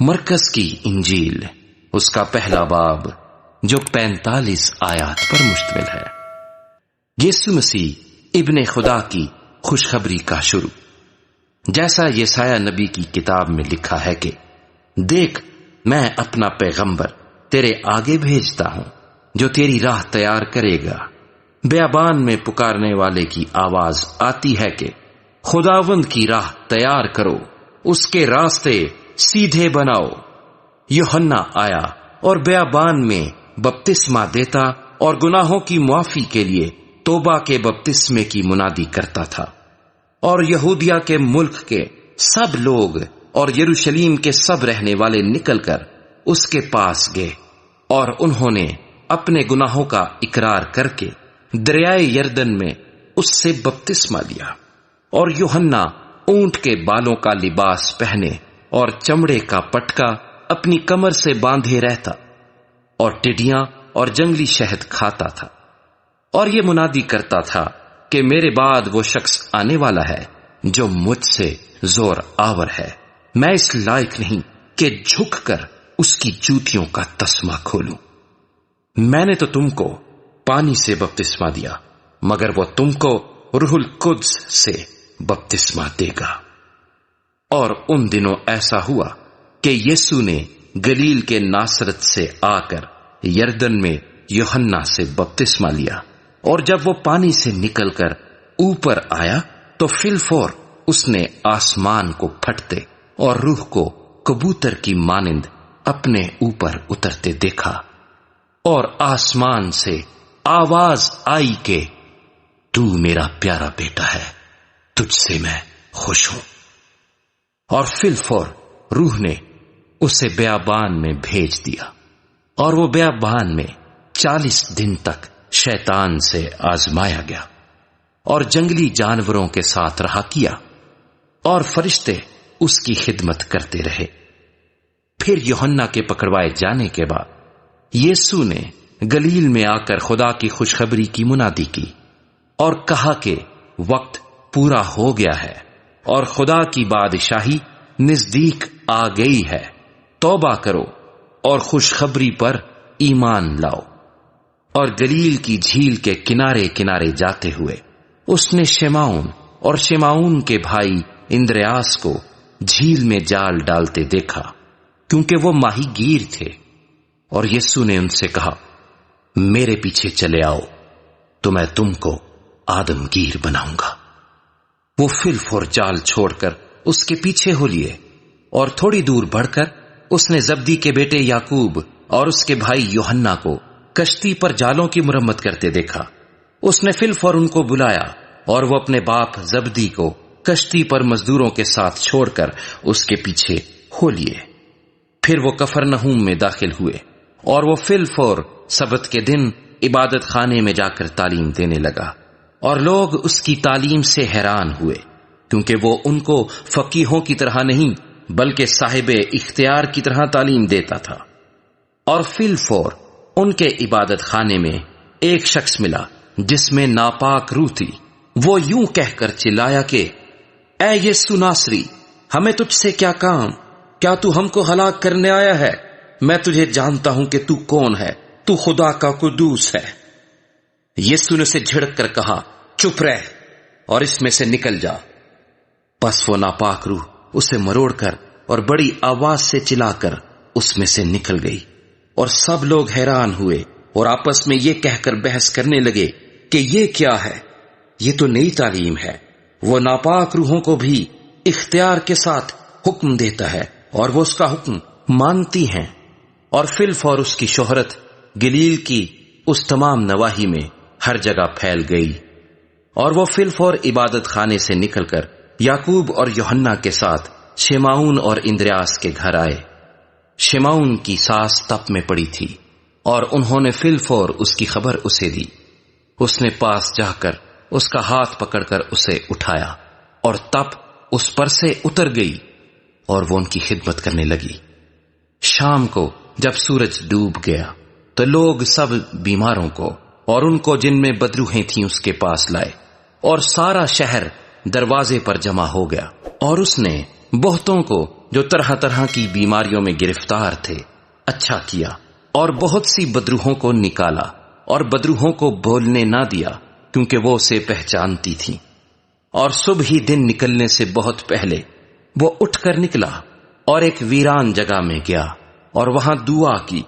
مرکز کی انجیل، اس کا پہلا باب جو 45 آیات پر مشتمل ہے۔ یسوع مسیح ابن خدا کی خوشخبری کا شروع۔ جیسا یسایہ نبی کی کتاب میں لکھا ہے کہ دیکھ، میں اپنا پیغمبر تیرے آگے بھیجتا ہوں جو تیری راہ تیار کرے گا۔ بیابان میں پکارنے والے کی آواز آتی ہے کہ خداوند کی راہ تیار کرو، اس کے راستے سیدھے بناؤ۔ یوحنا آیا اور بیابان میں بپتسمہ دیتا اور گناہوں کی معافی کے لیے توبہ کے بپتسمے کی منادی کرتا تھا، اور یہودیہ کے ملک کے سب لوگ اور یروشلیم کے سب رہنے والے نکل کر اس کے پاس گئے، اور انہوں نے اپنے گناہوں کا اقرار کر کے دریائے یردن میں اس سے بپتسمہ لیا۔ اور یوحنا اونٹ کے بالوں کا لباس پہنے اور چمڑے کا پٹکا اپنی کمر سے باندھے رہتا، اور ٹڈیاں اور جنگلی شہد کھاتا تھا، اور یہ منادی کرتا تھا کہ میرے بعد وہ شخص آنے والا ہے جو مجھ سے زور آور ہے، میں اس لائق نہیں کہ جھک کر اس کی جوتیوں کا تسمہ کھولوں۔ میں نے تو تم کو پانی سے بپتسمہ دیا، مگر وہ تم کو روح القدس سے بپتسمہ دے گا۔ اور ان دنوں ایسا ہوا کہ یسوع نے گلیل کے ناصرت سے آ کر یردن میں یوحنا سے بپتسمہ لیا، اور جب وہ پانی سے نکل کر اوپر آیا تو فی الفور اس نے آسمان کو پھٹتے اور روح کو کبوتر کی مانند اپنے اوپر اترتے دیکھا، اور آسمان سے آواز آئی کہ تو میرا پیارا بیٹا ہے، تجھ سے میں خوش ہوں۔ اور فی الفور روح نے اسے بیابان میں بھیج دیا، اور وہ بیابان میں 40 دن تک شیطان سے آزمایا گیا، اور جنگلی جانوروں کے ساتھ رہا کیا، اور فرشتے اس کی خدمت کرتے رہے۔ پھر یوحنا کے پکڑوائے جانے کے بعد یسوع نے گلیل میں آ کر خدا کی خوشخبری کی منادی کی، اور کہا کہ وقت پورا ہو گیا ہے اور خدا کی بادشاہی نزدیک آ گئی ہے، توبہ کرو اور خوشخبری پر ایمان لاؤ۔ اور گلیل کی جھیل کے کنارے کنارے جاتے ہوئے اس نے شمعون اور شمعون کے بھائی اندریاس کو جھیل میں جال ڈالتے دیکھا، کیونکہ وہ ماہی گیر تھے، اور یسوع نے ان سے کہا میرے پیچھے چلے آؤ تو میں تم کو آدم گیر بناؤں گا۔ وہ فی الفور جال چھوڑ کر اس کے پیچھے ہو لیے، اور تھوڑی دور بڑھ کر اس نے زبدی کے بیٹے یعقوب اور اس کے بھائی یوحنا کو کشتی پر جالوں کی مرمت کرتے دیکھا۔ اس نے فی الفور ان کو بلایا، اور وہ اپنے باپ زبدی کو کشتی پر مزدوروں کے ساتھ چھوڑ کر اس کے پیچھے ہو لیے۔ پھر وہ کفرنہوم میں داخل ہوئے، اور وہ فی الفور سبت کے دن عبادت خانے میں جا کر تعلیم دینے لگا، اور لوگ اس کی تعلیم سے حیران ہوئے، کیونکہ وہ ان کو فقیہوں کی طرح نہیں بلکہ صاحب اختیار کی طرح تعلیم دیتا تھا۔ اور فی الفور ان کے عبادت خانے میں ایک شخص ملا جس میں ناپاک روح تھی۔ وہ یوں کہہ کر چلایا کہ اے یسوع ناصری، ہمیں تجھ سے کیا کام؟ کیا تو ہم کو ہلاک کرنے آیا ہے؟ میں تجھے جانتا ہوں کہ تو کون ہے، تو خدا کا قدوس ہے۔ یسوع نے اسے جھڑک کر کہا چپ رہ اور اس میں سے نکل جا۔ پس وہ ناپاک روح اسے مروڑ کر اور بڑی آواز سے چلا کر اس میں سے نکل گئی، اور سب لوگ حیران ہوئے اور آپس میں یہ کہہ کر بحث کرنے لگے کہ یہ کیا ہے، یہ تو نئی تعلیم ہے، وہ ناپاک روحوں کو بھی اختیار کے ساتھ حکم دیتا ہے اور وہ اس کا حکم مانتی ہیں۔ اور فی الفور اس کی شہرت گلیل کی اس تمام نواحی میں ہر جگہ پھیل گئی، اور وہ فی الفور عبادت خانے سے نکل کر یعقوب اور یوحنا کے ساتھ شمعون اور اندریاس کے گھر آئے۔ شمعون کی ساس تپ میں پڑی تھی، اور انہوں نے فی الفور اس کی خبر اسے دی۔ اس نے پاس جا کر اس کا ہاتھ پکڑ کر اسے اٹھایا، اور تپ اس پر سے اتر گئی، اور وہ ان کی خدمت کرنے لگی۔ شام کو جب سورج ڈوب گیا تو لوگ سب بیماروں کو اور ان کو جن میں بدروحیں تھیں اس کے پاس لائے، اور سارا شہر دروازے پر جمع ہو گیا، اور اس نے بہتوں کو جو طرح طرح کی بیماریوں میں گرفتار تھے اچھا کیا، اور بہت سی بدروحوں کو نکالا، اور بدروحوں کو بولنے نہ دیا کیونکہ وہ اسے پہچانتی تھی۔ اور صبح ہی دن نکلنے سے بہت پہلے وہ اٹھ کر نکلا اور ایک ویران جگہ میں گیا اور وہاں دعا کی،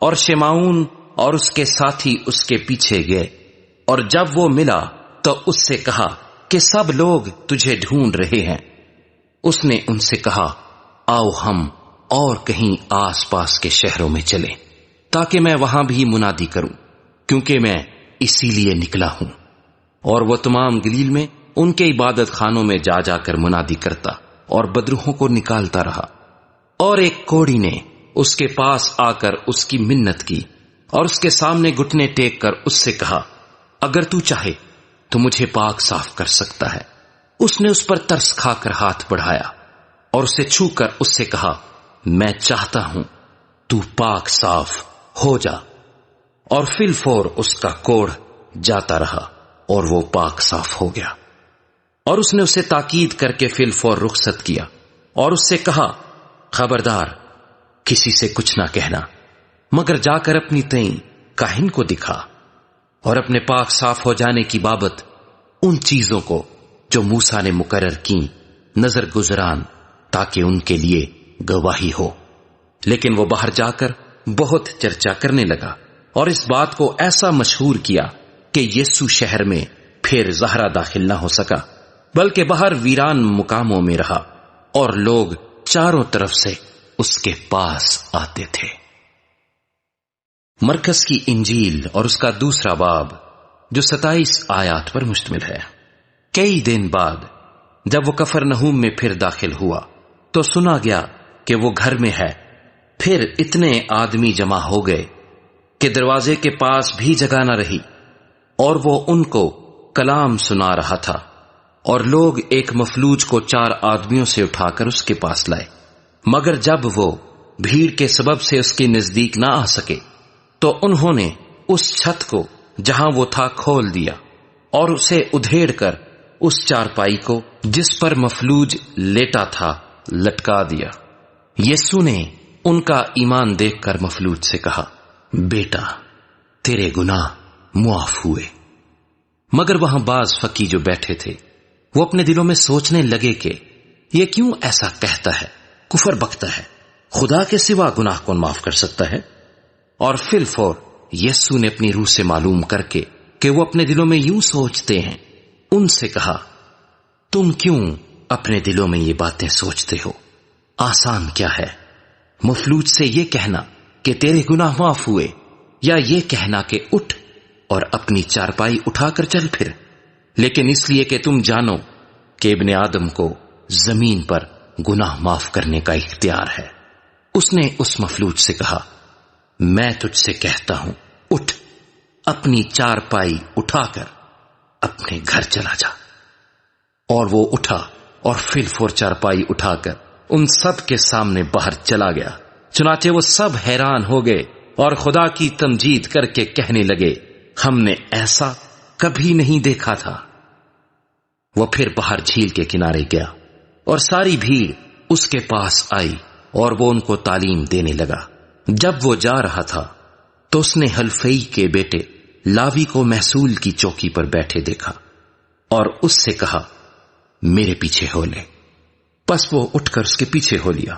اور شمعون اور اس کے ساتھی اس کے پیچھے گئے، اور جب وہ ملا تو اس سے کہا کہ سب لوگ تجھے ڈھونڈ رہے ہیں۔ اس نے ان سے کہا، آؤ ہم اور کہیں آس پاس کے شہروں میں چلیں تاکہ میں وہاں بھی منادی کروں، کیونکہ میں اسی لیے نکلا ہوں۔ اور وہ تمام گلیل میں ان کے عبادت خانوں میں جا جا کر منادی کرتا اور بدروحوں کو نکالتا رہا۔ اور ایک کوڑی نے اس کے پاس آ کر اس کی منت کی اور اس کے سامنے گھٹنے ٹیک کر اس سے کہا، اگر تو چاہے تو مجھے پاک صاف کر سکتا ہے۔ اس نے اس پر ترس کھا کر ہاتھ بڑھایا اور اسے چھو کر اس سے کہا، میں چاہتا ہوں تو پاک صاف ہو جا۔ اور فی الفور اس کا کوڑھ جاتا رہا اور وہ پاک صاف ہو گیا۔ اور اس نے اسے تاکید کر کے فی الفور رخصت کیا اور اس سے کہا، خبردار کسی سے کچھ نہ کہنا، مگر جا کر اپنی تئیں کاہن کو دکھا اور اپنے پاک صاف ہو جانے کی بابت ان چیزوں کو جو موسیٰ نے مقرر کی نظر گزران، تاکہ ان کے لیے گواہی ہو۔ لیکن وہ باہر جا کر بہت چرچا کرنے لگا اور اس بات کو ایسا مشہور کیا کہ یسوع شہر میں پھر زہرہ داخل نہ ہو سکا، بلکہ باہر ویران مقاموں میں رہا اور لوگ چاروں طرف سے اس کے پاس آتے تھے۔ مرکز کی انجیل اور اس کا دوسرا باب جو 27 آیات پر مشتمل ہے۔ کئی دن بعد جب وہ کفرنہوم میں پھر داخل ہوا تو سنا گیا کہ وہ گھر میں ہے۔ پھر اتنے آدمی جمع ہو گئے کہ دروازے کے پاس بھی جگہ نہ رہی، اور وہ ان کو کلام سنا رہا تھا۔ اور لوگ ایک مفلوج کو 4 آدمیوں سے اٹھا کر اس کے پاس لائے، مگر جب وہ بھیڑ کے سبب سے اس کے نزدیک نہ آ سکے تو انہوں نے اس چھت کو جہاں وہ تھا کھول دیا اور اسے ادھیڑ کر اس چارپائی کو جس پر مفلوج لیٹا تھا لٹکا دیا۔ یسوع نے ان کا ایمان دیکھ کر مفلوج سے کہا، بیٹا تیرے گناہ معاف ہوئے۔ مگر وہاں بعض فقی جو بیٹھے تھے وہ اپنے دلوں میں سوچنے لگے کہ یہ کیوں ایسا کہتا ہے، کفر بکتا ہے، خدا کے سوا گناہ کون معاف کر سکتا ہے؟ اور فی الفور یسوع نے اپنی روح سے معلوم کر کے کہ وہ اپنے دلوں میں یوں سوچتے ہیں، ان سے کہا، تم کیوں اپنے دلوں میں یہ باتیں سوچتے ہو؟ آسان کیا ہے، مفلوج سے یہ کہنا کہ تیرے گناہ معاف ہوئے، یا یہ کہنا کہ اٹھ اور اپنی چارپائی اٹھا کر چل پھر؟ لیکن اس لیے کہ تم جانو کہ ابن آدم کو زمین پر گناہ معاف کرنے کا اختیار ہے۔ اس نے اس مفلوج سے کہا، میں تجھ سے کہتا ہوں، اٹھ، اپنی چارپائی اٹھا کر اپنے گھر چلا جا۔ اور وہ اٹھا اور فی الفور چارپائی اٹھا کر ان سب کے سامنے باہر چلا گیا۔ چنانچہ وہ سب حیران ہو گئے اور خدا کی تمجید کر کے کہنے لگے، ہم نے ایسا کبھی نہیں دیکھا تھا۔ وہ پھر باہر جھیل کے کنارے گیا اور ساری بھیڑ اس کے پاس آئی اور وہ ان کو تعلیم دینے لگا۔ جب وہ جا رہا تھا تو اس نے حلفئی کے بیٹے لاوی کو محصول کی چوکی پر بیٹھے دیکھا اور اس سے کہا، میرے پیچھے ہو لے۔ پس وہ اٹھ کر اس کے پیچھے ہو لیا،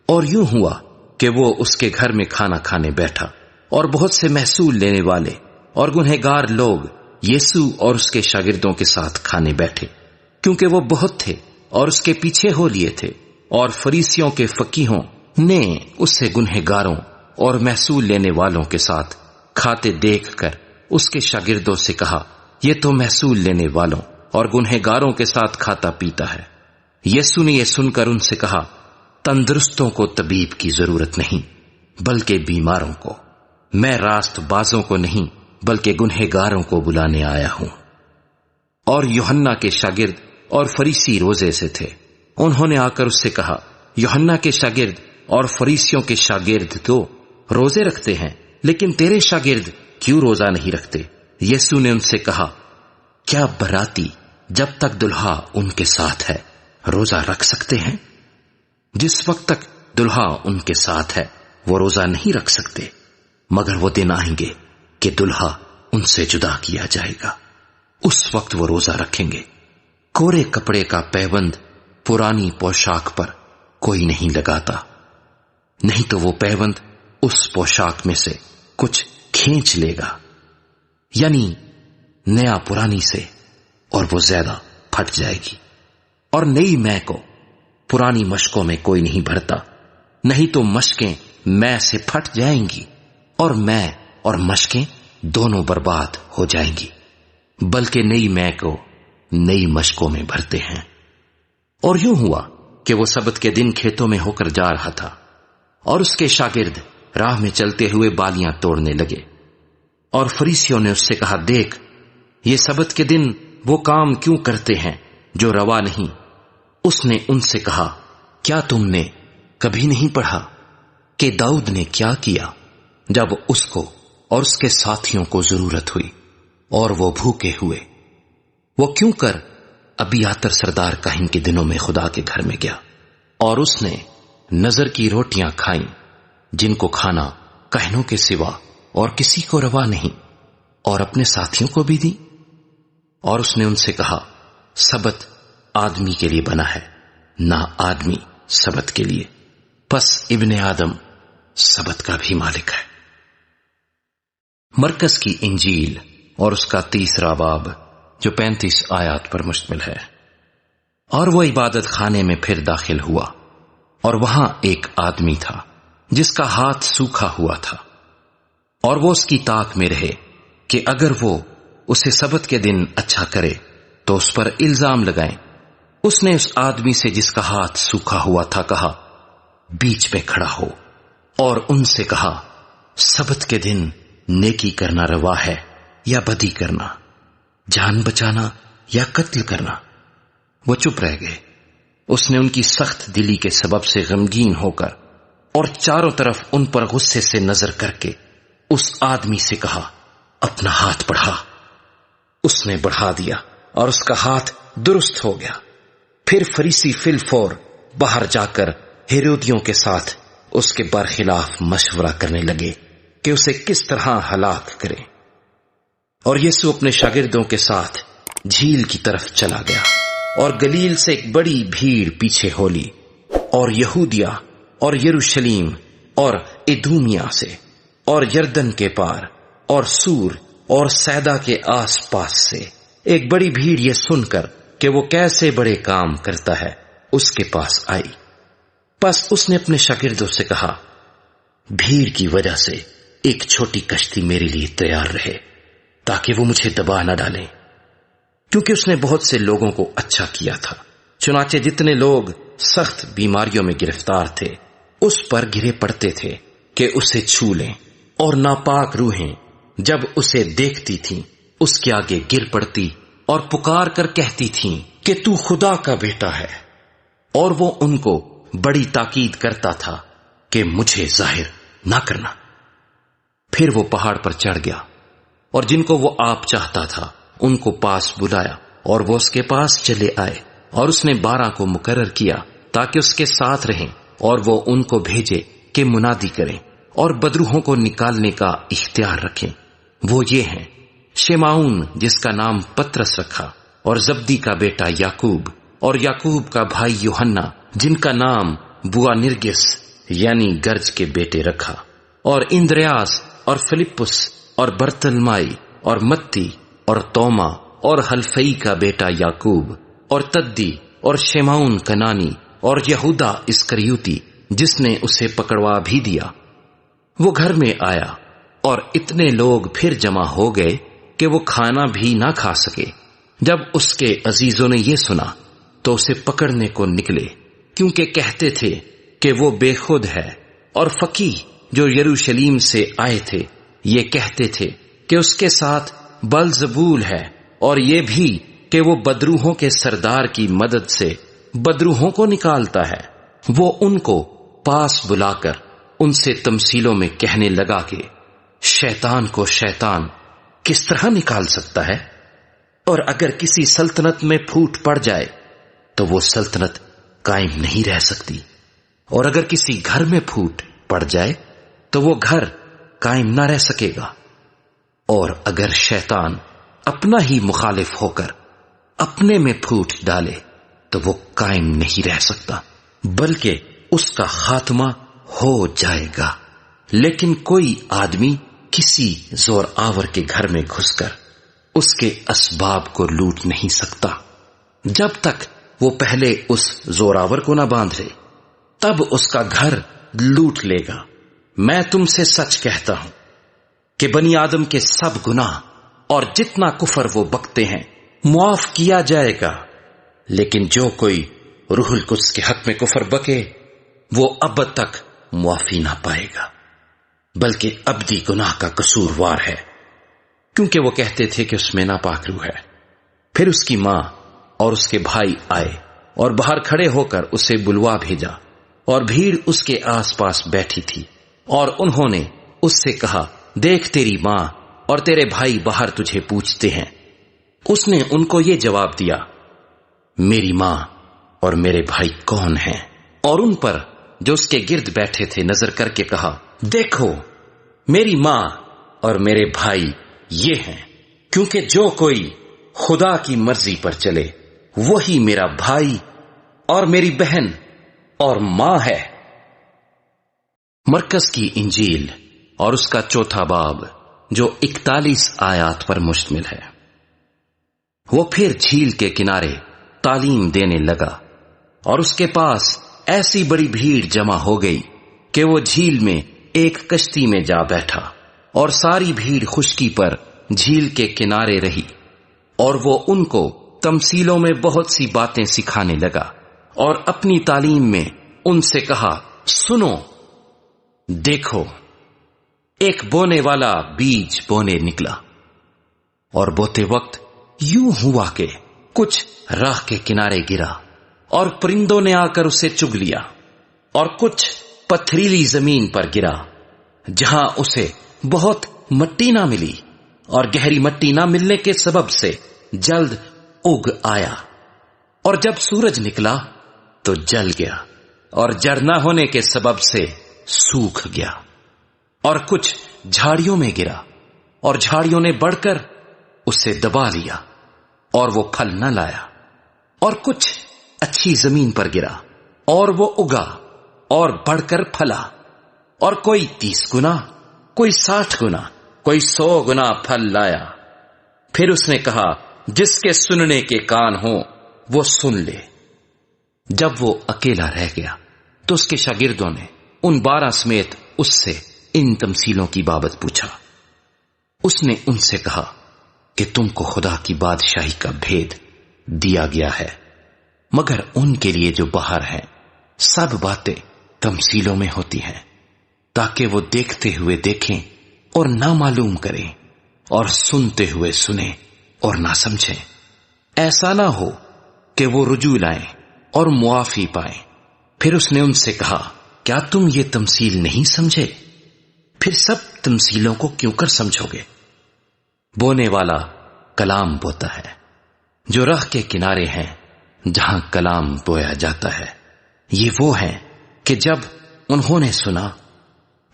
اور یوں ہوا کہ وہ اس کے گھر میں کھانا کھانے بیٹھا، اور بہت سے محصول لینے والے اور گنہگار لوگ یسوع اور اس کے شاگردوں کے ساتھ کھانے بیٹھے، کیونکہ وہ بہت تھے اور اس کے پیچھے ہو لیے تھے۔ اور فریسیوں کے فقیہوں نے اسے گنہگاروں اور محصول لینے والوں کے ساتھ کھاتے دیکھ کر اس کے شاگردوں سے کہا، یہ تو محصول لینے والوں اور گنہگاروں کے ساتھ کھاتا پیتا ہے۔ یسوع نے یہ سن کر ان سے کہا، تندرستوں کو طبیب کی ضرورت نہیں بلکہ بیماروں کو، میں راست بازوں کو نہیں بلکہ گنہگاروں کو بلانے آیا ہوں۔ اور یوحنا کے شاگرد اور فریسی روزے سے تھے، انہوں نے آ کر اس سے کہا، یوحنا کے شاگرد اور فریسیوں کے شاگرد تو روزے رکھتے ہیں، لیکن تیرے شاگرد کیوں روزہ نہیں رکھتے؟ یسوع نے ان سے کہا، کیا براتی جب تک دلہا ان کے ساتھ ہے روزہ رکھ سکتے ہیں؟ جس وقت تک دلہا ان کے ساتھ ہے وہ روزہ نہیں رکھ سکتے، مگر وہ دن آئیں گے کہ دلہا ان سے جدا کیا جائے گا، اس وقت وہ روزہ رکھیں گے۔ کورے کپڑے کا پیوند پرانی پوشاک پر کوئی نہیں لگاتا، نہیں تو وہ پیوند اس پوشاک میں سے کچھ کھینچ لے گا، یعنی نیا پرانی سے، اور وہ زیادہ پھٹ جائے گی۔ اور نئی مے کو پرانی مشکوں میں کوئی نہیں بھرتا، نہیں تو مشکیں مے سے پھٹ جائیں گی، اور مے اور مشکیں دونوں برباد ہو جائیں گی، بلکہ نئی مے کو نئی مشکوں میں بھرتے ہیں۔ اور یوں ہوا کہ وہ سبت کے دن کھیتوں میں ہو کر جا رہا تھا، اور اس کے شاگرد راہ میں چلتے ہوئے بالیاں توڑنے لگے، اور فریسیوں نے اس سے کہا، دیکھ، یہ سبت کے دن وہ کام کیوں کرتے ہیں جو روا نہیں؟ اس نے ان سے کہا، کیا تم نے کبھی نہیں پڑھا کہ داؤد نے کیا کیا جب اس کو اور اس کے ساتھیوں کو ضرورت ہوئی اور وہ بھوکے ہوئے؟ وہ کیوں کر ابیاتر سردار کاہن کے دنوں میں خدا کے گھر میں گیا، اور اس نے نظر کی روٹیاں کھائیں جن کو کھانا کاہنوں کے سوا اور کسی کو روا نہیں، اور اپنے ساتھیوں کو بھی دی۔ اور اس نے ان سے کہا، سبت آدمی کے لیے بنا ہے، نہ آدمی سبت کے لیے، پس ابن آدم سبت کا بھی مالک ہے۔ مرکز کی انجیل اور اس کا 30واں باب جو 35 آیات پر مشتمل ہے۔ اور وہ عبادت خانے میں پھر داخل ہوا، اور وہاں ایک آدمی تھا جس کا ہاتھ سوکھا ہوا تھا، اور وہ اس کی طاق میں رہے کہ اگر وہ اسے سبت کے دن اچھا کرے تو اس پر الزام لگائیں۔ اس نے اس آدمی سے جس کا ہاتھ سوکھا ہوا تھا کہا، بیچ میں کھڑا ہو، اور ان سے کہا، سبت کے دن نیکی کرنا روا ہے یا بدی کرنا، جان بچانا یا قتل کرنا؟ وہ چپ رہ گئے۔ اس نے ان کی سخت دلی کے سبب سے غمگین ہو کر اور چاروں طرف ان پر غصے سے نظر کر کے اس آدمی سے کہا، اپنا ہاتھ بڑھا۔ اس نے بڑھا دیا اور اس کا ہاتھ درست ہو گیا۔ پھر فریسی فی الفور باہر جا کر ہیرودیوں کے ساتھ اس کے برخلاف مشورہ کرنے لگے کہ اسے کس طرح ہلاک کریں۔ اور یسوع اپنے شاگردوں کے ساتھ جھیل کی طرف چلا گیا، اور گلیل سے ایک بڑی بھیڑ پیچھے ہو لی، اور یہودیا اور یروشلیم اور ادومیہ سے اور یردن کے پار اور سور اور سیدا کے آس پاس سے ایک بڑی بھیڑ یہ سن کر کہ وہ کیسے بڑے کام کرتا ہے اس کے پاس آئی۔ پس اس نے اپنے شاگردوں سے کہا، بھیڑ کی وجہ سے ایک چھوٹی کشتی میرے لیے تیار رہے تاکہ وہ مجھے دبا نہ ڈالیں، کیونکہ اس نے بہت سے لوگوں کو اچھا کیا تھا۔ چنانچہ جتنے لوگ سخت بیماریوں میں گرفتار تھے اس پر گرے پڑتے تھے کہ اسے چھو لیں، اور ناپاک روحیں جب اسے دیکھتی تھیں اس کے آگے گر پڑتی اور پکار کر کہتی تھیں کہ تو خدا کا بیٹا ہے، اور وہ ان کو بڑی تاکید کرتا تھا کہ مجھے ظاہر نہ کرنا۔ پھر وہ پہاڑ پر چڑھ گیا، اور جن کو وہ آپ چاہتا تھا ان کو پاس بلایا، اور وہ اس کے پاس چلے آئے، اور اس نے 12 کو مقرر کیا تاکہ اس کے ساتھ رہیں، اور وہ ان کو بھیجے کہ منادی کریں اور بدروحوں کو نکالنے کا اختیار رکھیں۔ وہ یہ ہیں، شمعون جس کا نام پترس رکھا، اور زبدی کا بیٹا یعقوب، اور یعقوب کا بھائی یوحنا جن کا نام بوانرگس یعنی گرج کے بیٹے رکھا، اور اندریاس اور فلپس اور برتلمائی اور متی اور توما اور حلفئی کا بیٹا یعقوب، اور تدی اور شمعون کنانی، اور یہودا اسکریوتی جس نے اسے پکڑوا بھی دیا۔ وہ گھر میں آیا، اور اتنے لوگ پھر جمع ہو گئے کہ وہ کھانا بھی نہ کھا سکے۔ جب اس کے عزیزوں نے یہ سنا تو اسے پکڑنے کو نکلے، کیونکہ کہتے تھے کہ وہ بے خود ہے۔ اور فقیہ جو یروشلیم سے آئے تھے یہ کہتے تھے کہ اس کے ساتھ بلزبول ہے، اور یہ بھی کہ وہ بدروحوں کے سردار کی مدد سے بدروحوں کو نکالتا ہے۔ وہ ان کو پاس بلا کر ان سے تمثیلوں میں کہنے لگا کہ شیطان کو شیطان کس طرح نکال سکتا ہے؟ اور اگر کسی سلطنت میں پھوٹ پڑ جائے تو وہ سلطنت قائم نہیں رہ سکتی، اور اگر کسی گھر میں پھوٹ پڑ جائے تو وہ گھر قائم نہ رہ سکے گا، اور اگر شیطان اپنا ہی مخالف ہو کر اپنے میں پھوٹ ڈالے تو وہ قائم نہیں رہ سکتا، بلکہ اس کا خاتمہ ہو جائے گا۔ لیکن کوئی آدمی کسی زور آور کے گھر میں گھس کر اس کے اسباب کو لوٹ نہیں سکتا جب تک وہ پہلے اس زور آور کو نہ باندھ لے، تب اس کا گھر لوٹ لے گا۔ میں تم سے سچ کہتا ہوں کہ بنی آدم کے سب گناہ اور جتنا کفر وہ بکتے ہیں معاف کیا جائے گا، لیکن جو کوئی روح القدس کے حق میں کفر بکے وہ ابد تک معافی نہ پائے گا، بلکہ ابدی گناہ کا قصوروار ہے، کیونکہ وہ کہتے تھے کہ اس میں ناپاک روح ہے۔ پھر اس کی ماں اور اس کے بھائی آئے اور باہر کھڑے ہو کر اسے بلوا بھیجا، اور بھیڑ اس کے آس پاس بیٹھی تھی، اور انہوں نے اس سے کہا، دیکھ تیری ماں اور تیرے بھائی باہر تجھے پوچھتے ہیں۔ اس نے ان کو یہ جواب دیا، میری ماں اور میرے بھائی کون ہیں؟ اور ان پر جو اس کے گرد بیٹھے تھے نظر کر کے کہا، دیکھو میری ماں اور میرے بھائی یہ ہیں، کیونکہ جو کوئی خدا کی مرضی پر چلے وہی میرا بھائی اور میری بہن اور ماں ہے۔ مرکز کی انجیل اور اس کا چوتھا باب جو 41 آیات پر مشتمل ہے۔ وہ پھر جھیل کے کنارے تعلیم دینے لگا، اور اس کے پاس ایسی بڑی بھیڑ جمع ہو گئی کہ وہ جھیل میں ایک کشتی میں جا بیٹھا، اور ساری بھیڑ خشکی پر جھیل کے کنارے رہی، اور وہ ان کو تمثیلوں میں بہت سی باتیں سکھانے لگا، اور اپنی تعلیم میں ان سے کہا، سنو، دیکھو ایک بونے والا بیج بونے نکلا، اور بوتے وقت یوں ہوا کہ کچھ راہ کے کنارے گرا، اور پرندوں نے آ کر اسے چگ لیا، اور کچھ پتھریلی زمین پر گرا جہاں اسے بہت مٹی نہ ملی، اور گہری مٹی نہ ملنے کے سبب سے جلد اگ آیا، اور جب سورج نکلا تو جل گیا، اور جڑ نہ ہونے کے سبب سے سوکھ گیا۔ اور کچھ جھاڑیوں میں گرا، اور جھاڑیوں نے بڑھ کر اسے دبا لیا، اور وہ پھل نہ لایا۔ اور کچھ اچھی زمین پر گرا، اور وہ اگا اور بڑھ کر پھلا، اور کوئی 30 گنا، کوئی 60 گنا، کوئی 100 گنا پھل لایا۔ پھر اس نے کہا، جس کے سننے کے کان ہوں وہ سن لے۔ جب وہ اکیلا رہ گیا تو اس کے شاگردوں نے ان 12 سمیت اس سے ان تمثیلوں کی بابت پوچھا۔ اس نے ان سے کہا کہ تم کو خدا کی بادشاہی کا بھید دیا گیا ہے، مگر ان کے لیے جو باہر ہیں سب باتیں تمثیلوں میں ہوتی ہیں، تاکہ وہ دیکھتے ہوئے دیکھیں اور نہ معلوم کریں، اور سنتے ہوئے سنیں اور نہ سمجھیں۔ ایسا نہ ہو کہ وہ رجوع لائیں اور معافی پائیں۔ پھر اس نے ان سے کہا، کیا تم یہ تمثیل نہیں سمجھے؟ پھر سب تمثیلوں کو کیوں کر سمجھو گے؟ بونے والا کلام بوتا ہے، جو راہ کے کنارے ہیں جہاں کلام بویا جاتا ہے۔ یہ وہ ہیں کہ جب انہوں نے سنا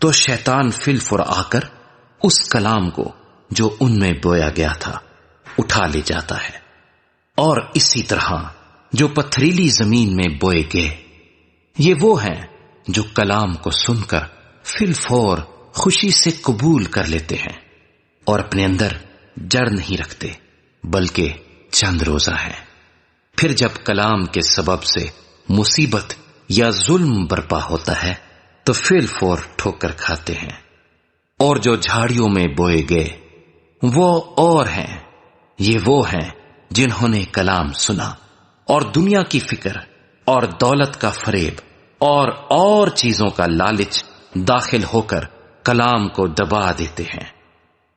تو شیطان فی الفور آ کر اس کلام کو جو ان میں بویا گیا تھا اٹھا لے جاتا ہے۔ اور اسی طرح جو پتھریلی زمین میں بوئے گئے، یہ وہ ہیں جو کلام کو سن کر فی الفور خوشی سے قبول کر لیتے ہیں، اور اپنے اندر جڑ نہیں رکھتے، بلکہ چند روزہ ہیں۔ پھر جب کلام کے سبب سے مصیبت یا ظلم برپا ہوتا ہے تو فی الفور ٹھوکر کھاتے ہیں۔ اور جو جھاڑیوں میں بوئے گئے وہ اور ہیں، یہ وہ ہیں جنہوں نے کلام سنا اور دنیا کی فکر اور دولت کا فریب اور چیزوں کا لالچ داخل ہو کر کلام کو دبا دیتے ہیں،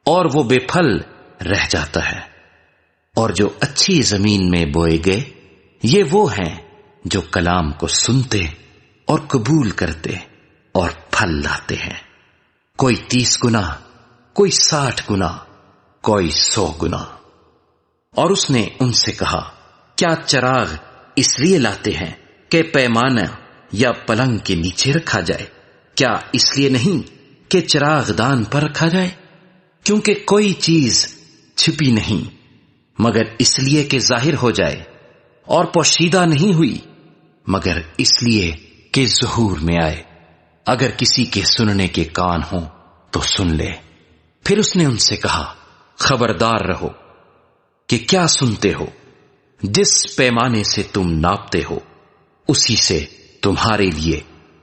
اور وہ بے پھل رہ جاتا ہے۔ اور جو اچھی زمین میں بوئے گئے، یہ وہ ہیں جو کلام کو سنتے اور قبول کرتے اور پھل لاتے ہیں، کوئی 30 گنا، کوئی 60 گنا، کوئی 100 گنا۔ اور اس نے ان سے کہا، کیا چراغ اس لیے لاتے ہیں کہ پیمانہ یا پلنگ کے نیچے رکھا جائے؟ کیا اس لیے نہیں کہ چراغ دان پر رکھا جائے؟ کیونکہ کوئی چیز چھپی نہیں مگر اس لیے کہ ظاہر ہو جائے، اور پوشیدہ نہیں ہوئی مگر اس لیے کہ ظہور میں آئے۔ اگر کسی کے سننے کے کان ہوں تو سن لے۔ پھر اس نے ان سے کہا، خبردار رہو کہ کیا سنتے ہو؟ جس پیمانے سے تم ناپتے ہو اسی سے تمہارے لیے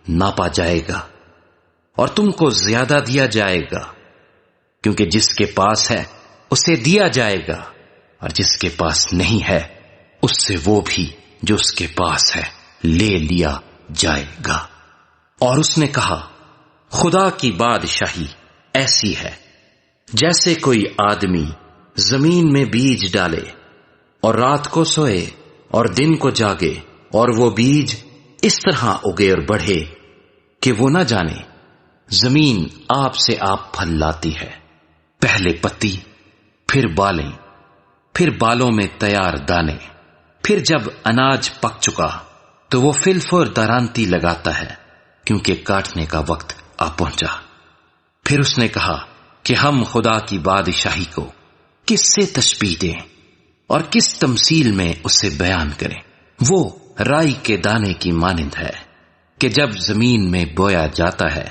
ناپا جائے گا، اور تم کو زیادہ دیا جائے گا، کیونکہ جس کے پاس ہے اسے دیا جائے گا، اور جس کے پاس نہیں ہے اس سے وہ بھی جو اس کے پاس ہے لے لیا جائے گا۔ اور اس نے کہا، خدا کی بادشاہی ایسی ہے جیسے کوئی آدمی زمین میں بیج ڈالے اور رات کو سوئے اور دن کو جاگے، اور وہ بیج اس طرح اگے اور بڑھے کہ وہ نہ جانے۔ زمین آپ سے آپ پھل لاتی ہے، پہلے پتی، پھر بالیں، پھر بالوں میں تیار دانے، پھر جب اناج پک چکا تو وہ فی الفور درانتی لگاتا ہے، کیونکہ کاٹنے کا وقت آ پہنچا۔ پھر اس نے کہا کہ ہم خدا کی بادشاہی کو کس سے تشبیہ دیں اور کس تمثیل میں اسے بیان کریں؟ وہ رائی کے دانے کی مانند ہے کہ جب زمین میں بویا جاتا ہے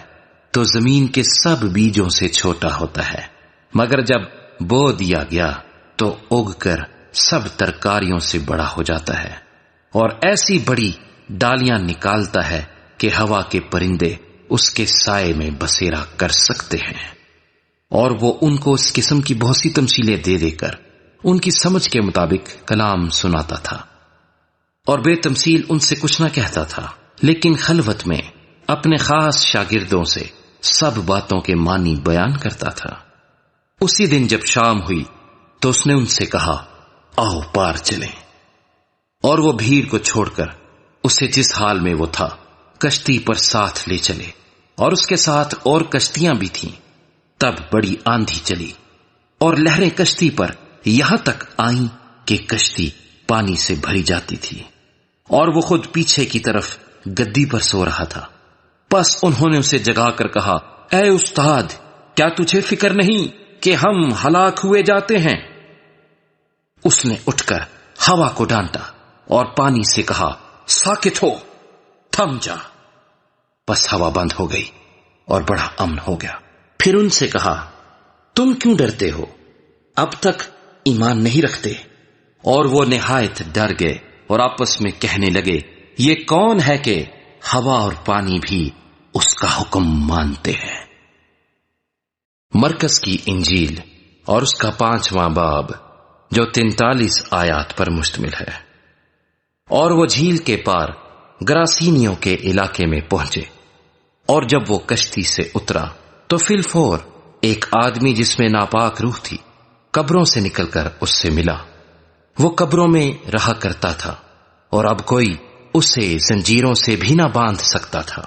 تو زمین کے سب بیجوں سے چھوٹا ہوتا ہے، مگر جب بو دیا گیا تو اگ کر سب ترکاریوں سے بڑا ہو جاتا ہے، اور ایسی بڑی ڈالیاں نکالتا ہے کہ ہوا کے پرندے اس کے سائے میں بسیرا کر سکتے ہیں۔ اور وہ ان کو اس قسم کی بہت سی تمثیلیں دے دے کر ان کی سمجھ کے مطابق کلام سناتا تھا، اور بے تمثیل ان سے کچھ نہ کہتا تھا، لیکن خلوت میں اپنے خاص شاگردوں سے سب باتوں کے معنی بیان کرتا تھا۔ اسی دن جب شام ہوئی تو اس نے ان سے کہا، آؤ پار چلیں۔ اور وہ بھیڑ کو چھوڑ کر اسے جس حال میں وہ تھا کشتی پر ساتھ لے چلے، اور اس کے ساتھ اور کشتیاں بھی تھیں۔ تب بڑی آندھی چلی اور لہریں کشتی پر یہاں تک آئیں کہ کشتی پانی سے بھری جاتی تھی، اور وہ خود پیچھے کی طرف گدی پر سو رہا تھا۔ پس انہوں نے اسے جگا کر کہا، اے استاد، کیا تجھے فکر نہیں کہ ہم ہلاک ہوئے جاتے ہیں؟ اس نے اٹھ کر ہوا کو ڈانٹا اور پانی سے کہا، ساکت ہو، تھم جا۔ بس ہوا بند ہو گئی اور بڑا امن ہو گیا۔ پھر ان سے کہا، تم کیوں ڈرتے ہو؟ اب تک ایمان نہیں رکھتے؟ اور وہ نہایت ڈر گئے اور آپس میں کہنے لگے، یہ کون ہے کہ ہوا اور پانی بھی اس کا حکم مانتے ہیں؟ مرکز کی انجیل اور اس کا 5واں باب، جو 43 آیات پر مشتمل ہے۔ اور وہ جھیل کے پار گراسینیوں کے علاقے میں پہنچے، اور جب وہ کشتی سے اترا تو فی الفور ایک آدمی جس میں ناپاک روح تھی قبروں سے نکل کر اس سے ملا۔ وہ قبروں میں رہا کرتا تھا، اور اب کوئی اسے زنجیروں سے بھی نہ باندھ سکتا تھا،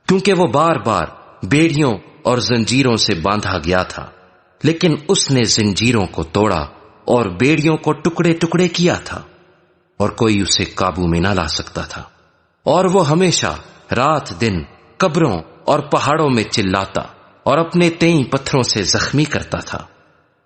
کیونکہ وہ بار بار بیڑیوں اور زنجیروں سے باندھا گیا تھا۔ لیکن اس نے زنجیروں کو توڑا اور بیڑیوں کو ٹکڑے ٹکڑے کیا تھا، اور کوئی اسے قابو میں نہ لا سکتا تھا۔ اور وہ ہمیشہ رات دن قبروں اور پہاڑوں میں چلاتا اور اپنے تئیں پتھروں سے زخمی کرتا تھا۔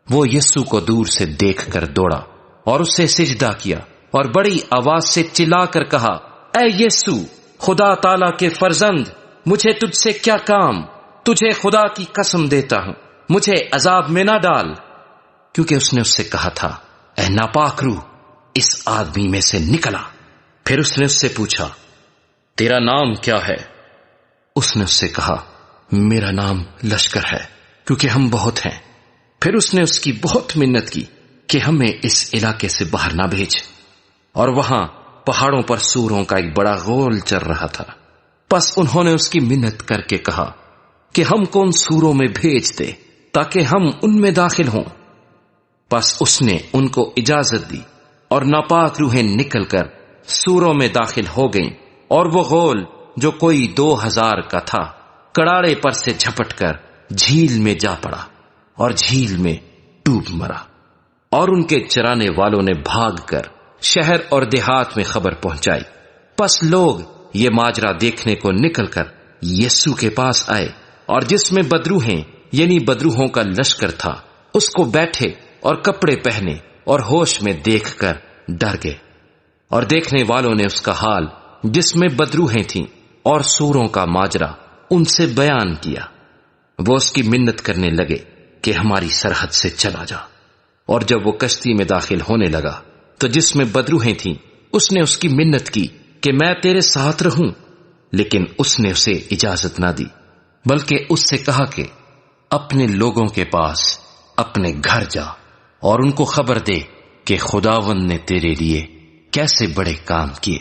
وہ یسوع کو دور سے دیکھ کر دوڑا اور اسے سجدہ کیا، اور بڑی آواز سے چلا کر کہا، اے یسوع، خدا تعالی کے فرزند، مجھے تجھ سے کیا کام؟ تجھے خدا کی قسم دیتا ہوں، مجھے عذاب میں نہ ڈال۔ کیونکہ اس نے اس سے کہا تھا، اے ناپاک روح، اس آدمی میں سے نکلا۔ پھر اس نے اس سے پوچھا، تیرا نام کیا ہے؟ اس نے اس سے کہا، میرا نام لشکر ہے، کیونکہ ہم بہت ہیں۔ پھر اس نے اس کی بہت منت کی کہ ہمیں اس علاقے سے باہر نہ بھیج، اور وہاں پہاڑوں پر سوروں کا ایک بڑا غول چل رہا تھا۔ پس انہوں نے اس کی منت کر کے کہا کہ ہم کو ان سوروں میں بھیج دے تاکہ ہم ان میں داخل ہوں۔ پس اس نے ان کو اجازت دی، اور ناپاک روحیں نکل کر سوروں میں داخل ہو گئیں، اور وہ غول جو کوئی 2000 کا تھا کڑاڑے پر سے جھپٹ کر جھیل میں جا پڑا اور جھیل میں ڈوب مرا۔ اور ان کے چرانے والوں نے بھاگ کر شہر اور دیہات میں خبر پہنچائی۔ پس لوگ یہ ماجرا دیکھنے کو نکل کر یسوع کے پاس آئے، اور جس میں بدروہیں یعنی بدروہوں کا لشکر تھا اس کو بیٹھے اور کپڑے پہنے اور ہوش میں دیکھ کر ڈر گئے۔ اور دیکھنے والوں نے اس کا حال جس میں بدروہیں تھیں اور سوروں کا ماجرا ان سے بیان کیا۔ وہ اس کی منت کرنے لگے کہ ہماری سرحد سے چلا جا۔ اور جب وہ کشتی میں داخل ہونے لگا تو جس میں بدروہیں تھیں اس نے اس کی منت کی کہ میں تیرے ساتھ رہوں، لیکن اس نے اسے اجازت نہ دی، بلکہ اس سے کہا کہ اپنے لوگوں کے پاس اپنے گھر جا اور ان کو خبر دے کہ خداوند نے تیرے لیے کیسے بڑے کام کیے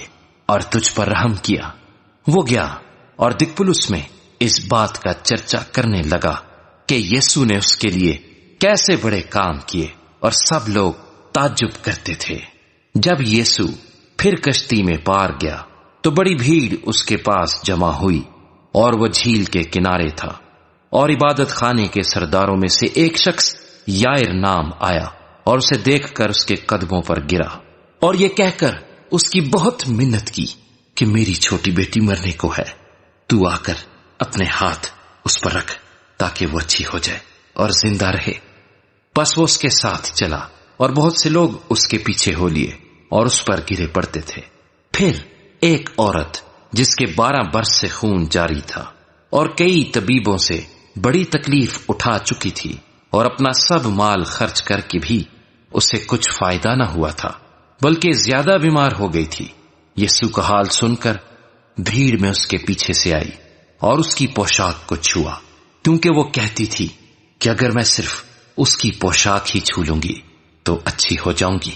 اور تجھ پر رحم کیا۔ وہ گیا اور دکپولس میں اس بات کا چرچا کرنے لگا کہ یسوع نے اس کے لیے کیسے بڑے کام کیے، اور سب لوگ تعجب کرتے تھے۔ جب یسوع پھر کشتی میں پار گیا تو بڑی بھیڑ اس کے پاس جمع ہوئی، اور وہ جھیل کے کنارے تھا، اور عبادت خانے کے سرداروں میں سے ایک شخص یائر نام آیا اور اسے دیکھ کر اس کے قدموں پر گرا اور یہ کہہ کر اس کی بہت منت کی کہ میری چھوٹی بیٹی مرنے کو ہے، تو آ کر اپنے ہاتھ اس پر رکھ تاکہ وہ اچھی ہو جائے اور زندہ رہے۔ پس وہ اس کے ساتھ چلا، اور بہت سے لوگ اس کے پیچھے ہو لیے اور اس پر گرے پڑتے تھے۔ پھر ایک عورت جس کے 12 برس سے خون جاری تھا اور کئی طبیبوں سے بڑی تکلیف اٹھا چکی تھی اور اپنا سب مال خرچ کر کے بھی اسے کچھ فائدہ نہ ہوا تھا بلکہ زیادہ بیمار ہو گئی تھی، یسوع کا حال سن کر بھیڑ میں اس کے پیچھے سے آئی اور اس کی پوشاک کو چھوا، کیونکہ وہ کہتی تھی کہ اگر میں صرف اس کی پوشاک ہی چھو لوں گی تو اچھی ہو جاؤں گی۔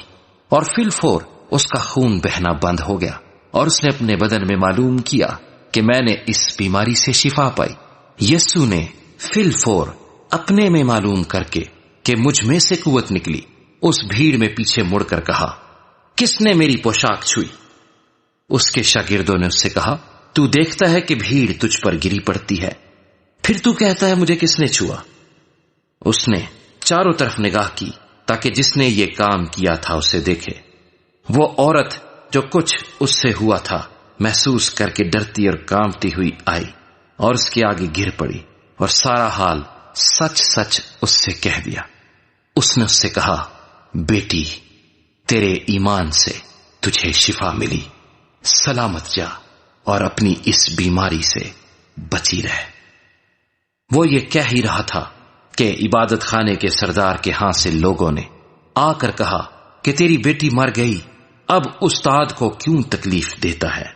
اور فی الفور اس کا خون بہنا بند ہو گیا، اور اس نے اپنے بدن میں معلوم کیا کہ میں نے اس بیماری سے شفا پائی۔ یسوع نے فی الفور اپنے میں معلوم کر کے کہ مجھ میں سے قوت نکلی، اس بھیڑ میں پیچھے مڑ کر کہا، کس نے میری پوشاک چھوئی؟ اس کے شاگردوں نے اس سے کہا، تو دیکھتا ہے کہ بھیڑ تجھ پر گری پڑتی ہے، پھر تو کہتا ہے مجھے کس نے چھوا؟ اس نے چاروں طرف نگاہ کی تاکہ جس نے یہ کام کیا تھا اسے دیکھے۔ وہ عورت جو کچھ اس سے ہوا تھا محسوس کر کے ڈرتی اور کانپتی ہوئی آئی اور اس کے آگے گر پڑی اور سارا حال سچ سچ اس سے کہہ دیا۔ اس نے اس سے کہا، بیٹی، تیرے ایمان سے تجھے شفا ملی، سلامت جا اور اپنی اس بیماری سے بچی رہ۔ وہ یہ کہہ ہی رہا تھا کہ عبادت خانے کے سردار کے ہاں سے لوگوں نے آ کر کہا کہ تیری بیٹی مر گئی، اب استاد کو کیوں تکلیف دیتا ہے؟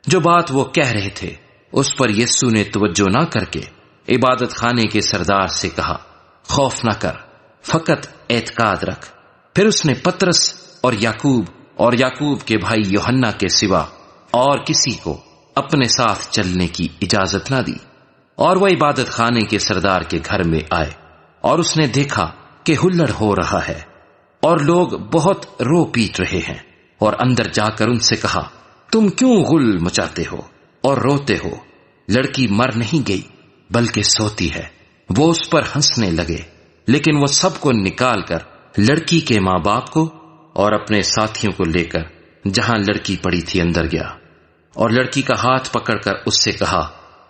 جو بات وہ کہہ رہے تھے اس پر یسوع نے توجہ نہ کر کے عبادت خانے کے سردار سے کہا، خوف نہ کر، فقط اعتقاد رکھ۔ پھر اس نے پترس اور یعقوب کے بھائی یوحنا کے سوا اور کسی کو اپنے ساتھ چلنے کی اجازت نہ دی، اور وہ عبادت خانے کے سردار کے گھر میں آئے، اور اس نے دیکھا کہ ہلڑ ہو رہا ہے اور لوگ بہت رو پیٹ رہے ہیں، اور اندر جا کر ان سے کہا، تم کیوں غل مچاتے ہو اور روتے ہو؟ لڑکی مر نہیں گئی بلکہ سوتی ہے۔ وہ اس پر ہنسنے لگے، لیکن وہ سب کو نکال کر لڑکی کے ماں باپ کو اور اپنے ساتھیوں کو لے کر جہاں لڑکی پڑی تھی اندر گیا، اور لڑکی کا ہاتھ پکڑ کر اس سے کہا،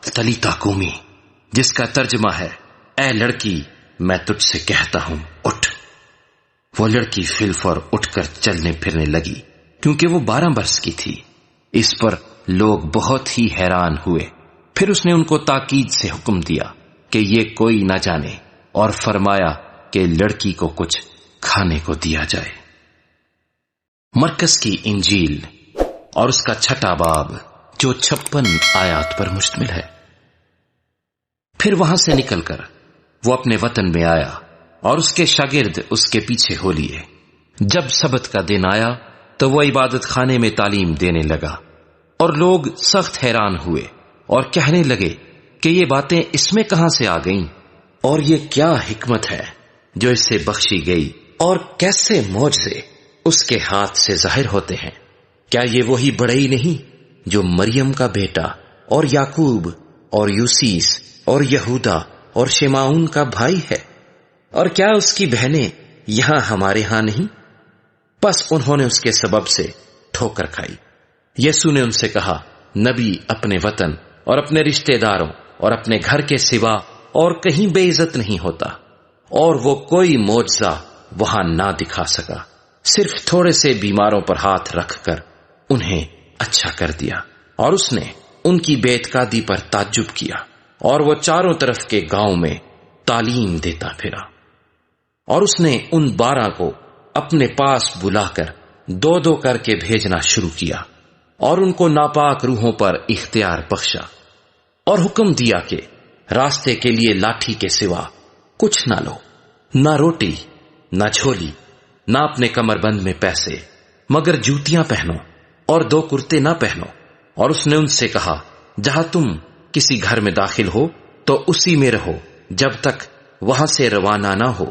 تلیتا کومی، جس کا ترجمہ ہے، اے لڑکی میں تجھ سے کہتا ہوں اٹھ۔ وہ لڑکی فی الفور اٹھ کر چلنے پھرنے لگی، کیونکہ وہ 12 برس کی تھی۔ اس پر لوگ بہت ہی حیران ہوئے۔ پھر اس نے ان کو تاکید سے حکم دیا کہ یہ کوئی نہ جانے، اور فرمایا کہ لڑکی کو کچھ کھانے کو دیا جائے۔ مرکز کی انجیل اور اس کا 6واں باب جو 56 آیات پر مشتمل ہے۔ پھر وہاں سے نکل کر وہ اپنے وطن میں آیا اور اس کے شاگرد اس کے پیچھے ہو لیے۔ جب سبت کا دن آیا تو وہ عبادت خانے میں تعلیم دینے لگا، اور لوگ سخت حیران ہوئے اور کہنے لگے کہ یہ باتیں اس میں کہاں سے آ گئیں، اور یہ کیا حکمت ہے جو اس سے بخشی گئی، اور کیسے معجزے اس کے ہاتھ سے ظاہر ہوتے ہیں؟ کیا یہ وہی بڑئی نہیں جو مریم کا بیٹا اور یعقوب اور یوسیس اور یہودا اور شمعون کا بھائی ہے؟ اور کیا اس کی بہنیں یہاں ہمارے ہاں نہیں؟ پس انہوں نے اس کے سبب سے ٹھوکر کھائی۔ یسوع نے ان سے کہا، نبی اپنے وطن اور اپنے رشتہ داروں اور اپنے گھر کے سوا اور کہیں بے عزت نہیں ہوتا، اور وہ کوئی معجزہ وہاں نہ دکھا سکا، صرف تھوڑے سے بیماروں پر ہاتھ رکھ کر انہیں اچھا کر دیا، اور اس نے ان کی بے اعتقادی پر تعجب کیا، اور وہ چاروں طرف کے گاؤں میں تعلیم دیتا پھرا۔ اور اس نے ان 12 کو اپنے پاس بلا کر 2 کر کے بھیجنا شروع کیا، اور ان کو ناپاک روحوں پر اختیار بخشا، اور حکم دیا کہ راستے کے لیے لاٹھی کے سوا کچھ نہ لو، نہ روٹی، نہ جھولی، نہ اپنے کمر بند میں پیسے، مگر جوتیاں پہنو اور 2 کرتے نہ پہنو۔ اور اس نے ان سے کہا، جہاں تم کسی گھر میں داخل ہو تو اسی میں رہو جب تک وہاں سے روانہ نہ ہو،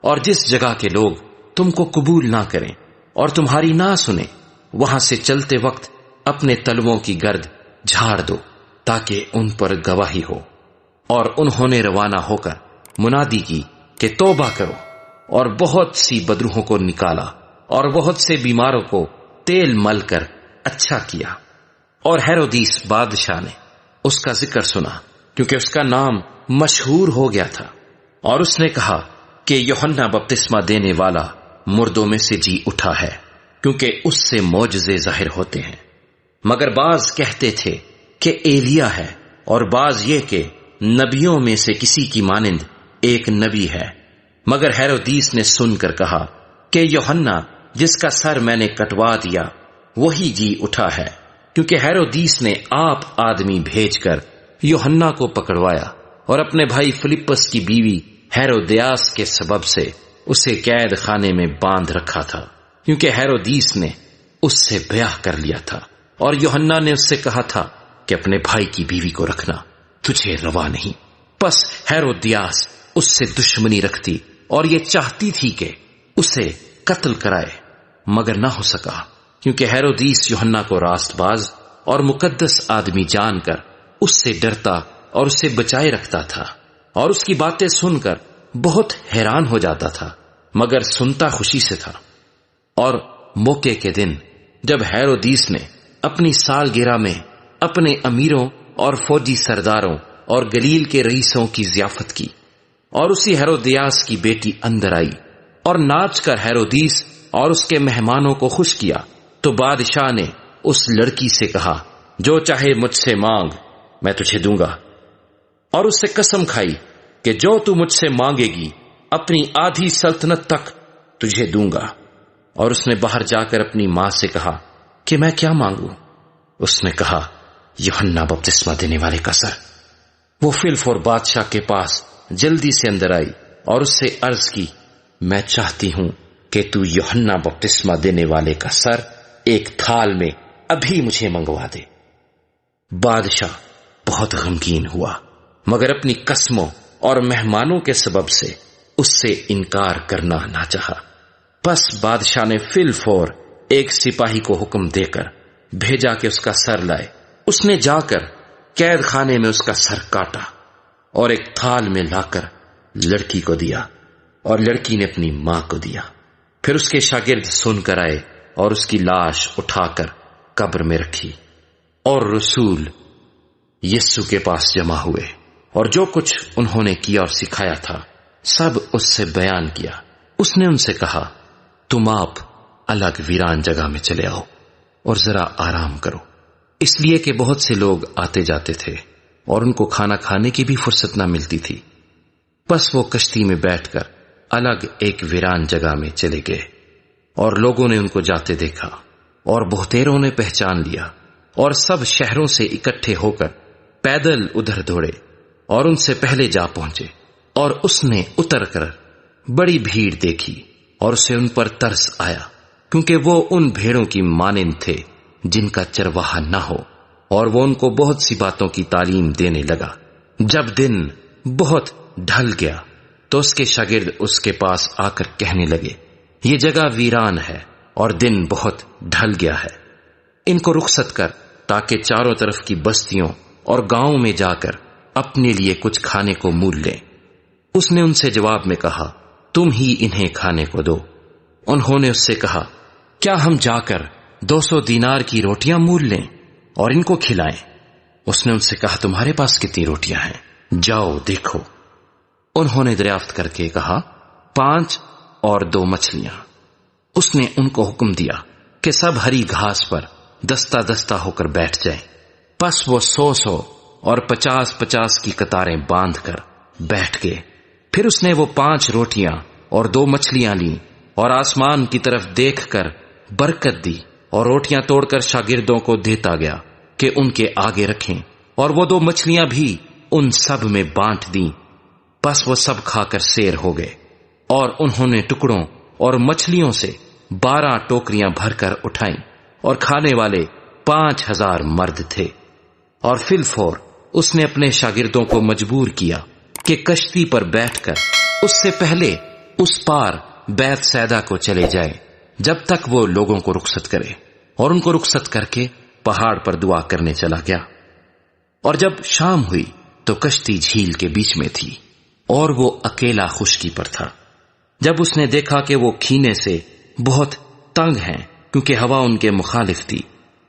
اور جس جگہ کے لوگ تم کو قبول نہ کریں اور تمہاری نہ سنیں، وہاں سے چلتے وقت اپنے تلووں کی گرد جھاڑ دو تاکہ ان پر گواہی ہو۔ اور انہوں نے روانہ ہو کر منادی کی کہ توبہ کرو، اور بہت سی بدروحوں کو نکالا اور بہت سے بیماروں کو تیل مل کر اچھا کیا۔ اور ہیرودیس بادشاہ نے اس کا ذکر سنا، کیونکہ اس کا نام مشہور ہو گیا تھا، اور اس نے کہا کہ یوحنا بپتسمہ دینے والا مردوں میں سے جی اٹھا ہے، کیونکہ اس سے معجزے ظاہر ہوتے ہیں۔ مگر بعض کہتے تھے کہ ایلیا ہے، اور بعض یہ کہ نبیوں میں سے کسی کی مانند ایک نبی ہے۔ مگر ہیرودیس نے سن کر کہا کہ یوحنا جس کا سر میں نے کٹوا دیا وہی جی اٹھا ہے، کیونکہ ہیرودیس نے آپ آدمی بھیج کر یوحنا کو پکڑوایا، اور اپنے بھائی فلپس کی بیوی ہیرودیاس کے سبب سے اسے قید خانے میں باندھ رکھا تھا، کیونکہ ہیرودیس نے اس سے بیاہ کر لیا تھا، اور یوحنا نے اس سے کہا تھا کہ اپنے بھائی کی بیوی کو رکھنا تجھے روا نہیں۔ پس ہیرودیاس اس سے دشمنی رکھتی اور یہ چاہتی تھی کہ اسے قتل کرائے، مگر نہ ہو سکا، کیونکہ ہیرودیس یوحنا کو راست باز اور مقدس آدمی جان کر اس سے ڈرتا اور اسے بچائے رکھتا تھا، اور اس کی باتیں سن کر بہت حیران ہو جاتا تھا، مگر سنتا خوشی سے تھا۔ اور موقع کے دن جب ہیرودیس نے اپنی سالگرہ میں اپنے امیروں اور فوجی سرداروں اور گلیل کے رئیسوں کی ضیافت کی، اور اسی ہیرودیاس کی بیٹی اندر آئی اور ناچ کر ہیرودیس اور اس کے مہمانوں کو خوش کیا، تو بادشاہ نے اس لڑکی سے کہا، جو چاہے مجھ سے مانگ، میں تجھے دوں گا، اور اس سے قسم کھائی کہ جو تو مجھ سے مانگے گی اپنی آدھی سلطنت تک تجھے دوں گا۔ اور اس نے باہر جا کر اپنی ماں سے کہا کہ میں کیا مانگوں؟ اس نے کہا، یوحنا بپتسمہ دینے والے کا سر۔ وہ فلفور بادشاہ کے پاس جلدی سے اندر آئی اور اس سے عرض کی، میں چاہتی ہوں کہ تو یوحنا بپتسمہ دینے والے کا سر ایک تھال میں ابھی مجھے منگوا دے۔ بادشاہ بہت غمگین ہوا، مگر اپنی قسموں اور مہمانوں کے سبب سے اس سے انکار کرنا نہ چاہا۔ پس بادشاہ نے فی الفور ایک سپاہی کو حکم دے کر بھیجا کہ اس کا سر لائے۔ اس نے جا کر قید خانے میں اس کا سر کاٹا اور ایک تھال میں لا کر لڑکی کو دیا، اور لڑکی نے اپنی ماں کو دیا۔ پھر اس کے شاگرد سن کر آئے اور اس کی لاش اٹھا کر قبر میں رکھی، اور رسول یسوع کے پاس جمع ہوئے، اور جو کچھ انہوں نے کیا اور سکھایا تھا سب اس سے بیان کیا۔ اس نے ان سے کہا، تم آپ الگ ویران جگہ میں چلے آؤ اور ذرا آرام کرو، اس لیے کہ بہت سے لوگ آتے جاتے تھے اور ان کو کھانا کھانے کی بھی فرصت نہ ملتی تھی۔ پس وہ کشتی میں بیٹھ کر الگ ایک ویران جگہ میں چلے گئے، اور لوگوں نے ان کو جاتے دیکھا، اور بہتیروں نے پہچان لیا، اور سب شہروں سے اکٹھے ہو کر پیدل ادھر دوڑے اور ان سے پہلے جا پہنچے۔ اور اس نے اتر کر بڑی بھیڑ دیکھی اور اسے ان پر ترس آیا، کیونکہ وہ ان بھیڑوں کی مانند تھے جن کا چرواہا نہ ہو، اور وہ ان کو بہت سی باتوں کی تعلیم دینے لگا۔ جب دن بہت ڈھل گیا تو اس کے شاگرد اس کے پاس آ کر کہنے لگے، یہ جگہ ویران ہے اور دن بہت ڈھل گیا ہے، ان کو رخصت کر تاکہ چاروں طرف کی بستیوں اور گاؤں میں جا کر اپنے لیے کچھ کھانے کو مول لیں۔ اس نے ان سے جواب میں کہا، تم ہی انہیں کھانے کو دو۔ انہوں نے اس سے کہا، کیا ہم جا کر 200 دینار کی روٹیاں مول لیں اور ان کو کھلائیں۔ اس نے ان سے کہا تمہارے پاس کتنی روٹیاں ہیں؟ جاؤ دیکھو۔ انہوں نے دریافت کر کے کہا 5 اور 2 مچھلیاں۔ اس نے ان کو حکم دیا کہ سب ہری گھاس پر دستہ دستہ ہو کر بیٹھ جائیں۔ پس وہ 100 اور 50 کی قطاریں باندھ کر بیٹھ گئے۔ پھر اس نے وہ 5 روٹیاں اور 2 مچھلیاں لیں اور آسمان کی طرف دیکھ کر برکت دی اور روٹیاں توڑ کر شاگردوں کو دیتا گیا کہ ان کے آگے رکھیں، اور وہ 2 مچھلیاں بھی ان سب میں بانٹ دیں۔ پس وہ سب کھا کر سیر ہو گئے، اور انہوں نے ٹکڑوں اور مچھلیوں سے 12 ٹوکریاں بھر کر اٹھائیں، اور کھانے والے 5000 مرد تھے۔ اور فی الفور اس نے اپنے شاگردوں کو مجبور کیا کہ کشتی پر بیٹھ کر اس سے پہلے اس پار بیت سیدا کو چلے جائیں جب تک وہ لوگوں کو رخصت کرے، اور ان کو رخصت کر کے پہاڑ پر دعا کرنے چلا گیا۔ اور جب شام ہوئی تو کشتی جھیل کے بیچ میں تھی اور وہ اکیلا خشکی پر تھا۔ جب اس نے دیکھا کہ وہ کھینے سے بہت تنگ ہیں کیونکہ ہوا ان کے مخالف تھی،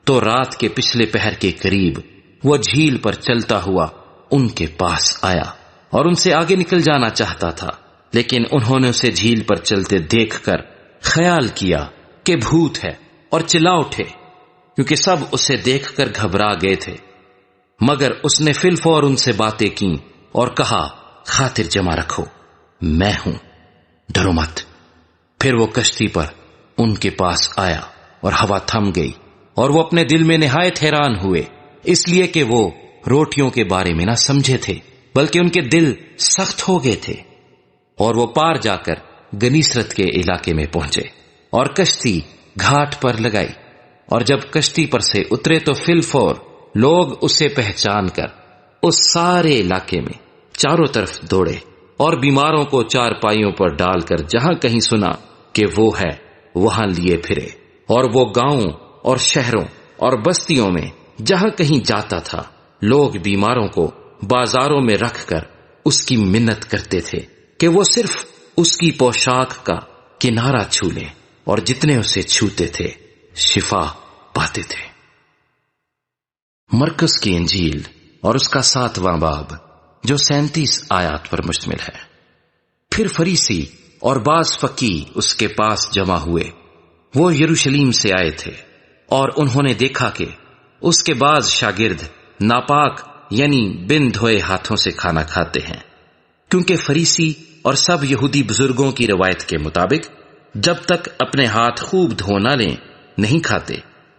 تو رات کے پچھلے پہر کے قریب وہ جھیل پر چلتا ہوا ان کے پاس آیا اور ان سے آگے نکل جانا چاہتا تھا، لیکن انہوں نے اسے جھیل پر چلتے دیکھ کر خیال کیا کہ بھوت ہے اور چلا اٹھے، کیونکہ سب اسے دیکھ کر گھبرا گئے تھے۔ مگر اس نے فی الفور ان سے باتیں کی اور کہا خاطر جمع رکھو، میں ہوں، ڈرو مت۔ پھر وہ کشتی پر ان کے پاس آیا اور ہوا تھم گئی، اور وہ اپنے دل میں نہایت حیران ہوئے، اس لیے کہ وہ روٹیوں کے بارے میں نہ سمجھے تھے بلکہ ان کے دل سخت ہو گئے تھے۔ اور وہ پار جا کر گنیسرت کے علاقے میں پہنچے اور کشتی گھاٹ پر لگائی، اور جب کشتی پر سے اترے تو فی الفور لوگ اسے پہچان کر اس سارے علاقے میں چاروں طرف دوڑے اور بیماروں کو 4 پائیوں پر ڈال کر جہاں کہیں سنا کہ وہ ہے وہاں لیے پھرے، اور وہ گاؤں اور شہروں اور بستیوں میں جہاں کہیں جاتا تھا لوگ بیماروں کو بازاروں میں رکھ کر اس کی منت کرتے تھے کہ وہ صرف اس کی پوشاک کا کنارہ چھو لیں، اور جتنے اسے چھوتے تھے شفا پاتے تھے۔ مرکز کی انجیل اور اس کا 7واں باب جو 37 آیات پر مشتمل ہے۔ پھر فریسی اور بعض فقیہ اس کے پاس جمع ہوئے، وہ یروشلیم سے آئے تھے، اور انہوں نے دیکھا کہ اس کے بعض شاگرد ناپاک یعنی بن دھوئے ہاتھوں سے کھانا کھاتے ہیں، کیونکہ فریسی اور سب یہودی بزرگوں کی روایت کے مطابق جب تک اپنے ہاتھ خوب دھو نہ لیں نہیں کھاتے،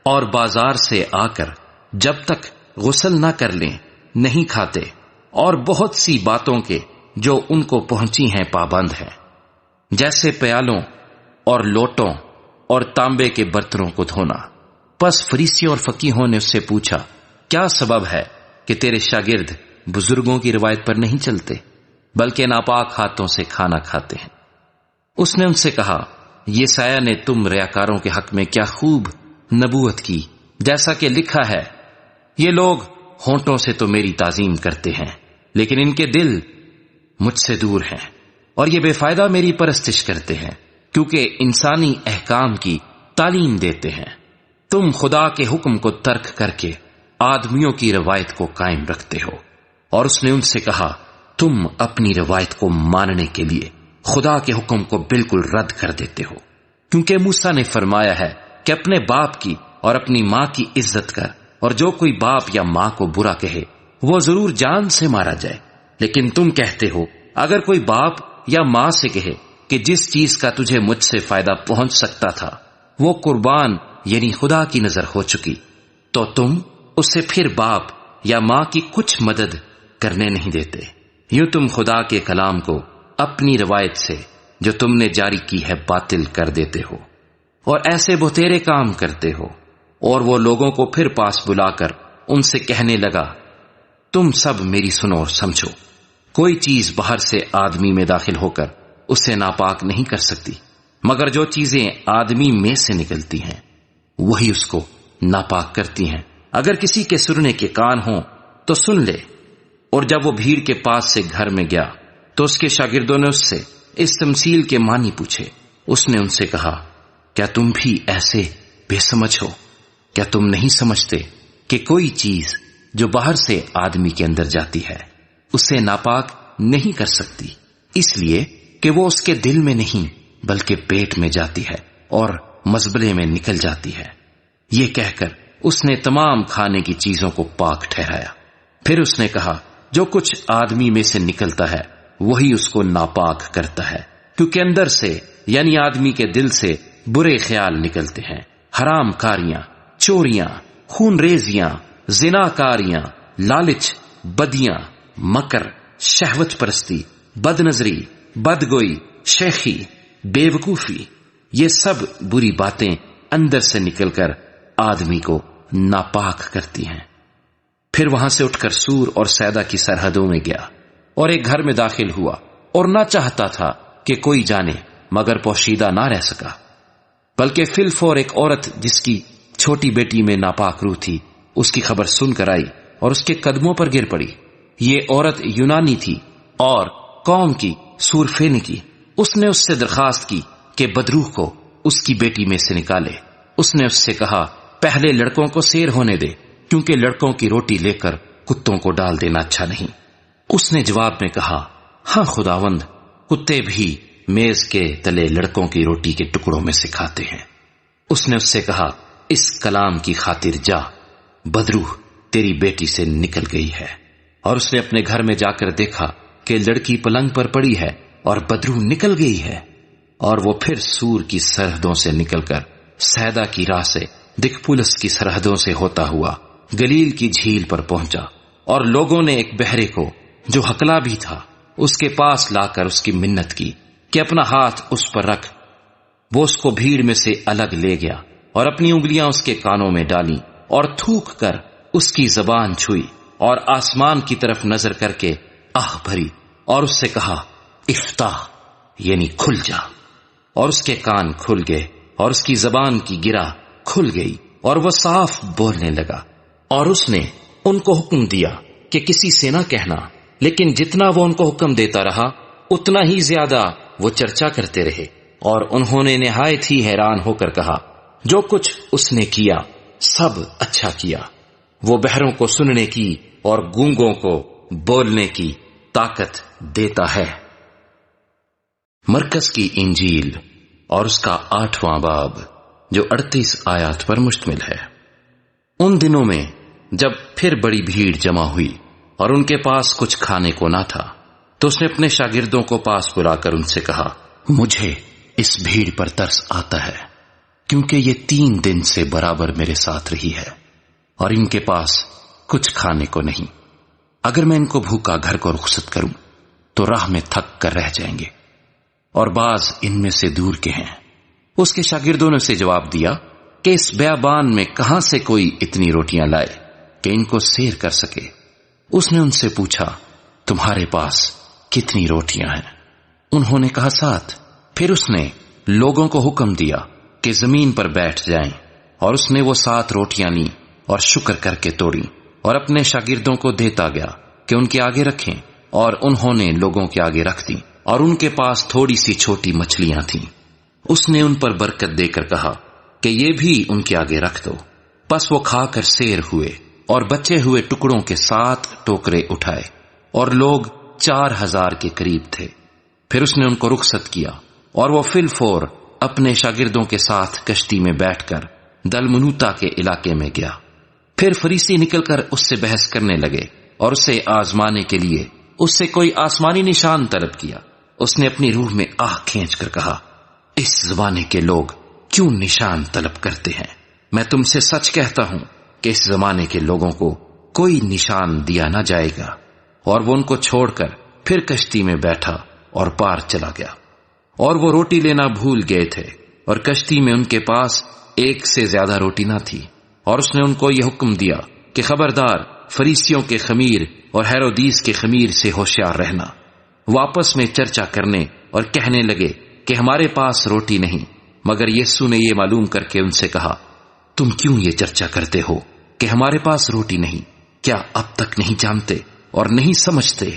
اور بازار سے آ کر جب تک غسل نہ کر لیں نہیں کھاتے، اور بہت سی باتوں کے جو ان کو پہنچی ہیں پابند ہیں، جیسے پیالوں اور لوٹوں اور تانبے کے برتنوں کو دھونا۔ پس فریسیوں اور فقیہوں نے اس سے پوچھا کیا سبب ہے کہ تیرے شاگرد بزرگوں کی روایت پر نہیں چلتے بلکہ ناپاک ہاتھوں سے کھانا کھاتے ہیں؟ اس نے ان سے کہا یسایہ نے تم ریاکاروں کے حق میں کیا خوب نبوت کی، جیسا کہ لکھا ہے، یہ لوگ ہونٹوں سے تو میری تعظیم کرتے ہیں لیکن ان کے دل مجھ سے دور ہیں، اور یہ بے فائدہ میری پرستش کرتے ہیں کیونکہ انسانی احکام کی تعلیم دیتے ہیں۔ تم خدا کے حکم کو ترک کر کے آدمیوں کی روایت کو قائم رکھتے ہو۔ اور اس نے ان سے کہا تم اپنی روایت کو ماننے کے لیے خدا کے حکم کو بالکل رد کر دیتے ہو، کیونکہ موسیٰ نے فرمایا ہے کہ اپنے باپ کی اور اپنی ماں کی عزت کر، اور جو کوئی باپ یا ماں کو برا کہے وہ ضرور جان سے مارا جائے۔ لیکن تم کہتے ہو اگر کوئی باپ یا ماں سے کہے کہ جس چیز کا تجھے مجھ سے فائدہ پہنچ سکتا تھا وہ قربان یعنی خدا کی نظر ہو چکی، تو تم اس سے پھر باپ یا ماں کی کچھ مدد کرنے نہیں دیتے۔ یوں تم خدا کے کلام کو اپنی روایت سے جو تم نے جاری کی ہے باطل کر دیتے ہو، اور ایسے بہتیرے کام کرتے ہو۔ اور وہ لوگوں کو پھر پاس بلا کر ان سے کہنے لگا تم سب میری سنو اور سمجھو، کوئی چیز باہر سے آدمی میں داخل ہو کر اسے ناپاک نہیں کر سکتی، مگر جو چیزیں آدمی میں سے نکلتی ہیں وہی اس کو ناپاک کرتی ہیں۔ اگر کسی کے سننے کے کان ہوں تو سن لے۔ اور جب وہ بھیڑ کے پاس سے گھر میں گیا تو اس کے شاگردوں نے اس سے اس تمثیل کے معنی پوچھے۔ اس نے ان سے کہا کیا تم بھی ایسے بے سمجھ ہو؟ کیا تم نہیں سمجھتے کہ کوئی چیز جو باہر سے آدمی کے اندر جاتی ہے اسے ناپاک نہیں کر سکتی، اس لیے کہ وہ اس کے دل میں نہیں بلکہ پیٹ میں جاتی ہے اور مزبلے میں نکل جاتی ہے۔ یہ کہہ کر اس نے تمام کھانے کی چیزوں کو پاک ٹھہرایا۔ پھر اس نے کہا، جو کچھ آدمی میں سے نکلتا ہے وہی اس کو ناپاک کرتا ہے، کیونکہ اندر سے یعنی آدمی کے دل سے برے خیال نکلتے ہیں، حرام کاریاں، چوریاں، خون ریزیاں، زناکاریاں، لالچ، بدیاں، مکر، شہوت پرستی، بد نظری، بدگوئی، شیخی، بے وقوفی، یہ سب بری باتیں اندر سے نکل کر آدمی کو ناپاک کرتی ہیں۔ پھر وہاں سے اٹھ کر سور اور سیدا کی سرحدوں میں گیا اور ایک گھر میں داخل ہوا اور نہ چاہتا تھا کہ کوئی جانے، مگر پوشیدہ نہ رہ سکا، بلکہ فی الفور ایک عورت جس کی چھوٹی بیٹی میں ناپاک روح تھی اس کی خبر سن کر آئی اور اس کے قدموں پر گر پڑی۔ یہ عورت یونانی تھی اور قوم کی سور فینیکی۔ اس نے اس سے درخواست کی کہ بدروح کو اس کی بیٹی میں سے نکالے۔ اس نے اس سے کہا، پہلے لڑکوں کو سیر ہونے دے، کیونکہ لڑکوں کی روٹی لے کر کتوں کو ڈال دینا اچھا نہیں۔ اس نے جواب میں کہا، ہاں خداوند، کتے بھی میز کے تلے لڑکوں کی روٹی کے ٹکڑوں میں سے کھاتے ہیں۔ اس نے اس سے کہا، اس کلام کی خاطر جا، بدروح تیری بیٹی سے نکل گئی ہے۔ اور اس نے اپنے گھر میں جا کر دیکھا کہ لڑکی پلنگ پر پڑی ہے اور بدروح نکل گئی ہے۔ اور وہ پھر سور کی سرحدوں سے نکل کر سیدا کی راہ سے دکپولس کی سرحدوں سے ہوتا ہوا گلیل کی جھیل پر پہنچا، اور لوگوں نے ایک بہرے کو جو ہکلا بھی تھا اس کے پاس لا کر اس کی منت کی کہ اپنا ہاتھ اس پر رکھ۔ وہ اس کو بھیڑ میں سے الگ لے گیا اور اپنی انگلیاں اس کے کانوں میں ڈالیں اور تھوک کر اس کی زبان چھوئی اور آسمان کی طرف نظر کر کے آہ بھری اور اس سے کہا، افتح، یعنی کھل جا۔ اور اس کے کان کھل گئے اور اس کی زبان کی گرہ کھل گئی اور وہ صاف بولنے لگا۔ اور اس نے ان کو حکم دیا کہ کسی سے نہ کہنا، لیکن جتنا وہ ان کو حکم دیتا رہا اتنا ہی زیادہ وہ چرچا کرتے رہے، اور انہوں نے نہایت ہی حیران ہو کر کہا، جو کچھ اس نے کیا سب اچھا کیا۔ وہ بہروں کو سننے کی اور گونگوں کو بولنے کی طاقت دیتا ہے۔ مرکز کی انجیل اور اس کا 8واں باب جو 38 آیات پر مشتمل ہے۔ ان دنوں میں جب پھر بڑی بھیڑ جمع ہوئی اور ان کے پاس کچھ کھانے کو نہ تھا، تو اس نے اپنے شاگردوں کو پاس بلا کر ان سے کہا، مجھے اس بھیڑ پر ترس آتا ہے، کیونکہ یہ 3 دن سے برابر میرے ساتھ رہی ہے اور ان کے پاس کچھ کھانے کو نہیں۔ اگر میں ان کو بھوکا گھر کو رخصت کروں تو راہ میں تھک کر رہ جائیں گے، اور بعض ان میں سے دور کے ہیں۔ اس کے شاگردوں نے اسے جواب دیا کہ اس بیابان میں کہاں سے کوئی اتنی روٹیاں لائے کہ ان کو سیر کر سکے۔ اس نے ان سے پوچھا، تمہارے پاس کتنی روٹیاں ہیں؟ انہوں نے کہا 7۔ پھر اس نے لوگوں کو حکم دیا کہ زمین پر بیٹھ جائیں، اور اس نے وہ 7 روٹیاں لیں اور شکر کر کے توڑیں اور اپنے شاگردوں کو دیتا گیا کہ ان کے آگے رکھیں، اور انہوں نے لوگوں کے آگے رکھ دیں، اور ان کے پاس تھوڑی سی چھوٹی مچھلیاں تھیں۔ اس نے ان پر برکت دے کر کہا کہ یہ بھی ان کے آگے رکھ دو۔ پس وہ کھا کر سیر ہوئے اور بچے ہوئے ٹکڑوں کے 7 ٹوکرے اٹھائے، اور لوگ 4000 کے قریب تھے۔ پھر اس نے ان کو رخصت کیا اور وہ فی الفور اپنے شاگردوں کے ساتھ کشتی میں بیٹھ کر دلمنوتا کے علاقے میں گیا۔ پھر فریسی نکل کر اس سے بحث کرنے لگے اور اسے آزمانے کے لیے اس سے کوئی آسمانی نشان طلب کیا۔ اس نے اپنی روح میں آہ کھینچ کر کہا، اس زمانے کے لوگ کیوں نشان طلب کرتے ہیں؟ میں تم سے سچ کہتا ہوں کہ اس زمانے کے لوگوں کو کوئی نشان دیا نہ جائے گا۔ اور وہ ان کو چھوڑ کر پھر کشتی میں بیٹھا اور پار چلا گیا۔ اور وہ روٹی لینا بھول گئے تھے، اور کشتی میں ان کے پاس 1 سے زیادہ روٹی نہ تھی۔ اور اس نے ان کو یہ حکم دیا کہ خبردار، فریسیوں کے خمیر اور ہیرودیس کے خمیر سے ہوشیار رہنا۔ وہ آپس میں چرچا کرنے اور کہنے لگے کہ ہمارے پاس روٹی نہیں۔ مگر یسوع نے یہ معلوم کر کے ان سے کہا، تم کیوں یہ چرچا کرتے ہو کہ ہمارے پاس روٹی نہیں؟ کیا اب تک نہیں جانتے اور نہیں سمجھتے؟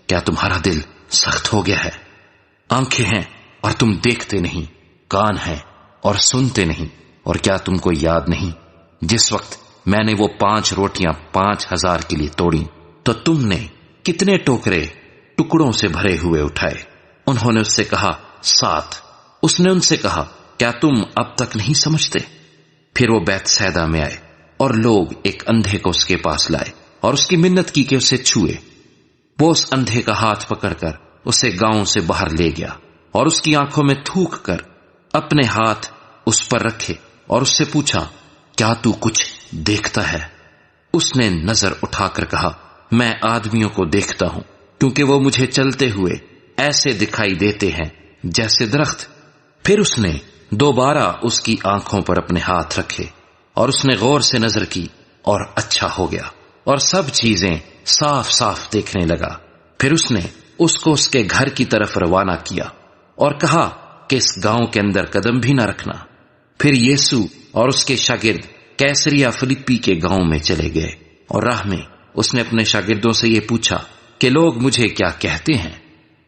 کیا تمہارا دل سخت ہو گیا ہے؟ آنکھیں ہیں اور تم دیکھتے نہیں، کان ہیں اور سنتے نہیں، اور کیا تم کو یاد نہیں جس وقت میں نے وہ 5 روٹیاں 5000 کے لیے توڑی تو تم نے کتنے ٹوکرے ٹکڑوں سے بھرے ہوئے اٹھائے؟ انہوں نے اس سے کہا 7۔ اس نے ان سے کہا کیا تم اب تک نہیں سمجھتے؟ پھر وہ بیت سیدا میں آئے اور لوگ ایک اندھے کو اس کے پاس لائے اور اس کی منت کی کہ اسے چھوئے۔ وہ اس اندھے کا ہاتھ پکڑ کر اسے گاؤں سے باہر لے گیا اور اس کی آنکھوں میں تھوک کر اپنے ہاتھ اس پر رکھے اور اس سے پوچھا کیا تو کچھ دیکھتا ہے؟ اس نے نظر اٹھا کر کہا میں آدمیوں کو دیکھتا ہوں، کیونکہ وہ مجھے چلتے ہوئے ایسے دکھائی دیتے ہیں جیسے درخت۔ پھر اس نے دوبارہ اس کی آنکھوں پر اپنے ہاتھ رکھے اور اس نے غور سے نظر کی اور اچھا ہو گیا اور سب چیزیں صاف صاف دیکھنے لگا۔ پھر اس نے اس کو اس کے گھر کی طرف روانہ کیا اور کہا کہ اس گاؤں کے اندر قدم بھی نہ رکھنا۔ پھر یسوع اور اس کے شاگرد کیسریا فلپی کے گاؤں میں چلے گئے اور راہ میں اس نے اپنے شاگردوں سے یہ پوچھا کہ لوگ مجھے کیا کہتے ہیں؟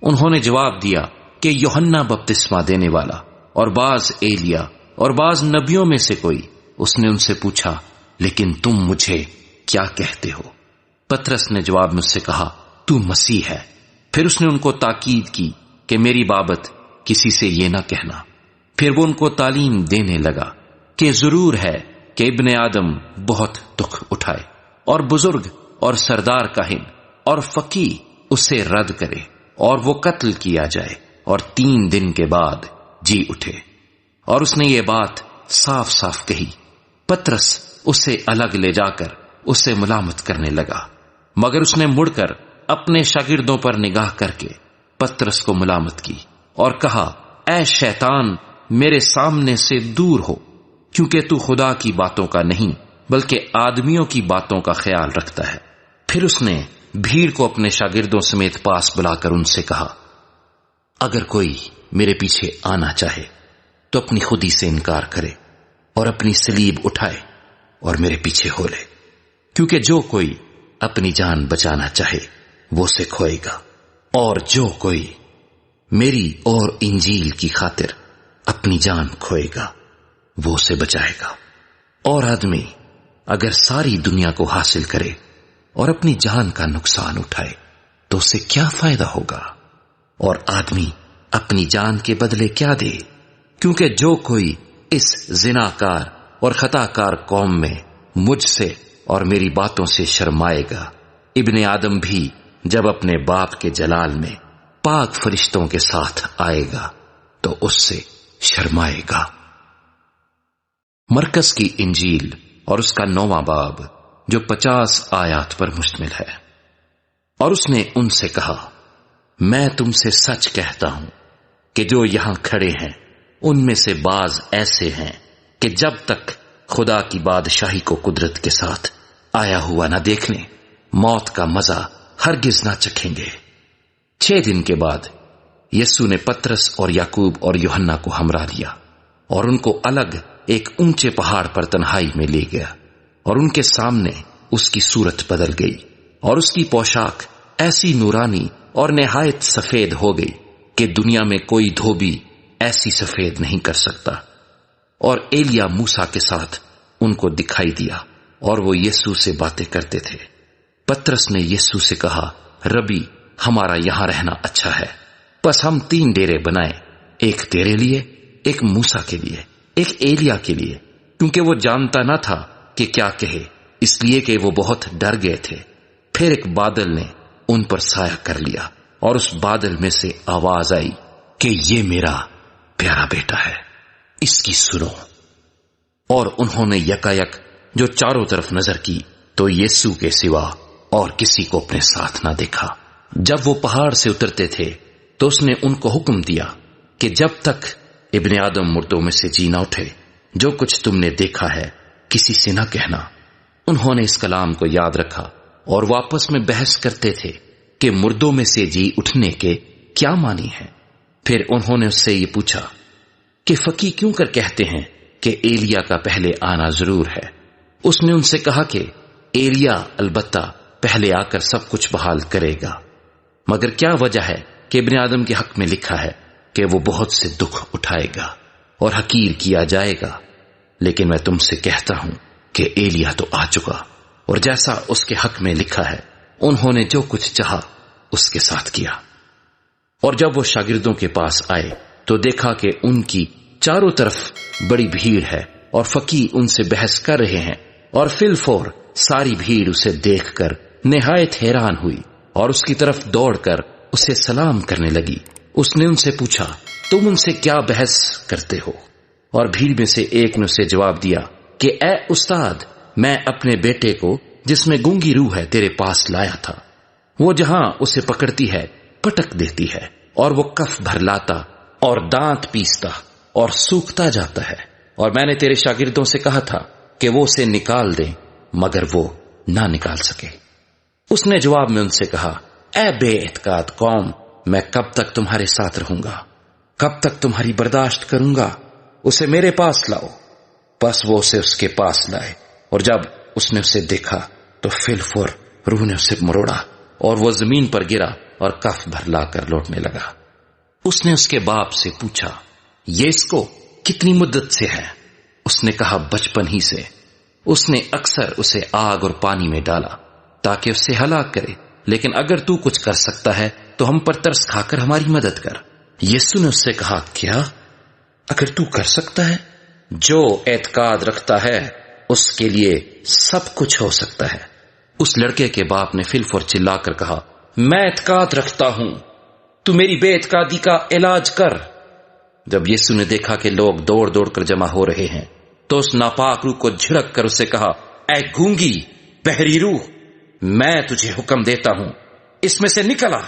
انہوں نے جواب دیا کہ یوحنا بپتسمہ دینے والا، اور بعض ایلیا اور بعض نبیوں میں سے کوئی۔ اس نے ان سے پوچھا لیکن تم مجھے کیا کہتے ہو؟ پترس نے جواب میں اس سے کہا تو مسیح ہے۔ پھر اس نے ان کو تاکید کی کہ میری بابت کسی سے یہ نہ کہنا۔ پھر وہ ان کو تعلیم دینے لگا کہ ضرور ہے کہ ابن آدم بہت دکھ اٹھائے اور بزرگ اور سردار کاہن اور فقیہ اسے رد کرے اور وہ قتل کیا جائے اور 3 دن کے بعد جی اٹھے۔ اور اس نے یہ بات صاف صاف کہی۔ پترس اسے الگ لے جا کر اسے ملامت کرنے لگا، مگر اس نے مڑ کر اپنے شاگردوں پر نگاہ کر کے پترس کو ملامت کی اور کہا اے شیطان، میرے سامنے سے دور ہو، کیونکہ تو خدا کی باتوں کا نہیں بلکہ آدمیوں کی باتوں کا خیال رکھتا ہے۔ پھر اس نے بھیڑ کو اپنے شاگردوں سمیت پاس بلا کر ان سے کہا اگر کوئی میرے پیچھے آنا چاہے تو اپنی خودی سے انکار کرے اور اپنی صلیب اٹھائے اور میرے پیچھے ہو لے، کیونکہ جو کوئی اپنی جان بچانا چاہے وہ اسے کھوئے گا، اور جو کوئی میری اور انجیل کی خاطر اپنی جان کھوئے گا وہ اسے بچائے گا۔ اور آدمی اگر ساری دنیا کو حاصل کرے اور اپنی جان کا نقصان اٹھائے تو اسے کیا فائدہ ہوگا؟ اور آدمی اپنی جان کے بدلے کیا دے؟ کیونکہ جو کوئی اس زناکار اور خطاکار قوم میں مجھ سے اور میری باتوں سے شرمائے گا، ابن آدم بھی جب اپنے باپ کے جلال میں پاک فرشتوں کے ساتھ آئے گا تو اس سے شرمائے گا۔ مرکز کی انجیل اور اس کا 9واں باب جو 50 آیات پر مشتمل ہے۔ اور اس نے ان سے کہا میں تم سے سچ کہتا ہوں کہ جو یہاں کھڑے ہیں ان میں سے بعض ایسے ہیں کہ جب تک خدا کی بادشاہی کو قدرت کے ساتھ آیا ہوا نہ دیکھ لیں موت کا مزہ ہرگز نہ چکھیں گے۔ 6 دن کے بعد یسوع نے پترس اور یعقوب اور یوحنا کو ہمراہ لیا اور ان کو الگ ایک اونچے پہاڑ پر تنہائی میں لے گیا، اور ان کے سامنے اس کی صورت بدل گئی اور اس کی پوشاک ایسی نورانی اور نہایت سفید ہو گئی کہ دنیا میں کوئی دھوبی ایسی سفید نہیں کر سکتا۔ اور ایلیا موسیٰ کے ساتھ ان کو دکھائی دیا اور وہ یسوع سے باتیں کرتے تھے۔ پترس نے یسوع سے کہا ربی، ہمارا یہاں رہنا اچھا ہے، بس ہم 3 ڈیرے بنائیں، ایک تیرے لیے، ایک موسیٰ کے لیے، ایک ایلیا کے لیے، کیونکہ وہ جانتا نہ تھا کہ کیا کہے، اس لیے کہ وہ بہت ڈر گئے تھے۔ پھر ایک بادل نے ان پر سایہ کر لیا اور اس بادل میں سے آواز آئی کہ یہ میرا پیارا بیٹا ہے، اس کی سنو۔ اور انہوں نے یکایک جو چاروں طرف نظر کی تو یسوع کے سوا اور کسی کو اپنے ساتھ نہ دیکھا۔ جب وہ پہاڑ سے اترتے تھے تو اس نے ان کو حکم دیا کہ جب تک ابن آدم مردوں میں سے جی نہ اٹھے جو کچھ تم نے دیکھا ہے کسی سے نہ کہنا۔ انہوں نے اس کلام کو یاد رکھا اور وہ آپس میں بحث کرتے تھے کہ مردوں میں سے جی اٹھنے کے کیا معنی ہے۔ پھر انہوں نے اس سے یہ پوچھا کہ فقیہ کیوں کر کہتے ہیں کہ ایلیا کا پہلے آنا ضرور ہے؟ اس نے ان سے کہا کہ ایلیا البتہ پہلے آ کر سب کچھ بحال کرے گا، مگر کیا وجہ ہے کہ ابن آدم کے حق میں لکھا ہے کہ وہ بہت سے دکھ اٹھائے گا اور حقیر کیا جائے گا۔ لیکن میں تم سے کہتا ہوں کہ ایلیا تو آ چکا اور جیسا اس کے حق میں لکھا ہے انہوں نے جو کچھ چاہا اس کے ساتھ کیا۔ اور جب وہ شاگردوں کے پاس آئے تو دیکھا کہ ان کی چاروں طرف بڑی بھیڑ ہے اور فقیہ ان سے بحث کر رہے ہیں، اور فی الفور ساری بھیڑ اسے دیکھ کر نہایت حیران ہوئی اور اس کی طرف دوڑ کر اسے سلام کرنے لگی۔ اس نے ان سے پوچھا، تم ان سے کیا بحث کرتے ہو؟ اور بھیڑ میں سے ایک نے اسے جواب دیا کہ اے استاد، میں اپنے بیٹے کو جس میں گونگی روح ہے تیرے پاس لایا تھا۔ وہ جہاں اسے پکڑتی ہے پٹک دیتی ہے، اور وہ کف بھر لاتا اور دانت پیستا اور سوکھتا جاتا ہے، اور میں نے تیرے شاگردوں سے کہا تھا کہ وہ اسے نکال دیں مگر وہ نہ نکال سکے۔ اس نے جواب میں ان سے کہا، اے بے اعتقاد قوم، میں کب تک تمہارے ساتھ رہوں گا؟ کب تک تمہاری برداشت کروں گا؟ اسے میرے پاس لاؤ۔ بس وہ اسے اس کے پاس لائے، اور جب اس نے اسے دیکھا تو فی الفور روح نے اسے مروڑا اور وہ زمین پر گرا اور کف بھر لا کر لوٹنے لگا۔ اس نے اس کے باپ سے پوچھا، یہ اس کو کتنی مدت سے ہے؟ اس نے کہا، بچپن ہی سے۔ اس نے اکثر اسے آگ اور پانی میں ڈالا تاکہ اسے ہلاک کرے، لیکن اگر تو کچھ کر سکتا ہے تو ہم پر ترس کھا کر ہماری مدد کر۔ یسوع نے اس سے کہا، کیا اگر تو کر سکتا ہے؟ جو اعتقاد رکھتا ہے اس کے لیے سب کچھ ہو سکتا ہے۔ اس لڑکے کے باپ نے فی الفور چلا کر کہا، میں اعتقاد رکھتا ہوں، تو میری بے اعتقادی کا علاج کر۔ جب یسوع نے دیکھا کہ لوگ دوڑ دوڑ کر جمع ہو رہے ہیں تو اس ناپاک روح کو جھڑک کر اسے کہا، اے گونگی بہری روح، میں تجھے حکم دیتا ہوں، اس میں سے نکل آ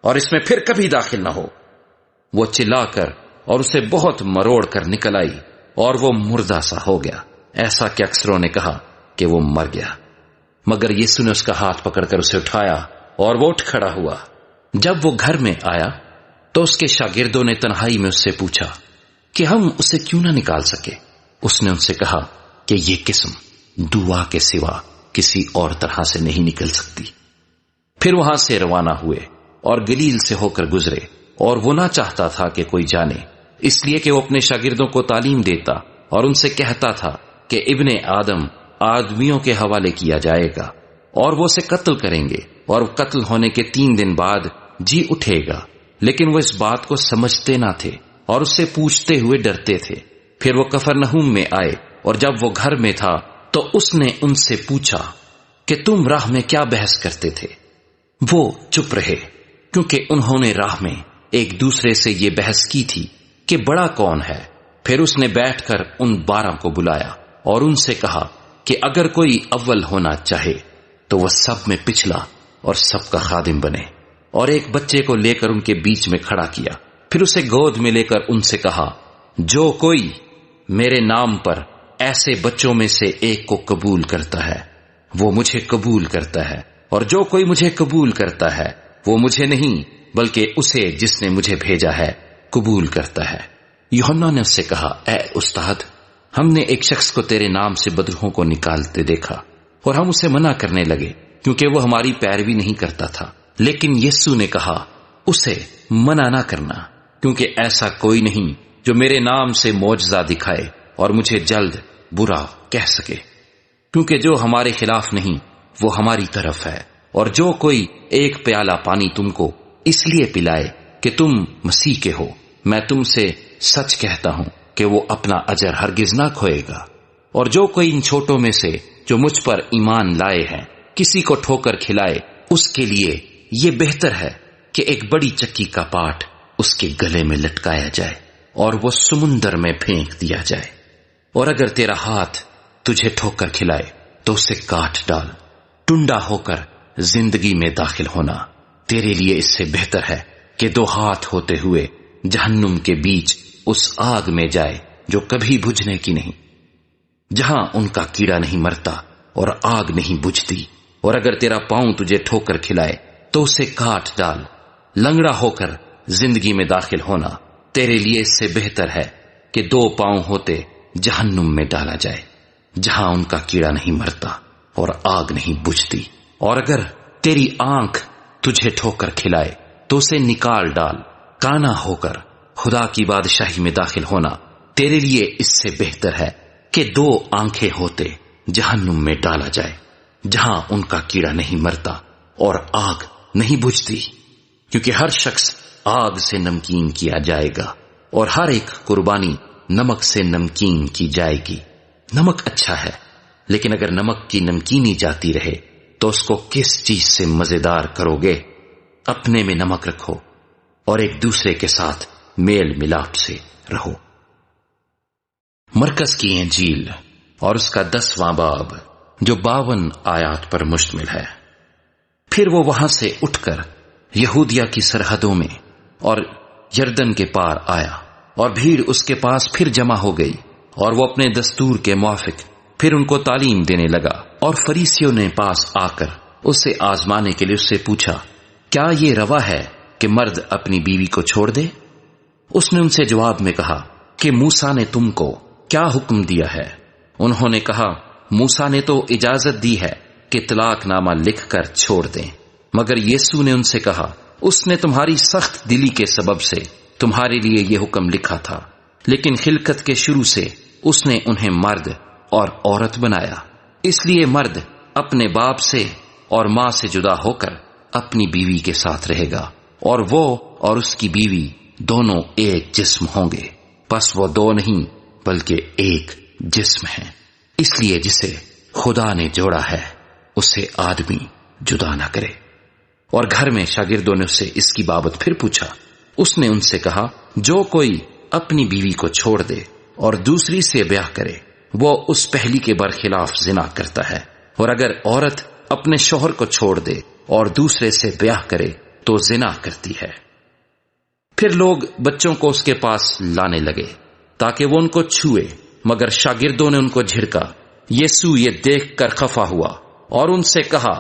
اور اس میں پھر کبھی داخل نہ ہو۔ وہ چلا کر اور اسے بہت مروڑ کر نکل آئی اور وہ مردہ سا ہو گیا، ایسا کہ اکثروں نے کہا کہ وہ مر گیا، مگر یسوع نے اس کا ہاتھ پکڑ کر اسے اٹھایا اور وہ اٹھ کھڑا ہوا۔ جب وہ گھر میں آیا تو اس کے شاگردوں نے تنہائی میں اس سے پوچھا کہ ہم اسے کیوں نہ نکال سکے؟ اس نے ان سے کہا کہ یہ قسم دعا کے سوا کسی اور طرح سے نہیں نکل سکتی۔ پھر وہاں سے روانہ ہوئے اور گلیل سے ہو کر گزرے، اور وہ نہ چاہتا تھا کہ کوئی جانے، اس لیے کہ وہ اپنے شاگردوں کو تعلیم دیتا اور ان سے کہتا تھا کہ ابن آدم آدمیوں کے حوالے کیا جائے گا اور وہ اسے قتل کریں گے، اور قتل ہونے کے 3 دن بعد جی اٹھے گا۔ لیکن وہ اس بات کو سمجھتے نہ تھے اور اس سے پوچھتے ہوئے ڈرتے تھے۔ پھر وہ کفرنہوم میں آئے، اور جب وہ گھر میں تھا تو اس نے ان سے پوچھا کہ تم راہ میں کیا بحث کرتے تھے؟ وہ چپ رہے، کیونکہ انہوں نے راہ میں ایک دوسرے سے یہ بحث کی تھی کہ بڑا کون ہے۔ پھر اس نے بیٹھ کر ان 12 کو بلایا اور ان سے کہا کہ اگر کوئی اول ہونا چاہے تو وہ سب میں پچھلا اور سب کا خادم بنے، اور ایک بچے کو لے کر ان کے بیچ میں کھڑا کیا۔ پھر اسے گود میں لے کر ان سے کہا، جو کوئی میرے نام پر ایسے بچوں میں سے ایک کو قبول کرتا ہے وہ مجھے قبول کرتا ہے، اور جو کوئی مجھے قبول کرتا ہے وہ مجھے نہیں بلکہ اسے جس نے مجھے بھیجا ہے قبول کرتا ہے۔ یوحنا نے اس سے کہا، اے استاد، ہم نے ایک شخص کو تیرے نام سے بدروحوں کو نکالتے دیکھا اور ہم اسے منع کرنے لگے کیونکہ وہ ہماری پیروی نہیں کرتا تھا۔ لیکن یسوع نے کہا، اسے منع نہ کرنا، کیونکہ ایسا کوئی نہیں جو میرے نام سے معجزہ دکھائے اور مجھے جلد برا کہہ سکے، کیونکہ جو ہمارے خلاف نہیں وہ ہماری طرف ہے۔ اور جو کوئی ایک پیالہ پانی تم کو اس لیے پلائے کہ تم مسیح کے ہو، میں تم سے سچ کہتا ہوں کہ وہ اپنا اجر ہرگز نہ کھوئے گا۔ اور جو کوئی ان چھوٹوں میں سے جو مجھ پر ایمان لائے ہیں کسی کو ٹھوکر کھلائے، اس کے لیے یہ بہتر ہے کہ ایک بڑی چکی کا پاٹ اس کے گلے میں لٹکایا جائے اور وہ سمندر میں پھینک دیا جائے۔ اور اگر تیرا ہاتھ تجھے ٹھوکر کھلائے تو اسے کاٹ ڈال۔ ٹنڈا ہو کر زندگی میں داخل ہونا تیرے لیے اس سے بہتر ہے کہ 2 ہاتھ ہوتے ہوئے جہنم کے بیچ اس آگ میں جائے جو کبھی بجھنے کی نہیں، جہاں ان کا کیڑا نہیں مرتا اور آگ نہیں بجھتی۔ اور اگر تیرا پاؤں تجھے ٹھوکر کھلائے تو اسے کاٹ ڈال۔ لنگڑا ہو کر زندگی میں داخل ہونا تیرے لیے اس سے بہتر ہے کہ 2 پاؤں ہوتے جہنم میں ڈالا جائے، جہاں ان کا کیڑا نہیں مرتا اور آگ نہیں بجھتی۔ اور اگر تیری آنکھ تجھے ٹھوکر کھلائے تو اسے نکال ڈال۔ کانا ہو کر خدا کی بادشاہی میں داخل ہونا تیرے لیے اس سے بہتر ہے کہ 2 آنکھیں ہوتے جہنم میں ڈالا جائے، جہاں ان کا کیڑا نہیں مرتا اور آگ نہیں بجھتی، کیونکہ ہر شخص آگ سے نمکین کیا جائے گا اور ہر ایک قربانی نمک سے نمکین کی جائے گی۔ نمک اچھا ہے، لیکن اگر نمک کی نمکینی جاتی رہے تو اس کو کس چیز سے مزیدار کرو گے؟ اپنے میں نمک رکھو اور ایک دوسرے کے ساتھ میل ملاپ سے رہو۔ مرکز کی انجیل اور اس کا 10واں باب جو 52 آیات پر مشتمل ہے۔ پھر وہ وہاں سے اٹھ کر یہودیہ کی سرحدوں میں اور یردن کے پار آیا، اور بھیڑ اس کے پاس پھر جمع ہو گئی، اور وہ اپنے دستور کے موافق پھر ان کو تعلیم دینے لگا۔ اور فریسیوں نے پاس آ کر اسے آزمانے کے لیے اس سے پوچھا، کیا یہ روا ہے کہ مرد اپنی بیوی کو چھوڑ دے؟ اس نے ان سے جواب میں کہا کہ موسیٰ نے تم کو کیا حکم دیا ہے؟ انہوں نے کہا، موسیٰ نے تو اجازت دی ہے کہ طلاق نامہ لکھ کر چھوڑ دیں۔ مگر یسوع نے ان سے کہا، اس نے تمہاری سخت دلی کے سبب سے تمہارے لیے یہ حکم لکھا تھا، لیکن خلقت کے شروع سے اس نے انہیں مرد اور عورت بنایا۔ اس لیے مرد اپنے باپ سے اور ماں سے جدا ہو کر اپنی بیوی کے ساتھ رہے گا، اور وہ اور اس کی بیوی دونوں ایک جسم ہوں گے۔ پس وہ دو نہیں بلکہ ایک جسم ہیں۔ اس لیے جسے خدا نے جوڑا ہے اسے آدمی جدا نہ کرے۔ اور گھر میں شاگردوں نے اس سے اس کی بابت پھر پوچھا۔ اس نے ان سے کہا، جو کوئی اپنی بیوی کو چھوڑ دے اور دوسری سے بیاہ کرے وہ اس پہلی کے برخلاف زنا کرتا ہے، اور اگر عورت اپنے شوہر کو چھوڑ دے اور دوسرے سے بیاہ کرے تو زنا کرتی ہے۔ پھر لوگ بچوں کو اس کے پاس لانے لگے تاکہ وہ ان کو چھوئے، مگر شاگردوں نے ان کو جھڑکا۔ یسوع یہ دیکھ کر خفا ہوا اور ان سے کہا،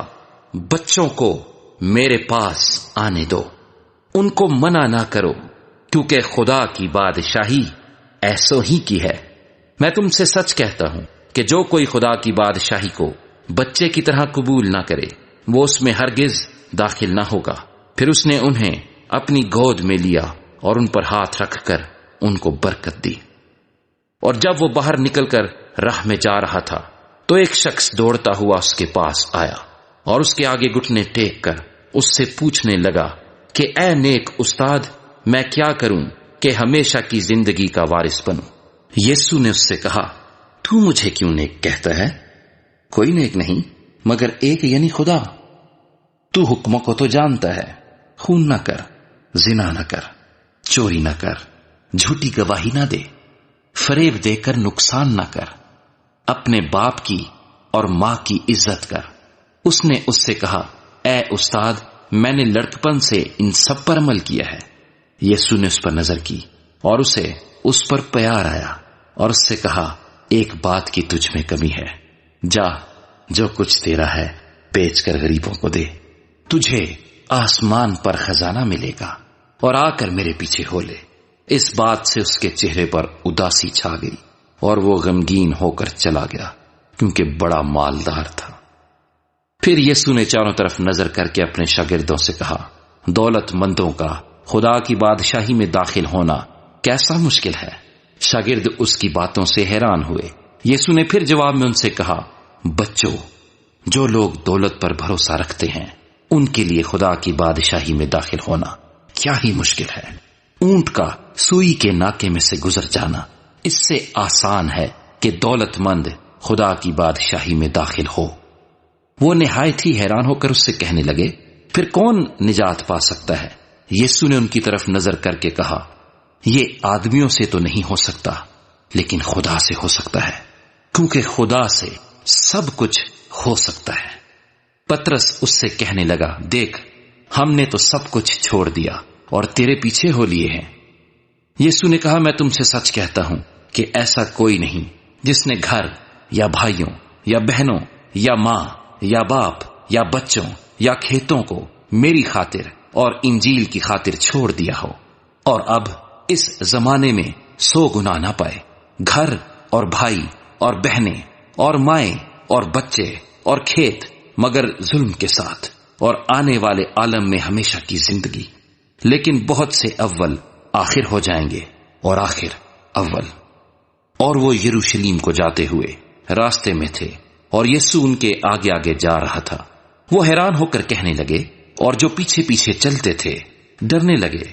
بچوں کو میرے پاس آنے دو، ان کو منع نہ کرو، کیونکہ خدا کی بادشاہی ایسو ہی کی ہے۔ میں تم سے سچ کہتا ہوں کہ جو کوئی خدا کی بادشاہی کو بچے کی طرح قبول نہ کرے وہ اس میں ہرگز داخل نہ ہوگا۔ پھر اس نے انہیں اپنی گود میں لیا اور ان پر ہاتھ رکھ کر ان کو برکت دی۔ اور جب وہ باہر نکل کر راہ میں جا رہا تھا تو ایک شخص دوڑتا ہوا اس کے پاس آیا اور اس کے آگے گھٹنے ٹیک کر اس سے پوچھنے لگا کہ اے نیک استاد، میں کیا کروں کہ ہمیشہ کی زندگی کا وارث بنوں؟ یسوع نے اس سے کہا، تو مجھے کیوں نیک کہتا ہے؟ کوئی نیک نہیں مگر ایک، یعنی خدا۔ تو حکموں کو تو جانتا ہے، خون نہ کر، زنا نہ کر، چوری نہ کر، جھوٹی گواہی نہ دے، فریب دے کر نقصان نہ کر، اپنے باپ کی اور ماں کی عزت کر۔ اس نے اس سے کہا، اے استاد، میں نے لڑکپن سے ان سب پر عمل کیا ہے۔ یسوع نے اس پر نظر کی اور اسے اس پر پیار آیا اور اس سے کہا، ایک بات کی تجھ میں کمی ہے، جا جو کچھ تیرا ہے بیچ کر غریبوں کو دے، تجھے آسمان پر خزانہ ملے گا، اور آ کر میرے پیچھے ہو لے۔ اس بات سے اس کے چہرے پر اداسی چھا گئی اور وہ غمگین ہو کر چلا گیا کیونکہ بڑا مالدار تھا۔ پھر یسوع نے چاروں طرف نظر کر کے اپنے شاگردوں سے کہا، دولت مندوں کا خدا کی بادشاہی میں داخل ہونا کیسا مشکل ہے۔ شاگرد اس کی باتوں سے حیران ہوئے۔ یسوع نے پھر جواب میں ان سے کہا، بچوں، جو لوگ دولت پر بھروسہ رکھتے ہیں ان کے لیے خدا کی بادشاہی میں داخل ہونا کیا ہی مشکل ہے۔ اونٹ کا سوئی کے ناکے میں سے گزر جانا اس سے آسان ہے کہ دولت مند خدا کی بادشاہی میں داخل ہو۔ وہ نہایت ہی حیران ہو کر اس سے کہنے لگے، پھر کون نجات پا سکتا ہے؟ یسوع نے ان کی طرف نظر کر کے کہا، یہ آدمیوں سے تو نہیں ہو سکتا لیکن خدا سے ہو سکتا ہے، کیونکہ خدا سے سب کچھ ہو سکتا ہے۔ پترس اس سے کہنے لگا، دیکھ، ہم نے تو سب کچھ چھوڑ دیا اور تیرے پیچھے ہو لیے ہیں۔ یسوع نے کہا، میں تم سے سچ کہتا ہوں کہ ایسا کوئی نہیں جس نے گھر یا بھائیوں یا بہنوں یا ماں یا باپ یا بچوں یا کھیتوں کو میری خاطر اور انجیل کی خاطر چھوڑ دیا ہو اور اب اس زمانے میں 100 گنا نہ پائے، گھر اور بھائی اور بہنیں اور مائیں اور بچے اور کھیت، مگر ظلم کے ساتھ، اور آنے والے عالم میں ہمیشہ کی زندگی۔ لیکن بہت سے اول آخر ہو جائیں گے اور آخر اول۔ اور وہ یروشلیم کو جاتے ہوئے راستے میں تھے اور یسوع ان کے آگے آگے جا رہا تھا۔ وہ حیران ہو کر کہنے لگے، اور جو پیچھے پیچھے چلتے تھے ڈرنے لگے۔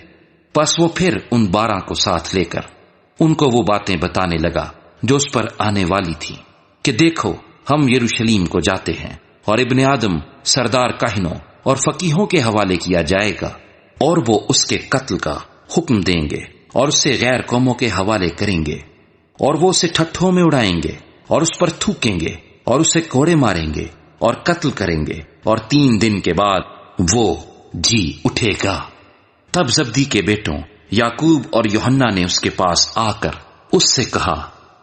پس وہ پھر ان 12 کو ساتھ لے کر ان کو وہ باتیں بتانے لگا جو اس پر آنے والی تھی، کہ دیکھو ہم یروشلیم کو جاتے ہیں، اور ابن آدم سردار کاہنوں اور فقیہوں کے حوالے کیا جائے گا، اور وہ اس کے قتل کا حکم دیں گے اور اسے غیر قوموں کے حوالے کریں گے، اور وہ اسے ٹھٹھوں میں اڑائیں گے اور اس پر تھوکیں گے اور اسے کوڑے ماریں گے اور قتل کریں گے، اور 3 دن کے بعد وہ جی اٹھے گا۔ تب زبدی کے بیٹوں یعقوب اور یوحنا نے اس کے پاس آ کر اس سے کہا،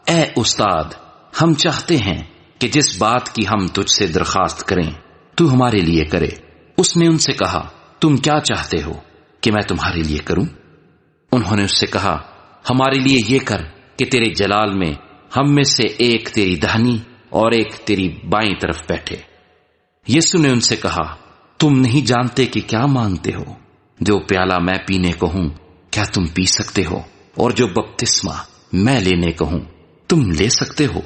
اے استاد، ہم چاہتے ہیں کہ جس بات کی ہم تجھ سے درخواست کریں تو ہمارے لیے کرے۔ اس نے ان سے کہا، تم کیا چاہتے ہو کہ میں تمہارے لیے کروں؟ انہوں نے اس سے کہا، ہمارے لیے یہ کر کہ تیرے جلال میں ہم میں سے ایک تیری دہنی اور ایک تیری بائیں طرف بیٹھے۔ یسوع نے ان سے کہا، تم نہیں جانتے کہ کیا مانگتے ہو؟ جو پیالہ میں پینے کو ہوں کیا تم پی سکتے ہو؟ اور جو بپتسمہ میں لینے کو ہوں تم لے سکتے ہو؟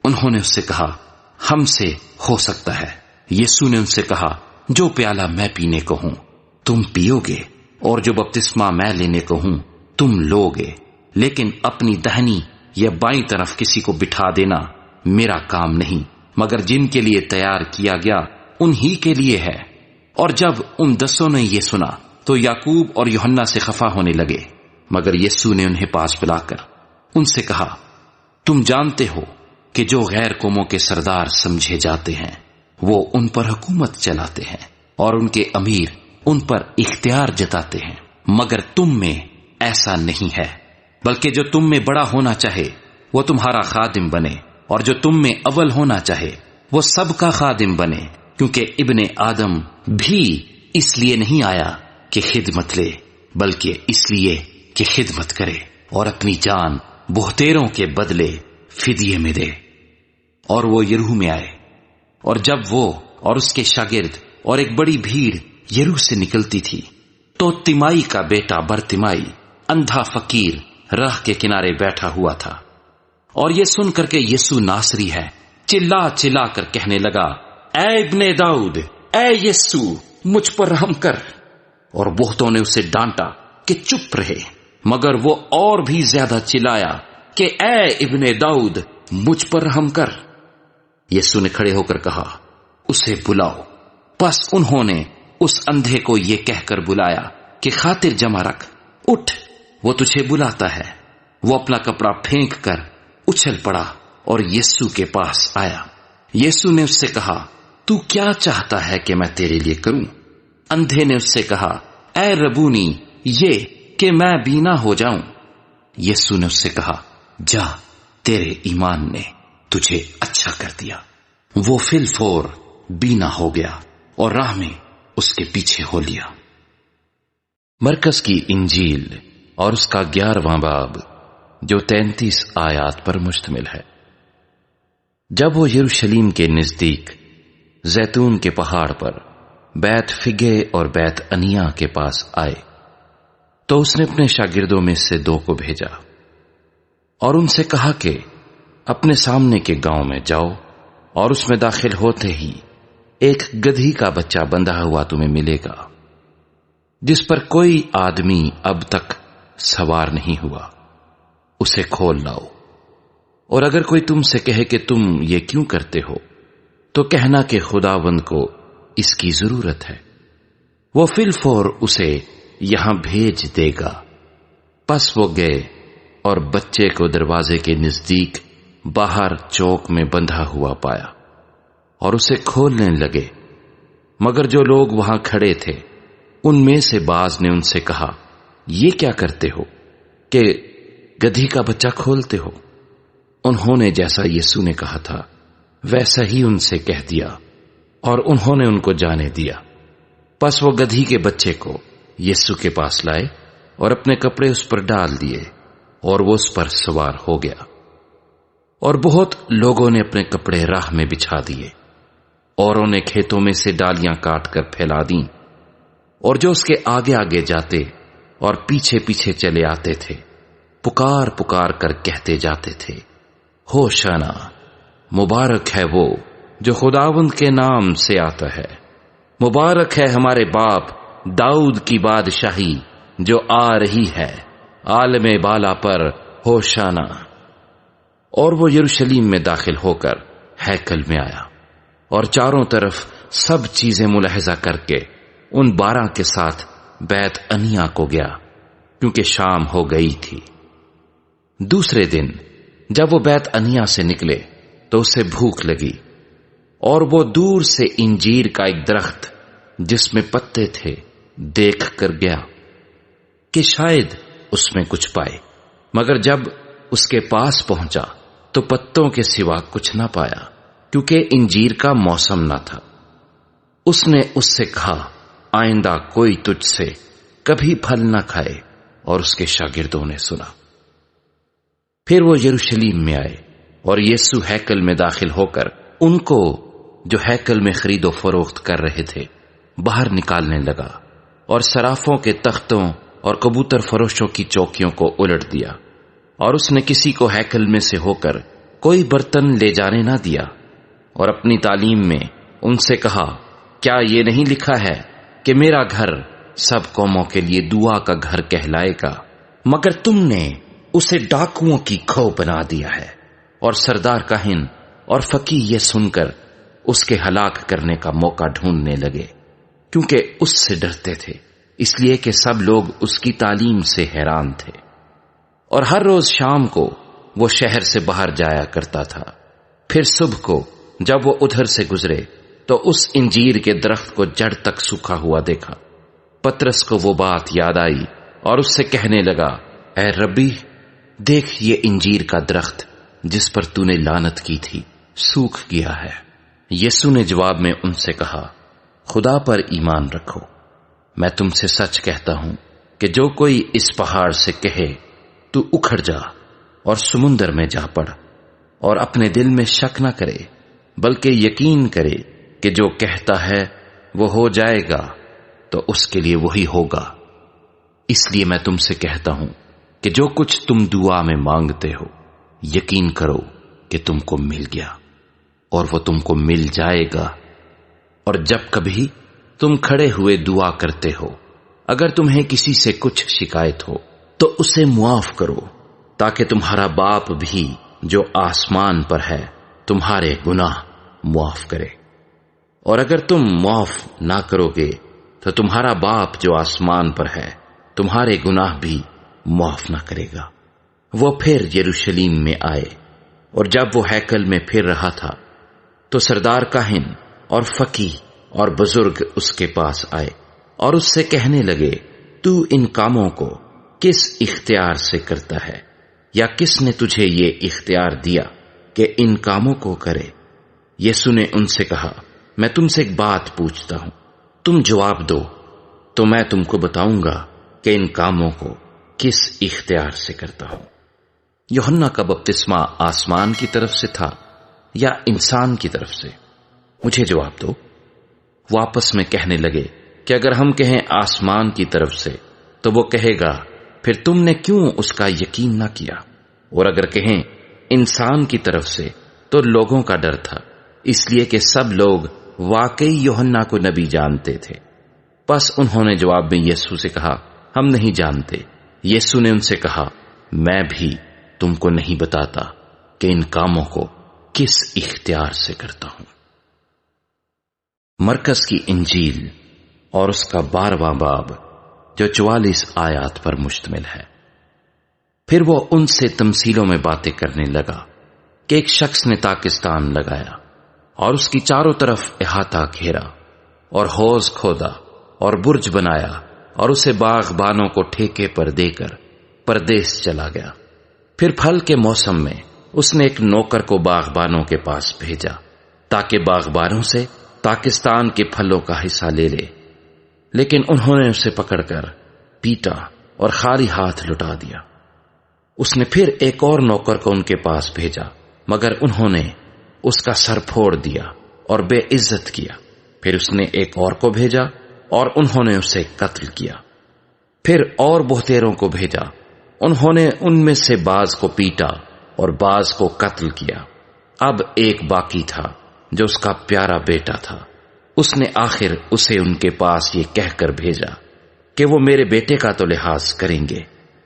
انہوں نے اس سے کہا، ہم سے ہو سکتا ہے۔ یسوع نے ان سے کہا، جو پیالہ میں پینے کو ہوں تم پیو گے، اور جو بپتسمہ میں لینے کو ہوں تم لو گے، لیکن اپنی دہنی یا بائیں طرف کسی کو بٹھا دینا میرا کام نہیں، مگر جن کے لیے تیار کیا گیا انہی کے لیے ہے۔ اور جب ان 10 نے یہ سنا تو یعقوب اور یوحنا سے خفا ہونے لگے، مگر یسوع نے انہیں پاس بلا کر ان سے کہا، تم جانتے ہو کہ جو غیر قوموں کے سردار سمجھے جاتے ہیں وہ ان پر حکومت چلاتے ہیں، اور ان کے امیر ان پر اختیار جتاتے ہیں، مگر تم میں ایسا نہیں ہے، بلکہ جو تم میں بڑا ہونا چاہے وہ تمہارا خادم بنے، اور جو تم میں اول ہونا چاہے وہ سب کا خادم بنے، کیونکہ ابن آدم بھی اس لیے نہیں آیا کہ خدمت لے، بلکہ اس لیے کہ خدمت کرے اور اپنی جان بہتیروں کے بدلے فدیے میں دے۔ اور وہ یریحو میں آئے، اور جب وہ اور اس کے شاگرد اور ایک بڑی بھیڑ یریحو سے نکلتی تھی تو تیمائی کا بیٹا برتیمائی اندھا فقیر راہ کے کنارے بیٹھا ہوا تھا، اور یہ سن کر کہ یسوع ناصری ہے چلا چلا کر کہنے لگا، اے ابن داؤد، اے یسوع مجھ پر رحم کر۔ اور بہتوں نے اسے ڈانٹا کہ چپ رہے، مگر وہ اور بھی زیادہ چلایا کہ اے ابن داؤد مجھ پر رحم کر۔ یسوع نے کھڑے ہو کر کہا، اسے بلاؤ۔ پس انہوں نے اس اندھے کو یہ کہہ کر بلایا کہ خاطر جمع رکھ، اٹھ، وہ تجھے بلاتا ہے۔ وہ اپنا کپڑا پھینک کر اچھل پڑا اور یسوع کے پاس آیا۔ یسوع نے اس سے کہا، تو کیا چاہتا ہے کہ میں تیرے لیے کروں؟ اندھے نے اس سے کہا، اے ربونی، یہ کہ میں بینا ہو جاؤں۔ یسوع نے اس سے کہا، جا، تیرے ایمان نے تجھے اچھا کر دیا۔ وہ فی الفور بینا ہو گیا اور راہ میں اس کے پیچھے ہو لیا۔ مرکز کی انجیل اور اس کا 11واں باب جو 33 آیات پر مشتمل ہے۔ جب وہ یروشلیم کے نزدیک زیتون کے پہاڑ پر بیت فگے اور بیت انیا کے پاس آئے تو اس نے اپنے شاگردوں میں سے 2 کو بھیجا اور ان سے کہا کہ اپنے سامنے کے گاؤں میں جاؤ، اور اس میں داخل ہوتے ہی ایک گدھی کا بچہ بندھا ہوا تمہیں ملے گا، جس پر کوئی آدمی اب تک سوار نہیں ہوا، اسے کھول لاؤ۔ اور اگر کوئی تم سے کہے کہ تم یہ کیوں کرتے ہو تو کہنا کہ خداوند کو اس کی ضرورت ہے، وہ فی الفور اسے یہاں بھیج دے گا۔ پس وہ گئے اور بچے کو دروازے کے نزدیک باہر چوک میں بندھا ہوا پایا اور اسے کھولنے لگے، مگر جو لوگ وہاں کھڑے تھے ان میں سے بعض نے ان سے کہا، یہ کیا کرتے ہو کہ گدھی کا بچہ کھولتے ہو؟ انہوں نے جیسا یسوع نے کہا تھا ویسا ہی ان سے کہہ دیا، اور انہوں نے ان کو جانے دیا۔ پس وہ گدھی کے بچے کو یسوع کے پاس لائے اور اپنے کپڑے اس پر ڈال دیے، اور وہ اس پر سوار ہو گیا۔ اور بہت لوگوں نے اپنے کپڑے راہ میں بچھا دیے، اوروں نے کھیتوں میں سے ڈالیاں کاٹ کر پھیلا دیں، اور جو اس کے آگے آگے جاتے اور پیچھے پیچھے چلے آتے تھے پکار پکار کر کہتے جاتے تھے، ہوشنا، مبارک ہے وہ جو خداوند کے نام سے آتا ہے۔ مبارک ہے ہمارے باپ داؤد کی بادشاہی جو آ رہی ہے، عالم بالا پر ہوشانہ۔ اور وہ یروشلم میں داخل ہو کر ہیکل میں آیا اور چاروں طرف سب چیزیں ملاحظہ کر کے ان 12 کے ساتھ بیت انیا کو گیا، کیونکہ شام ہو گئی تھی۔ دوسرے دن جب وہ بیت انیا سے نکلے تو اسے بھوک لگی، اور وہ دور سے انجیر کا ایک درخت جس میں پتے تھے دیکھ کر گیا کہ شاید اس میں کچھ پائے، مگر جب اس کے پاس پہنچا تو پتوں کے سوا کچھ نہ پایا، کیونکہ انجیر کا موسم نہ تھا۔ اس نے اس سے کہا، آئندہ کوئی تجھ سے کبھی پھل نہ کھائے، اور اس کے شاگردوں نے سنا۔ پھر وہ یروشلم میں آئے اور یسوع ہیکل میں داخل ہو کر ان کو جو ہیکل میں خرید و فروخت کر رہے تھے باہر نکالنے لگا، اور صرافوں کے تختوں اور کبوتر فروشوں کی چوکیوں کو الٹ دیا، اور اس نے کسی کو ہیکل میں سے ہو کر کوئی برتن لے جانے نہ دیا، اور اپنی تعلیم میں ان سے کہا، کیا یہ نہیں لکھا ہے کہ میرا گھر سب قوموں کے لیے دعا کا گھر کہلائے گا؟ مگر تم نے اسے ڈاکوؤں کی کھو بنا دیا ہے۔ اور سردار کاہن اور فقیہ یہ سن کر اس کے ہلاک کرنے کا موقع ڈھونڈنے لگے، کیونکہ اس سے ڈرتے تھے، اس لیے کہ سب لوگ اس کی تعلیم سے حیران تھے۔ اور ہر روز شام کو وہ شہر سے باہر جایا کرتا تھا۔ پھر صبح کو جب وہ ادھر سے گزرے تو اس انجیر کے درخت کو جڑ تک سوکھا ہوا دیکھا۔ پترس کو وہ بات یاد آئی اور اس سے کہنے لگا، اے ربی، دیکھ یہ انجیر کا درخت جس پر تو نے لعنت کی تھی سوکھ گیا ہے۔ یسوع نے جواب میں ان سے کہا، خدا پر ایمان رکھو۔ میں تم سے سچ کہتا ہوں کہ جو کوئی اس پہاڑ سے کہے تو اکھڑ جا اور سمندر میں جا پڑ، اور اپنے دل میں شک نہ کرے بلکہ یقین کرے کہ جو کہتا ہے وہ ہو جائے گا، تو اس کے لیے وہی ہوگا۔ اس لیے میں تم سے کہتا ہوں کہ جو کچھ تم دعا میں مانگتے ہو یقین کرو کہ تم کو مل گیا، اور وہ تم کو مل جائے گا۔ اور جب کبھی تم کھڑے ہوئے دعا کرتے ہو، اگر تمہیں کسی سے کچھ شکایت ہو تو اسے معاف کرو، تاکہ تمہارا باپ بھی جو آسمان پر ہے تمہارے گناہ معاف کرے۔ اور اگر تم معاف نہ کرو گے تو تمہارا باپ جو آسمان پر ہے تمہارے گناہ بھی معاف نہ کرے گا۔ وہ پھر یروشلم میں آئے، اور جب وہ ہیکل میں پھر رہا تھا تو سردار کاہن اور فقیہ اور بزرگ اس کے پاس آئے اور اس سے کہنے لگے، تو ان کاموں کو کس اختیار سے کرتا ہے، یا کس نے تجھے یہ اختیار دیا کہ ان کاموں کو کرے؟ یسوع نے ان سے کہا، میں تم سے ایک بات پوچھتا ہوں، تم جواب دو تو میں تم کو بتاؤں گا کہ ان کاموں کو کس اختیار سے کرتا ہوں۔ یوحنا کا بپتسمہ آسمان کی طرف سے تھا یا انسان کی طرف سے؟ مجھے جواب دو۔ وہ آپس میں کہنے لگے کہ اگر ہم کہیں آسمان کی طرف سے تو وہ کہے گا، پھر تم نے کیوں اس کا یقین نہ کیا؟ اور اگر کہیں انسان کی طرف سے تو لوگوں کا ڈر تھا، اس لیے کہ سب لوگ واقعی یوحنا کو نبی جانتے تھے۔ پس انہوں نے جواب میں یسوع سے کہا، ہم نہیں جانتے۔ یسوع نے ان سے کہا، میں بھی تم کو نہیں بتاتا کہ ان کاموں کو کس اختیار سے کرتا ہوں۔ مرکز کی انجیل اور اس کا 12واں باب جو 44 آیات پر مشتمل ہے۔ پھر وہ ان سے تمثیلوں میں باتیں کرنے لگا کہ ایک شخص نے تاکستان لگایا اور اس کی چاروں طرف احاطہ گھیرا اور حوض کھودا اور برج بنایا اور اسے باغبانوں کو ٹھیکے پر دے کر پردیس چلا گیا۔ پھر پھل کے موسم میں اس نے ایک نوکر کو باغبانوں کے پاس بھیجا تاکہ باغبانوں سے تاکستان کے پھلوں کا حصہ لے لے، لیکن انہوں نے اسے پکڑ کر پیٹا اور خالی ہاتھ لٹا دیا۔ اس نے پھر ایک اور نوکر کو ان کے پاس بھیجا، مگر انہوں نے اس کا سر پھوڑ دیا اور بے عزت کیا۔ پھر اس نے ایک اور کو بھیجا اور انہوں نے اسے قتل کیا۔ پھر اور بہتیروں کو بھیجا، انہوں نے ان میں سے بعض کو پیٹا اور بعض کو قتل کیا۔ اب ایک باقی تھا جو اس کا پیارا بیٹا تھا، اس نے آخر اسے ان کے پاس یہ کہہ کر بھیجا کہ وہ میرے بیٹے کا تو لحاظ کریں گے،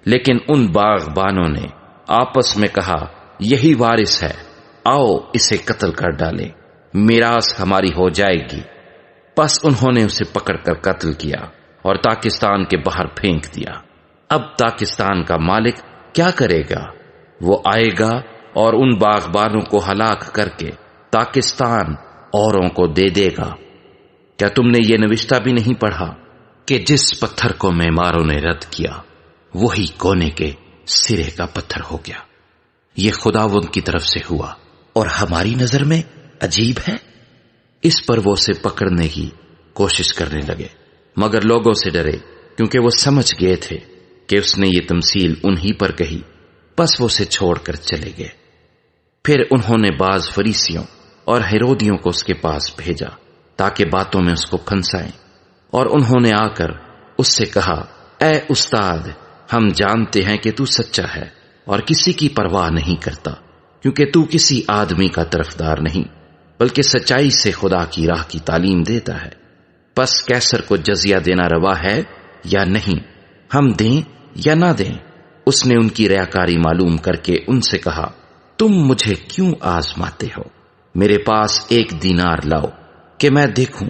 لیکن ان باغبانوں نے آپس میں کہا یہی وارث ہے، آؤ اسے قتل کر ڈالیں، میراث ہماری ہو جائے گی۔ پس انہوں نے اسے پکڑ کر قتل کیا اور تاکستان کے باہر پھینک دیا۔ اب تاکستان کا مالک کیا کرے گا؟ وہ آئے گا اور ان باغبانوں کو ہلاک کر کے تاکستان اوروں کو دے دے گا۔ کیا تم نے یہ نوشتہ بھی نہیں پڑھا کہ جس پتھر کو معماروں نے رد کیا وہی کونے کے سرے کا پتھر ہو گیا؟ یہ خداوند کی طرف سے ہوا اور ہماری نظر میں عجیب ہے۔ اس پر وہ اسے پکڑنے کی کوشش کرنے لگے، مگر لوگوں سے ڈرے، کیونکہ وہ سمجھ گئے تھے کہ اس نے یہ تمثیل انہی پر کہی۔ پس وہ اسے چھوڑ کر چلے گئے۔ پھر انہوں نے بعض فریسیوں اور ہیرودیوں کو اس کے پاس بھیجا تاکہ باتوں میں اس کو پھنسائیں، اور انہوں نے آ کر اس سے کہا، اے استاد، ہم جانتے ہیں کہ تو سچا ہے اور کسی کی پرواہ نہیں کرتا، کیونکہ تو کسی آدمی کا طرفدار نہیں بلکہ سچائی سے خدا کی راہ کی تعلیم دیتا ہے۔ پس کیسر کو جزیہ دینا روا ہے یا نہیں؟ ہم دیں یا نہ دیں؟ اس نے ان کی ریاکاری معلوم کر کے ان سے کہا، تم مجھے کیوں آزماتے ہو؟ میرے پاس 1 دینار لاؤ کہ میں دیکھوں۔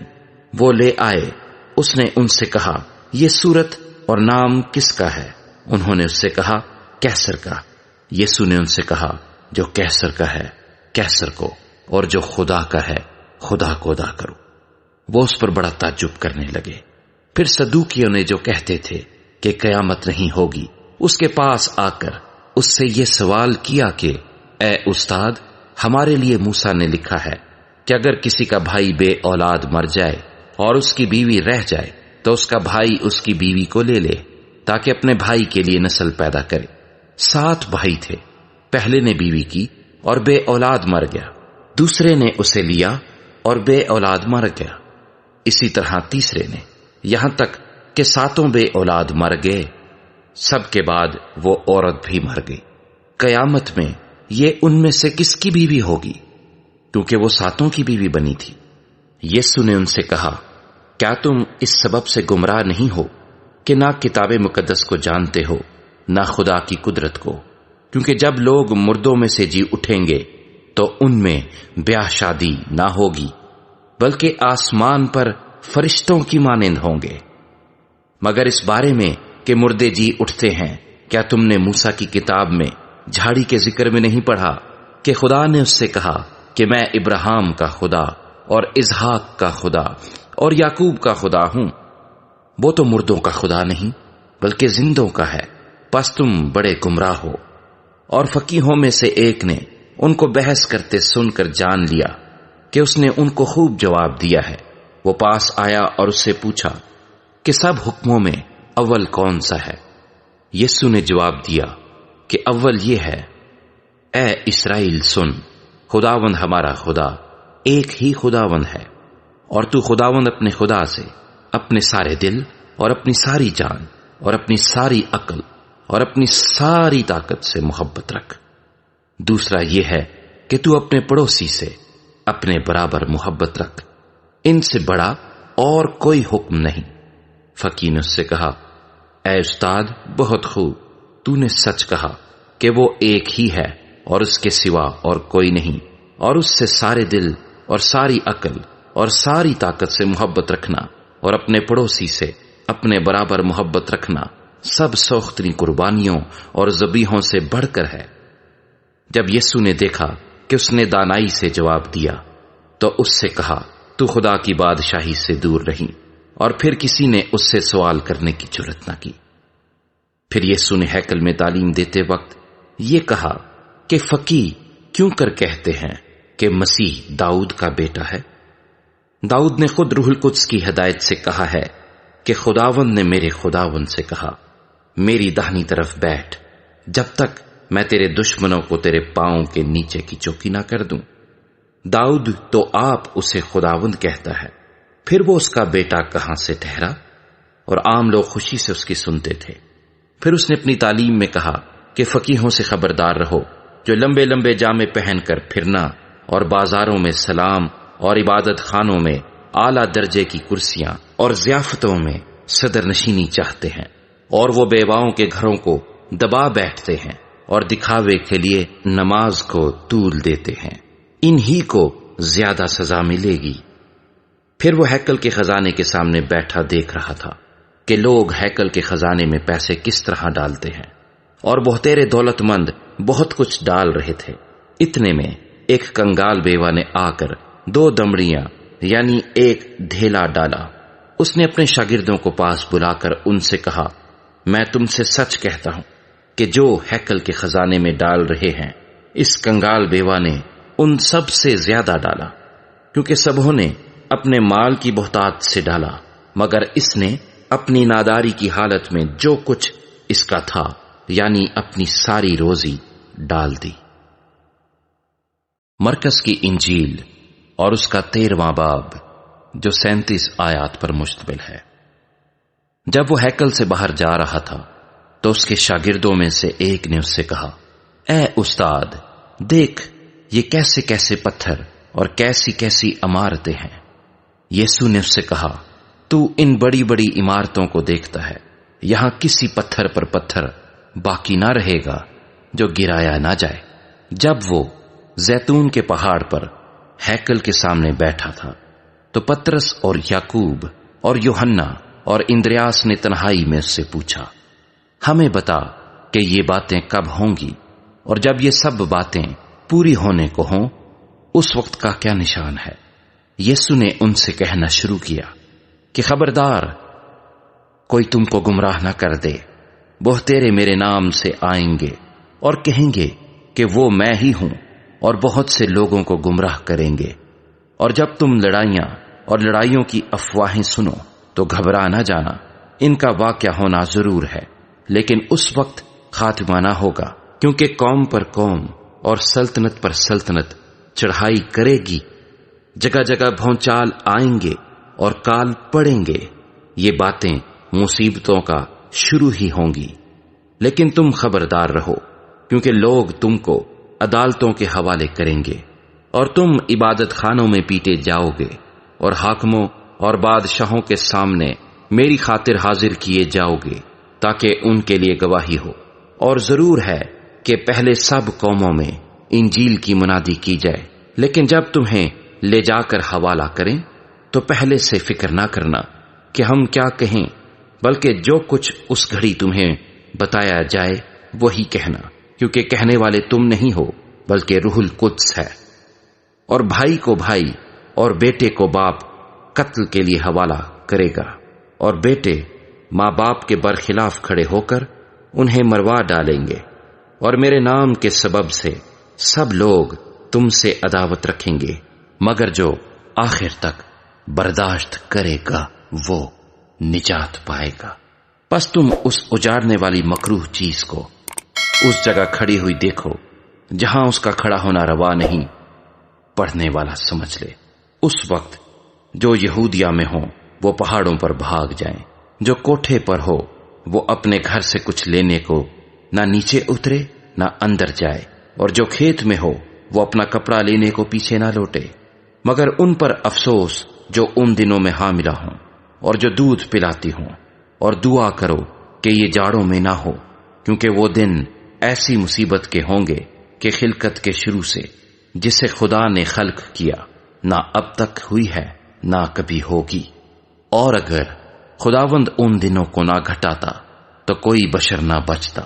وہ لے آئے۔ اس نے ان سے کہا، یہ صورت اور نام کس کا ہے؟ انہوں نے اس سے کہا، کیسر کا۔ یسوع نے ان سے کہا، جو کیسر کا ہے کیسر کو، اور جو خدا کا ہے خدا کو ادا کرو۔ وہ اس پر بڑا تعجب کرنے لگے۔ پھر صدوقیوں نے جو کہتے تھے کہ قیامت نہیں ہوگی، اس کے پاس آ کر اس سے یہ سوال کیا کہ اے استاد، ہمارے لیے موسیٰ نے لکھا ہے کہ اگر کسی کا بھائی بے اولاد مر جائے اور اس کی بیوی رہ جائے تو اس کا بھائی اس کی بیوی کو لے لے تاکہ اپنے بھائی کے لیے نسل پیدا کرے۔ 7 بھائی تھے، پہلے نے بیوی کی اور بے اولاد مر گیا، دوسرے نے اسے لیا اور بے اولاد مر گیا، اسی طرح تیسرے نے، یہاں تک کہ 7 بے اولاد مر گئے۔ سب کے بعد وہ عورت بھی مر گئی۔ قیامت میں یہ ان میں سے کس کی بیوی ہوگی؟ کیونکہ وہ 7 کی بیوی بنی تھی۔ یسوع نے ان سے کہا، کیا تم اس سبب سے گمراہ نہیں ہو کہ نہ کتاب مقدس کو جانتے ہو نہ خدا کی قدرت کو؟ کیونکہ جب لوگ مردوں میں سے جی اٹھیں گے تو ان میں بیاہ شادی نہ ہوگی، بلکہ آسمان پر فرشتوں کی مانند ہوں گے۔ مگر اس بارے میں کہ مردے جی اٹھتے ہیں، کیا تم نے موسیٰ کی کتاب میں جھاڑی کے ذکر میں نہیں پڑھا کہ خدا نے اس سے کہا کہ میں ابراہیم کا خدا اور اسحاق کا خدا اور یعقوب کا خدا ہوں؟ وہ تو مردوں کا خدا نہیں بلکہ زندوں کا ہے۔ پس تم بڑے گمراہ ہو۔ اور فقیہوں میں سے ایک نے ان کو بحث کرتے سن کر جان لیا کہ اس نے ان کو خوب جواب دیا ہے۔ وہ پاس آیا اور اس سے پوچھا کہ سب حکموں میں اول کون سا ہے؟ یسوع نے جواب دیا کہ اول یہ ہے، اے اسرائیل سن، خداوند ہمارا خدا ایک ہی خداوند ہے، اور تو خداوند اپنے خدا سے اپنے سارے دل اور اپنی ساری جان اور اپنی ساری عقل اور اپنی ساری طاقت سے محبت رکھ۔ دوسرا یہ ہے کہ تو اپنے پڑوسی سے اپنے برابر محبت رکھ۔ ان سے بڑا اور کوئی حکم نہیں۔ فقیر نے اس سے کہا، اے استاد، بہت خوب، تو نے سچ کہا کہ وہ ایک ہی ہے اور اس کے سوا اور کوئی نہیں، اور اس سے سارے دل اور ساری عقل اور ساری طاقت سے محبت رکھنا اور اپنے پڑوسی سے اپنے برابر محبت رکھنا سب سوختنی قربانیوں اور ذبیحوں سے بڑھ کر ہے۔ جب یسوع نے دیکھا کہ اس نے دانائی سے جواب دیا تو اس سے کہا، تو خدا کی بادشاہی سے دور رہی، اور پھر کسی نے اس سے سوال کرنے کی جرات نہ کی۔ پھر یسوع نے ہیکل میں تعلیم دیتے وقت یہ کہا کہ فقیہ کیوں کر کہتے ہیں کہ مسیح داؤد کا بیٹا ہے؟ داؤد نے خود روح القدس کی ہدایت سے کہا ہے کہ خداوند نے میرے خداوند سے کہا، میری داہنی طرف بیٹھ جب تک میں تیرے دشمنوں کو تیرے پاؤں کے نیچے کی چوکی نہ کر دوں۔ داؤد تو آپ اسے خداوند کہتا ہے، پھر وہ اس کا بیٹا کہاں سے ٹھہرا؟ اور عام لوگ خوشی سے اس کی سنتے تھے۔ پھر اس نے اپنی تعلیم میں کہا کہ فقیہوں سے خبردار رہو، جو لمبے لمبے جامے پہن کر پھرنا اور بازاروں میں سلام اور عبادت خانوں میں اعلیٰ درجے کی کرسیاں اور ضیافتوں میں صدر نشینی چاہتے ہیں، اور وہ بیواؤں کے گھروں کو دبا بیٹھتے ہیں اور دکھاوے کے لیے نماز کو طول دیتے ہیں، انہی کو زیادہ سزا ملے گی۔ پھر وہ ہیکل کے خزانے کے سامنے بیٹھا دیکھ رہا تھا کہ لوگ ہیکل کے خزانے میں پیسے کس طرح ڈالتے ہیں، اور بہتیرے دولت مند بہت کچھ ڈال رہے تھے۔ اتنے میں ایک کنگال بیوہ نے آ کر 2 دمڑیاں یعنی ایک ڈھیلا ڈالا۔ اس نے اپنے شاگردوں کو پاس بلا کر ان سے کہا، میں تم سے سچ کہتا ہوں کہ جو ہیکل کے خزانے میں ڈال رہے ہیں، اس کنگال بیوہ نے ان سب سے زیادہ ڈالا، کیونکہ سبوں نے اپنے مال کی بہتات سے ڈالا، مگر اس نے اپنی ناداری کی حالت میں جو کچھ اس کا تھا یعنی اپنی ساری روزی ڈال دی۔ مرکز کی انجیل اور اس کا 13واں باب جو 37 آیات پر مشتمل ہے۔ جب وہ ہیکل سے باہر جا رہا تھا تو اس کے شاگردوں میں سے ایک نے اس سے کہا، اے استاد، دیکھ یہ کیسے کیسے پتھر اور کیسی کیسی عمارتیں ہیں۔ یسوع نے اس سے کہا، تو ان بڑی بڑی عمارتوں کو دیکھتا ہے، یہاں کسی پتھر پر پتھر باقی نہ رہے گا جو گرایا نہ جائے۔ جب وہ زیتون کے پہاڑ پر ہیکل کے سامنے بیٹھا تھا تو پترس اور یعقوب اور یوحنا اور اندریاس نے تنہائی میں اس سے پوچھا، ہمیں بتا کہ یہ باتیں کب ہوں گی، اور جب یہ سب باتیں پوری ہونے کو ہوں اس وقت کا کیا نشان ہے؟ یسوع نے ان سے کہنا شروع کیا کہ خبردار کوئی تم کو گمراہ نہ کر دے۔ بہتیرے میرے نام سے آئیں گے اور کہیں گے کہ وہ میں ہی ہوں، اور بہت سے لوگوں کو گمراہ کریں گے۔ اور جب تم لڑائیاں اور لڑائیوں کی افواہیں سنو تو گھبرا نہ جانا، ان کا واقعہ ہونا ضرور ہے، لیکن اس وقت خاتمہ نہ ہوگا، کیونکہ قوم پر قوم اور سلطنت پر سلطنت چڑھائی کرے گی، جگہ جگہ بھونچال آئیں گے اور کال پڑیں گے۔ یہ باتیں مصیبتوں کا شروع ہی ہوں گی، لیکن تم خبردار رہو، کیونکہ لوگ تم کو عدالتوں کے حوالے کریں گے، اور تم عبادت خانوں میں پیٹے جاؤ گے اور حاکموں اور بادشاہوں کے سامنے میری خاطر حاضر کیے جاؤ گے، تاکہ ان کے لیے گواہی ہو۔ اور ضرور ہے کہ پہلے سب قوموں میں انجیل کی منادی کی جائے، لیکن جب تمہیں لے جا کر حوالہ کریں تو پہلے سے فکر نہ کرنا کہ ہم کیا کہیں، بلکہ جو کچھ اس گھڑی تمہیں بتایا جائے وہی کہنا، کیونکہ کہنے والے تم نہیں ہو بلکہ روح القدس ہے۔ اور بھائی کو بھائی اور بیٹے کو باپ قتل کے لیے حوالہ کرے گا، اور بیٹے ماں باپ کے برخلاف کھڑے ہو کر انہیں مروا ڈالیں گے، اور میرے نام کے سبب سے سب لوگ تم سے عداوت رکھیں گے، مگر جو آخر تک برداشت کرے گا وہ نجات پائے گا۔ پس تم اس اجاڑنے والی مکروہ چیز کو اس جگہ کھڑی ہوئی دیکھو جہاں اس کا کھڑا ہونا روا نہیں، پڑھنے والا سمجھ لے۔ اس وقت جو یہودیہ میں ہوں وہ پہاڑوں پر بھاگ جائیں، جو کوٹھے پر ہو وہ اپنے گھر سے کچھ لینے کو نہ نیچے اترے نہ اندر جائے، اور جو کھیت میں ہو وہ اپنا کپڑا لینے کو پیچھے نہ لوٹے۔ مگر ان پر افسوس جو ان دنوں میں حاملہ ہوں اور جو دودھ پلاتی ہوں، اور دعا کرو کہ یہ جاڑوں میں نہ ہو، کیونکہ وہ دن ایسی مصیبت کے ہوں گے کہ خلقت کے شروع سے جسے خدا نے خلق کیا نہ اب تک ہوئی ہے نہ کبھی ہوگی۔ اور اگر خداوند ان دنوں کو نہ گھٹاتا تو کوئی بشر نہ بچتا،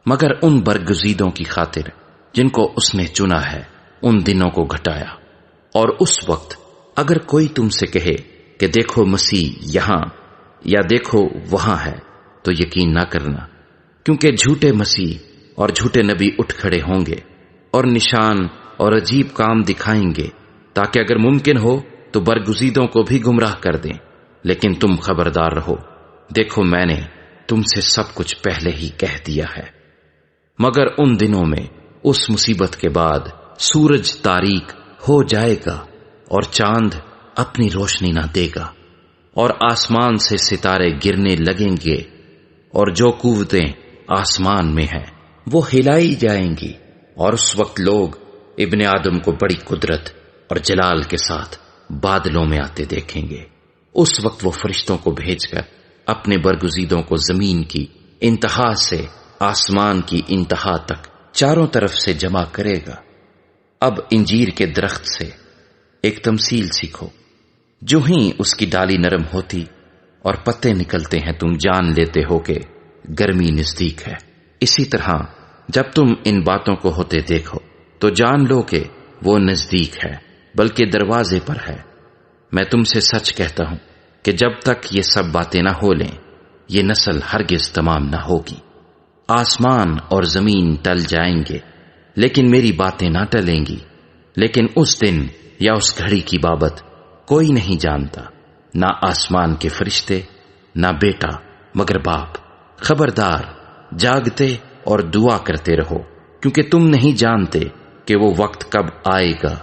مگر ان برگزیدوں کی خاطر جن کو اس نے چنا ہے ان دنوں کو گھٹایا۔ اور اس وقت اگر کوئی تم سے کہے کہ دیکھو مسیح یہاں یا دیکھو وہاں ہے تو یقین نہ کرنا، کیونکہ جھوٹے مسیح اور جھوٹے نبی اٹھ کھڑے ہوں گے اور نشان اور عجیب کام دکھائیں گے، تاکہ اگر ممکن ہو تو برگزیدوں کو بھی گمراہ کر دیں۔ لیکن تم خبردار رہو، دیکھو میں نے تم سے سب کچھ پہلے ہی کہہ دیا ہے۔ مگر ان دنوں میں اس مصیبت کے بعد سورج تاریک ہو جائے گا اور چاند اپنی روشنی نہ دے گا، اور آسمان سے ستارے گرنے لگیں گے، اور جو قوتیں آسمان میں ہیں وہ ہلائی جائیں گی، اور اس وقت لوگ ابن آدم کو بڑی قدرت اور جلال کے ساتھ بادلوں میں آتے دیکھیں گے۔ اس وقت وہ فرشتوں کو بھیج کر اپنے برگزیدوں کو زمین کی انتہا سے آسمان کی انتہا تک چاروں طرف سے جمع کرے گا۔ اب انجیر کے درخت سے ایک تمثیل سیکھو۔ جو ہی اس کی ڈالی نرم ہوتی اور پتے نکلتے ہیں تم جان لیتے ہو کہ گرمی نزدیک ہے۔ اسی طرح جب تم ان باتوں کو ہوتے دیکھو تو جان لو کہ وہ نزدیک ہے، بلکہ دروازے پر ہے۔ میں تم سے سچ کہتا ہوں کہ جب تک یہ سب باتیں نہ ہو لیں یہ نسل ہرگز تمام نہ ہوگی۔ آسمان اور زمین ٹل جائیں گے لیکن میری باتیں نہ ٹلیں گی۔ لیکن اس دن یا اس گھڑی کی بابت کوئی نہیں جانتا، نہ آسمان کے فرشتے نہ بیٹا مگر باپ۔ خبردار، جاگتے اور دعا کرتے رہو، کیونکہ تم نہیں جانتے کہ وہ وقت کب آئے گا۔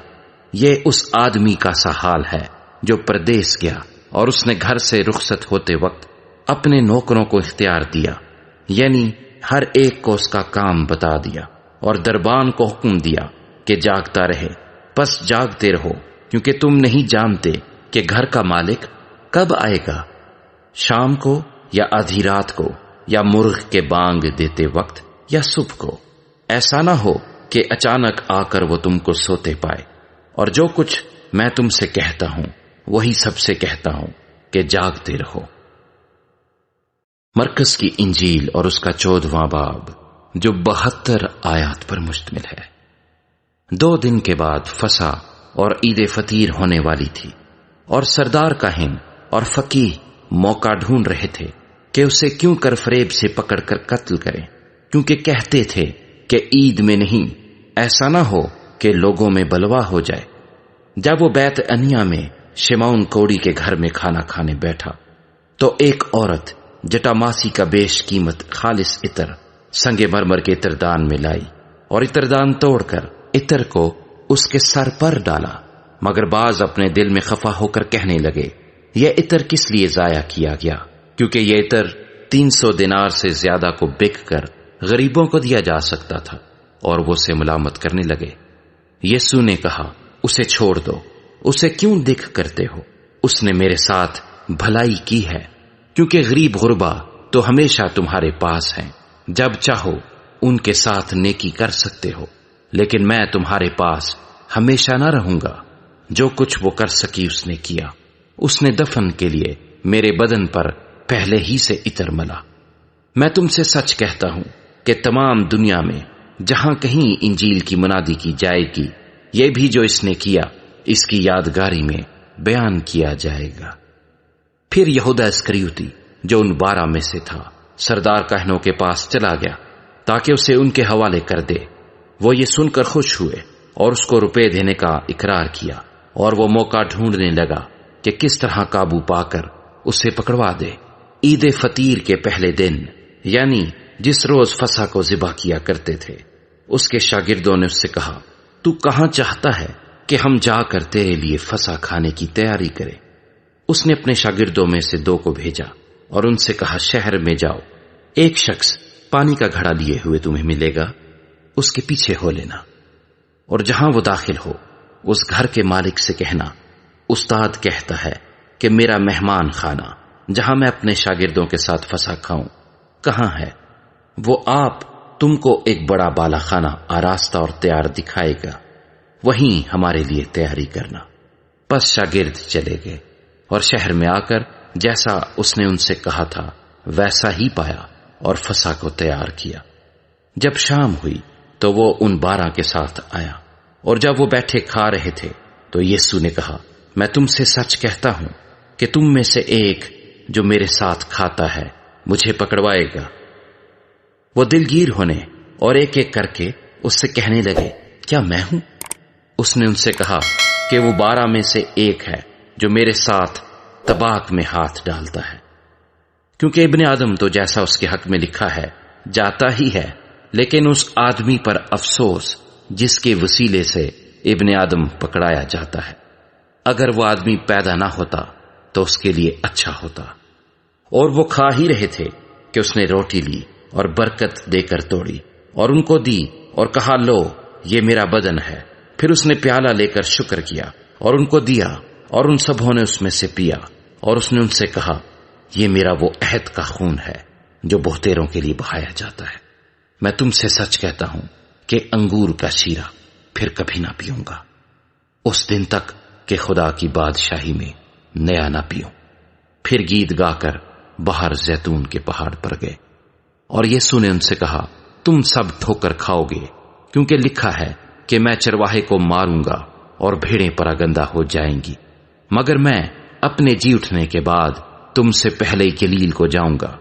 یہ اس آدمی کا سا حال ہے جو پردیس گیا اور اس نے گھر سے رخصت ہوتے وقت اپنے نوکروں کو اختیار دیا، یعنی ہر ایک کو اس کا کام بتا دیا، اور دربان کو حکم دیا کہ جاگتا رہے۔ بس جاگتے رہو، کیونکہ تم نہیں جانتے کہ گھر کا مالک کب آئے گا، شام کو یا آدھی رات کو یا مرغ کے بانگ دیتے وقت یا صبح کو۔ ایسا نہ ہو کہ اچانک آ کر وہ تم کو سوتے پائے۔ اور جو کچھ میں تم سے کہتا ہوں وہی سب سے کہتا ہوں کہ جاگتے رہو۔ مرکز کی انجیل اور اس کا 14واں باب جو 72 آیات پر مشتمل ہے۔ 2 دن کے بعد فسح اور عید فطیر ہونے والی تھی، اور سردار کاہن اور فقیہ موقع ڈھونڈ رہے تھے کہ اسے کیوں کر فریب سے پکڑ کر قتل کریں، کیونکہ کہتے تھے کہ عید میں نہیں، ایسا نہ ہو کہ لوگوں میں بلوا ہو جائے۔ جب وہ بیت عنیہ میں شمعون کوڑی کے گھر میں کھانا کھانے بیٹھا تو ایک عورت جٹاماسی کا بیش قیمت خالص عطر سنگ مرمر کے عطردان میں لائی، اور عطردان توڑ کر عطر کو اس کے سر پر ڈالا۔ مگر بعض اپنے دل میں خفا ہو کر کہنے لگے، یہ عطر کس لیے ضائع کیا گیا؟ کیونکہ یہ عطر 300 دینار سے زیادہ کو بک کر غریبوں کو دیا جا سکتا تھا۔ اور وہ اسے ملامت کرنے لگے۔ یسوع نے کہا، اسے چھوڑ دو، اسے کیوں دکھ کرتے ہو؟ اس نے میرے ساتھ بھلائی کی ہے، کیونکہ غریب غربا تو ہمیشہ تمہارے پاس ہیں، جب چاہو ان کے ساتھ نیکی کر سکتے ہو، لیکن میں تمہارے پاس ہمیشہ نہ رہوں گا۔ جو کچھ وہ کر سکی اس نے کیا۔ اس نے دفن کے لیے میرے بدن پر پہلے ہی سے عطر ملا۔ میں تم سے سچ کہتا ہوں کہ تمام دنیا میں جہاں کہیں انجیل کی منادی کی جائے گی، یہ بھی جو اس نے کیا اس کی یادگاری میں بیان کیا جائے گا۔ پھر یہودا اسکریوتی جو ان 12 میں سے تھا سردار کاہنوں کے پاس چلا گیا تاکہ اسے ان کے حوالے کر دے۔ وہ یہ سن کر خوش ہوئے اور اس کو روپے دینے کا اقرار کیا، اور وہ موقع ڈھونڈنے لگا کہ کس طرح قابو پا کر اسے پکڑوا دے۔ عید فطیر کے پہلے دن، یعنی جس روز فسح کو ذبح کیا کرتے تھے، اس کے شاگردوں نے اس سے کہا، تو کہاں چاہتا ہے کہ ہم جا کر تیرے لیے فسح کھانے کی تیاری کریں؟ اس نے اپنے شاگردوں میں سے 2 کو بھیجا اور ان سے کہا، شہر میں جاؤ، ایک شخص پانی کا گھڑا لیے ہوئے تمہیں ملے گا، اس کے پیچھے ہو لینا، اور جہاں وہ داخل ہو اس گھر کے مالک سے کہنا، استاد کہتا ہے کہ میرا مہمان خانہ جہاں میں اپنے شاگردوں کے ساتھ فسح کھاؤں کہاں ہے؟ وہ آپ تم کو ایک بڑا بالا خانہ آراستہ اور تیار دکھائے گا، وہیں ہمارے لیے تیاری کرنا۔ پس شاگرد چلے گئے اور شہر میں آ کر جیسا اس نے ان سے کہا تھا ویسا ہی پایا اور فسح کو تیار کیا۔ جب شام ہوئی تو وہ ان 12 کے ساتھ آیا، اور جب وہ بیٹھے کھا رہے تھے تو یسوع نے کہا، میں تم سے سچ کہتا ہوں کہ تم میں سے ایک جو میرے ساتھ کھاتا ہے مجھے پکڑوائے گا۔ وہ دلگیر ہونے اور ایک ایک کر کے اس سے کہنے لگے، کیا میں ہوں؟ اس نے ان سے کہا کہ وہ 12 میں سے ایک ہے جو میرے ساتھ طباق میں ہاتھ ڈالتا ہے، کیونکہ ابن آدم تو جیسا اس کے حق میں لکھا ہے جاتا ہی ہے، لیکن اس آدمی پر افسوس جس کے وسیلے سے ابن آدم پکڑایا جاتا ہے۔ اگر وہ آدمی پیدا نہ ہوتا تو اس کے لیے اچھا ہوتا۔ اور وہ کھا ہی رہے تھے کہ اس نے روٹی لی اور برکت دے کر توڑی اور ان کو دی اور کہا، لو یہ میرا بدن ہے۔ پھر اس نے پیالہ لے کر شکر کیا اور ان کو دیا، اور ان سبوں نے اس میں سے پیا، اور اس نے ان سے کہا، یہ میرا وہ عہد کا خون ہے جو بہتیروں کے لیے بہایا جاتا ہے۔ میں تم سے سچ کہتا ہوں کہ انگور کا شیرہ پھر کبھی نہ پیوں گا، اس دن تک کہ خدا کی بادشاہی میں نیا نہ پیوں۔ پھر گیت گا کر باہر زیتون کے پہاڑ پر گئے، اور یسوع نے ان سے کہا، تم سب ٹھوکر کھاؤ گے، کیونکہ لکھا ہے کہ میں چرواہے کو ماروں گا اور بھیڑیں پراگندہ ہو جائیں گی، مگر میں اپنے جی اٹھنے کے بعد تم سے پہلے ہی گلیل کو جاؤں گا۔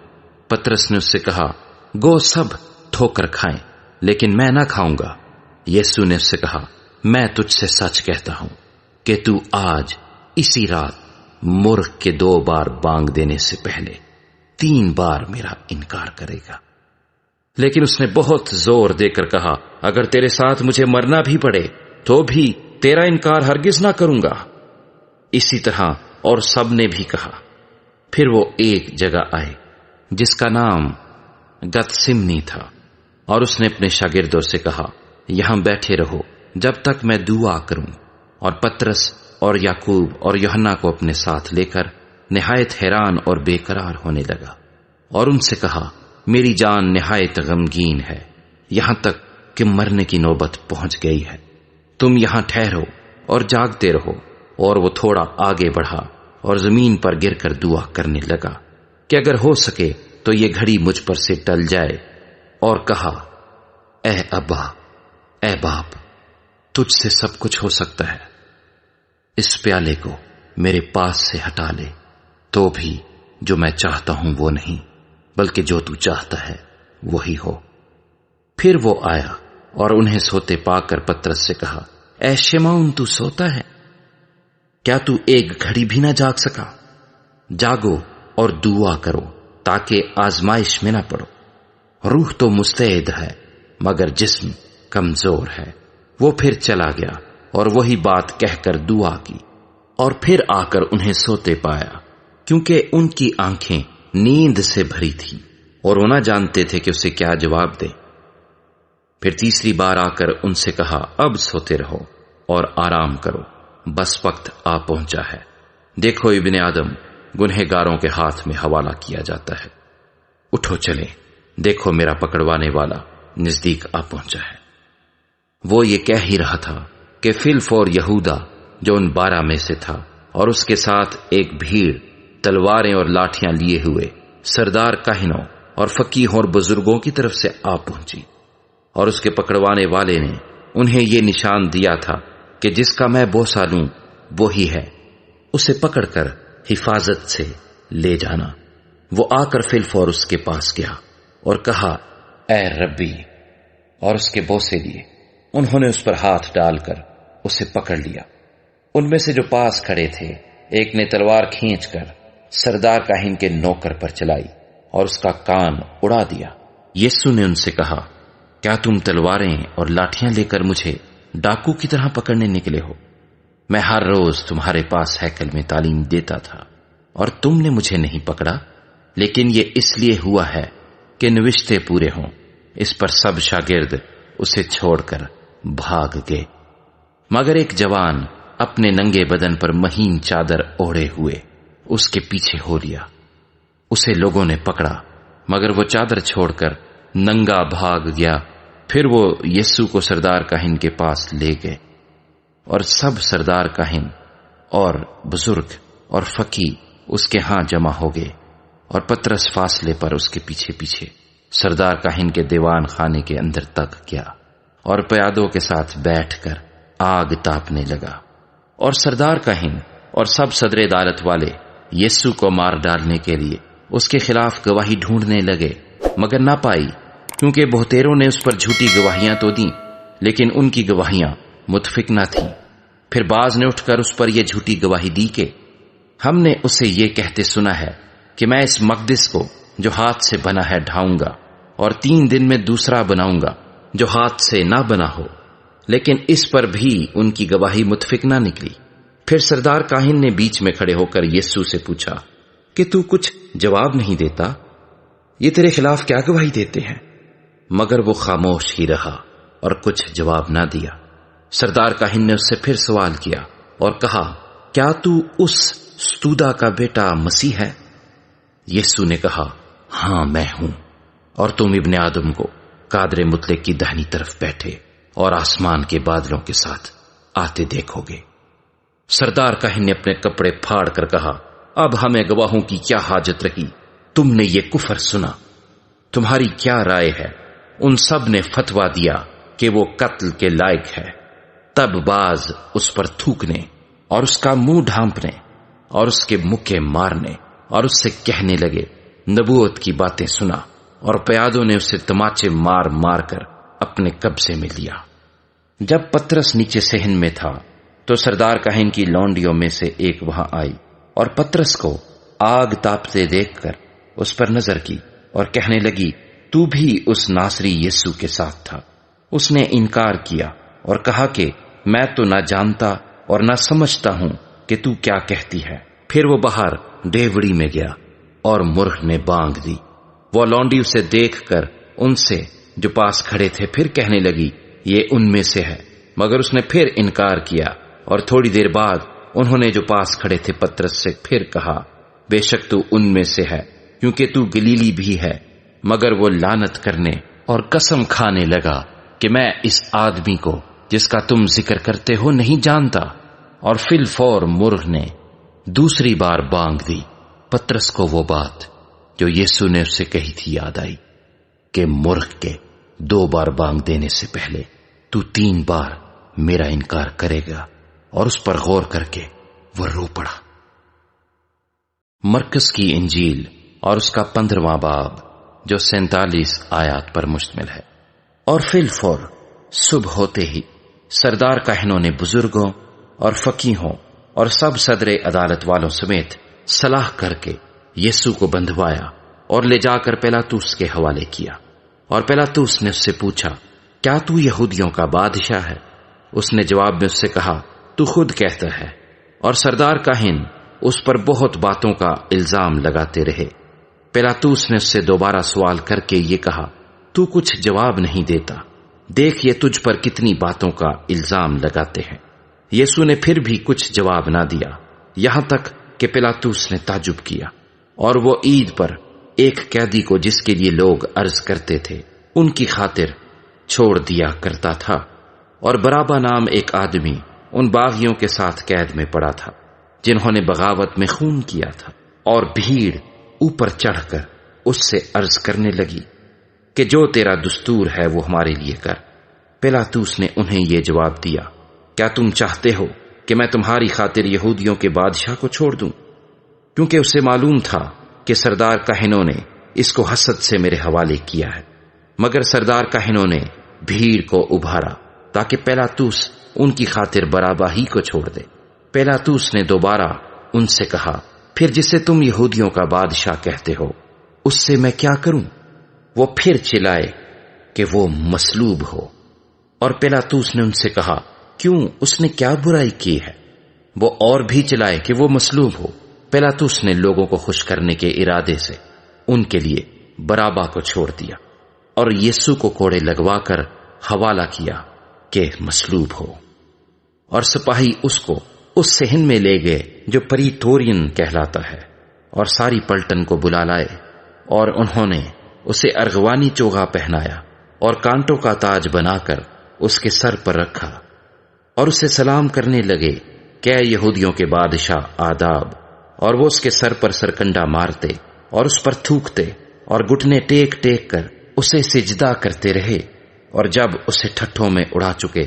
پترس نے اس سے کہا، گو سب ٹھوکر کھائیں، لیکن میں نہ کھاؤں گا۔ یسوع نے اس سے کہا، میں تجھ سے سچ کہتا ہوں کہ تو آج اسی رات مرغ کے 2 بار بانگ دینے سے پہلے 3 بار میرا انکار کرے گا۔ لیکن اس نے بہت زور دے کر کہا، اگر تیرے ساتھ مجھے مرنا بھی پڑے تو بھی تیرا انکار ہرگز نہ کروں گا۔ اسی طرح اور سب نے بھی کہا۔ پھر وہ ایک جگہ آئے جس کا نام گتسمنی تھا، اور اس نے اپنے شاگردوں سے کہا، یہاں بیٹھے رہو جب تک میں دعا کروں۔ اور پترس اور یعقوب اور یوحنا کو اپنے ساتھ لے کر نہایت حیران اور بے قرار ہونے لگا، اور ان سے کہا، میری جان نہایت غمگین ہے، یہاں تک کہ مرنے کی نوبت پہنچ گئی ہے۔ تم یہاں ٹھہرو اور جاگتے رہو۔ اور وہ تھوڑا آگے بڑھا اور زمین پر گر کر دعا کرنے لگا کہ اگر ہو سکے تو یہ گھڑی مجھ پر سے ٹل جائے، اور کہا، اے ابا، اے باپ، تجھ سے سب کچھ ہو سکتا ہے، اس پیالے کو میرے پاس سے ہٹا لے، تو بھی جو میں چاہتا ہوں وہ نہیں بلکہ جو تو چاہتا ہے وہی ہو۔ پھر وہ آیا اور انہیں سوتے پا کر پترس سے کہا، اے شمعون، تو سوتا ہے؟ کیا تو ایک گھڑی بھی نہ جاگ سکا؟ جاگو اور دعا کرو تاکہ آزمائش میں نہ پڑو۔ روح تو مستعد ہے مگر جسم کمزور ہے۔ وہ پھر چلا گیا اور وہی بات کہہ کر دعا کی، اور پھر آ کر انہیں سوتے پایا، کیونکہ ان کی آنکھیں نیند سے بھری تھی اور وہ نہ جانتے تھے کہ اسے کیا جواب دیں۔ پھر تیسری بار آ کر ان سے کہا، اب سوتے رہو اور آرام کرو، بس وقت آ پہنچا ہے۔ دیکھو ابن آدم گنہگاروں کے ہاتھ میں حوالہ کیا جاتا ہے۔ اٹھو چلیں، دیکھو میرا پکڑوانے والا نزدیک آ پہنچا ہے۔ وہ یہ کہہ ہی رہا تھا کہ فی الفور یہودا جو ان 12 میں سے تھا اور اس کے ساتھ ایک بھیڑ تلواریں اور لاٹھیاں لیے ہوئے سردار کاہنوں اور فقیہوں اور بزرگوں کی طرف سے آ پہنچی، اور اس کے پکڑوانے والے نے انہیں یہ نشان دیا تھا کہ جس کا میں بوسہ لوں وہی ہے، اسے پکڑ کر حفاظت سے لے جانا۔ وہ آ کر فی الفور اس کے پاس گیا اور کہا، اے ربی، اور اس کے بوسے لیے۔ انہوں نے اس پر ہاتھ ڈال کر اسے پکڑ لیا۔ ان میں سے جو پاس کھڑے تھے ایک نے تلوار کھینچ کر سردار کاہن کے نوکر پر چلائی اور اس کا کان اڑا دیا۔ یسوع نے ان سے کہا، کیا تم تلواریں اور لاٹھیاں لے کر مجھے ڈاکو کی طرح پکڑنے نکلے ہو؟ میں ہر روز تمہارے پاس ہیکل میں تعلیم دیتا تھا اور تم نے مجھے نہیں پکڑا، لیکن یہ اس لیے ہوا ہے کہ نوشتے پورے ہوں۔ اس پر سب شاگرد اسے چھوڑ کر بھاگ گئے، مگر ایک جوان اپنے ننگے بدن پر مہین چادر اوڑھے ہوئے اس کے پیچھے ہو لیا۔ اسے لوگوں نے پکڑا، مگر وہ چادر چھوڑ کر ننگا بھاگ گیا۔ پھر وہ یسوع کو سردار کاہن کے پاس لے گئے، اور سب سردار کاہن اور بزرگ اور فقی اس کے ہاں جمع ہو گئے، اور پترس فاصلے پر اس کے پیچھے پیچھے سردار کاہن کے دیوان خانے کے اندر تک گیا اور پیادوں کے ساتھ بیٹھ کر آگ تاپنے لگا۔ اور سردار کاہن اور سب صدر عدالت والے یسوع کو مار ڈالنے کے لیے اس کے خلاف گواہی ڈھونڈنے لگے، مگر نہ پائی، کیونکہ بہتیروں نے اس پر جھوٹی گواہیاں تو دیں، لیکن ان کی گواہیاں متفق نہ تھیں۔ پھر بعض نے اٹھ کر اس پر یہ جھوٹی گواہی دی کہ ہم نے اسے یہ کہتے سنا ہے کہ میں اس مقدس کو جو ہاتھ سے بنا ہے ڈھاؤں گا، اور 3 دن میں دوسرا بناؤں گا جو ہاتھ سے نہ بنا ہو۔ لیکن اس پر بھی ان کی گواہی متفق نہ نکلی۔ پھر سردار کاہن نے بیچ میں کھڑے ہو کر یسوع سے پوچھا کہ تو کچھ جواب نہیں دیتا؟ یہ تیرے خلاف کیا گواہی دیتے ہیں؟ مگر وہ خاموش ہی رہا اور کچھ جواب نہ دیا۔ سردار کاہن نے اس سے پھر سوال کیا، اور کہا، کیا تو اس ستودا کا بیٹا مسیح ہے؟ یسوع نے کہا، ہاں میں ہوں، اور تم ابن آدم کو قادر مطلق کی داہنی طرف بیٹھے اور آسمان کے بادلوں کے ساتھ آتے دیکھو گے۔ سردار کاہن نے اپنے کپڑے پھاڑ کر کہا، اب ہمیں گواہوں کی کیا حاجت رہی؟ تم نے یہ کفر سنا، تمہاری کیا رائے ہے؟ ان سب نے فتویٰ دیا کہ وہ قتل کے لائق ہے۔ تب باز اس پر تھوکنے اور اس کا منہ ڈھانپنے اور اس کے مکے مارنے اور اس سے کہنے لگے، نبوت کی باتیں سنا، اور پیادوں نے اسے تماچے مار مار کر اپنے قبضے میں لیا۔ جب پترس نیچے صحن میں تھا تو سردار کاہن کی لونڈیوں میں سے ایک وہاں آئی اور پترس کو آگ تاپتے دیکھ کر اس پر نظر کی اور کہنے لگی، تو بھی اس ناصری یسوع کے ساتھ تھا۔ اس نے انکار کیا اور کہا کہ میں تو نہ جانتا اور نہ سمجھتا ہوں کہ تو کیا کہتی ہے۔ پھر وہ باہر ڈیوڑی میں گیا اور مرغ نے بانگ دی۔ وہ لونڈی اسے دیکھ کر ان سے جو پاس کھڑے تھے پھر کہنے لگی، یہ ان میں سے ہے، مگر اس نے پھر انکار کیا۔ اور تھوڑی دیر بعد انہوں نے جو پاس کھڑے تھے پترس سے پھر کہا، بے شک تو ان میں سے ہے، کیونکہ تو گلیلی بھی ہے۔ مگر وہ لعنت کرنے اور قسم کھانے لگا کہ میں اس آدمی کو جس کا تم ذکر کرتے ہو نہیں جانتا۔ اور فی الفور مرغ نے دوسری بار بانگ دی۔ پترس کو وہ بات جو یسوع نے اس سے کہی تھی یاد آئی کہ مرغ کے 2 بار بانگ دینے سے پہلے تو 3 بار میرا انکار کرے گا، اور اس پر غور کر کے وہ رو پڑا۔ مرکز کی انجیل اور اس کا 15واں باب جو 47 آیات پر مشتمل ہے۔ اور فی الفور صبح ہوتے ہی سردار کاہنوں نے بزرگوں اور فقیہوں اور سب صدر عدالت والوں سمیت صلاح کر کے یسوع کو بندھوایا اور لے جا کر پیلاطس کے حوالے کیا۔ اور پیلاطس نے اس سے پوچھا، کیا تو یہودیوں کا بادشاہ ہے؟ اس نے جواب میں اس سے کہا، تو خود کہتا ہے۔ اور سردار کاہن اس پر بہت باتوں کا الزام لگاتے رہے۔ پیلاطس نے اس سے دوبارہ سوال کر کے یہ کہا، تو کچھ جواب نہیں دیتا، دیکھ یہ تجھ پر کتنی باتوں کا الزام لگاتے ہیں۔ یسوع نے پھر بھی کچھ جواب نہ دیا، یہاں تک کہ پیلاطس نے تعجب کیا۔ اور وہ عید پر ایک قیدی کو جس کے لیے لوگ عرض کرتے تھے ان کی خاطر چھوڑ دیا کرتا تھا۔ اور برابا نام ایک آدمی ان باغیوں کے ساتھ قید میں پڑا تھا جنہوں نے بغاوت میں خون کیا تھا۔ اور بھیڑ اوپر چڑھ کر اس سے عرض کرنے لگی کہ جو تیرا دستور ہے وہ ہمارے لیے کر۔ پیلاطس نے انہیں یہ جواب دیا، کیا تم چاہتے ہو کہ میں تمہاری خاطر یہودیوں کے بادشاہ کو چھوڑ دوں؟ کیونکہ اسے معلوم تھا کہ سردار کاہنوں نے اس کو حسد سے میرے حوالے کیا ہے۔ مگر سردار کاہنوں نے بھیڑ کو ابھارا تاکہ پیلاطس ان کی خاطر برابا ہی کو چھوڑ دے۔ پیلاطس نے دوبارہ ان سے کہا، پھر جسے تم یہودیوں کا بادشاہ کہتے ہو اس سے میں کیا کروں؟ وہ پھر چلائے کہ وہ مصلوب ہو۔ اور پیلاطس نے ان سے کہا، کیوں، اس نے کیا برائی کی ہے؟ وہ اور بھی چلائے کہ وہ مصلوب ہو۔ پیلاطس نے لوگوں کو خوش کرنے کے ارادے سے ان کے لیے برابا کو چھوڑ دیا اور یسوع کو کوڑے لگوا کر حوالہ کیا کہ مصلوب ہو۔ اور سپاہی اس کو اس صحن میں لے گئے جو پریتورین کہلاتا ہے، اور ساری پلٹن کو بلا لائے، اور انہوں نے اسے ارغوانی چوغا پہنایا اور کانٹوں کا تاج بنا کر اس کے سر پر رکھا، اور اسے سلام کرنے لگے کہ اے یہودیوں کے بادشاہ آداب۔ اور وہ اس کے سر پر سرکنڈا مارتے اور اس پر تھوکتے اور گھٹنے ٹیک ٹیک کر اسے سجدہ کرتے رہے۔ اور جب اسے ٹھٹھوں میں اڑا چکے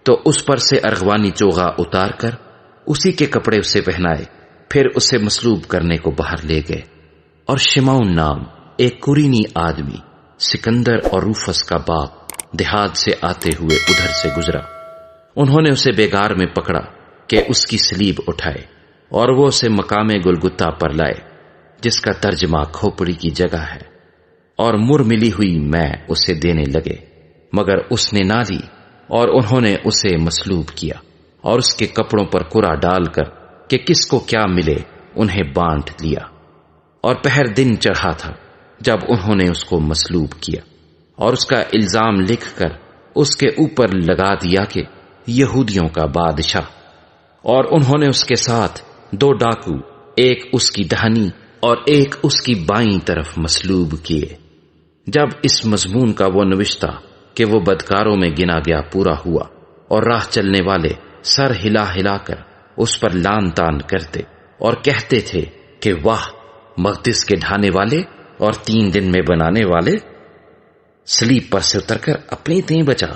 تو اس پر سے ارغوانی چوغا اتار کر اسی کے کپڑے اسے پہنائے، پھر اسے مصلوب کرنے کو باہر لے گئے۔ اور شمعون نام ایک قرینی آدمی سکندر اور روفس کا باپ دیہات سے آتے ہوئے ادھر سے گزرا۔ انہوں نے اسے بیگار میں پکڑا کہ اس کی صلیب اٹھائے، اور وہ اسے مقام گلگتا پر لائے جس کا ترجمہ کھوپڑی کی جگہ ہے، اور مر ملی ہوئی میں اسے دینے لگے، مگر اس نے نہ لی۔ اور انہوں نے اسے مصلوب کیا اور اس کے کپڑوں پر کرا ڈال کر کہ کس کو کیا ملے انہیں بانٹ لیا۔ اور پہر دن چڑھا تھا جب انہوں نے اس کو مصلوب کیا، اور اس کا الزام لکھ کر اس کے اوپر لگا دیا کہ یہودیوں کا بادشاہ۔ اور انہوں نے اس کے ساتھ 2 ڈاکو، ایک اس کی دہنی اور ایک اس کی بائیں طرف مصلوب کیے۔ جب اس مضمون کا وہ نوشتہ کہ وہ بدکاروں میں گنا گیا پورا ہوا، اور راہ چلنے والے سر ہلا ہلا کر اس پر لان تان کرتے اور کہتے تھے کہ واہ، مقدس کے ڈھانے والے اور 3 دن میں بنانے والے، صلیب پر سے اتر کر اپنی تیں بچا۔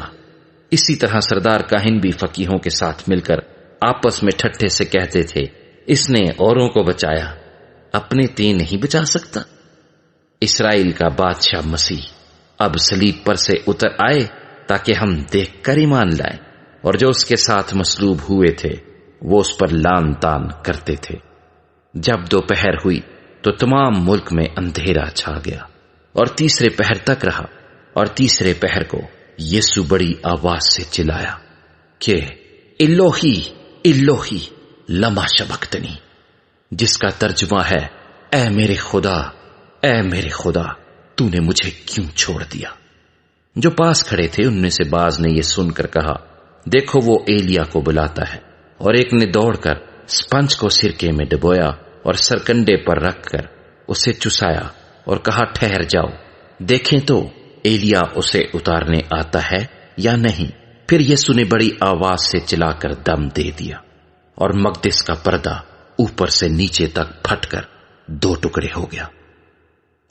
اسی طرح سردار کاہن بھی فقیہوں کے ساتھ مل کر آپس میں ٹھٹھے سے کہتے تھے، اس نے اوروں کو بچایا، اپنے تیں نہیں بچا سکتا۔ اسرائیل کا بادشاہ مسیح اب صلیب پر سے اتر آئے تاکہ ہم دیکھ کر ایمان لائیں، اور جو اس کے ساتھ مصلوب ہوئے تھے وہ اس پر لان تان کرتے تھے۔ جب دوپہر ہوئی تو تمام ملک میں اندھیرا چھا گیا، اور تیسرے پہر تک رہا، اور تیسرے پہر کو یسوع بڑی آواز سے چلایا کہ الوہی الوہی لما شبختنی، جس کا ترجمہ ہے اے میرے خدا، اے میرے خدا، تو نے مجھے کیوں چھوڑ دیا۔ جو پاس کھڑے تھے ان میں سے بعض نے یہ سن کر کہا، دیکھو وہ ایلیا کو بلاتا ہے۔ اور ایک نے دوڑ کر اسپنج کو سرکے میں ڈبویا اور سرکنڈے پر رکھ کر اسے چسایا اور کہا، ٹھہر جاؤ، دیکھیں تو ایلیا اسے اتارنے آتا ہے یا نہیں۔ پھر یسوع نے بڑی آواز سے چلا کر دم دے دیا، اور مقدس کا پردہ اوپر سے نیچے تک پھٹ کر 2 ٹکڑے ہو گیا۔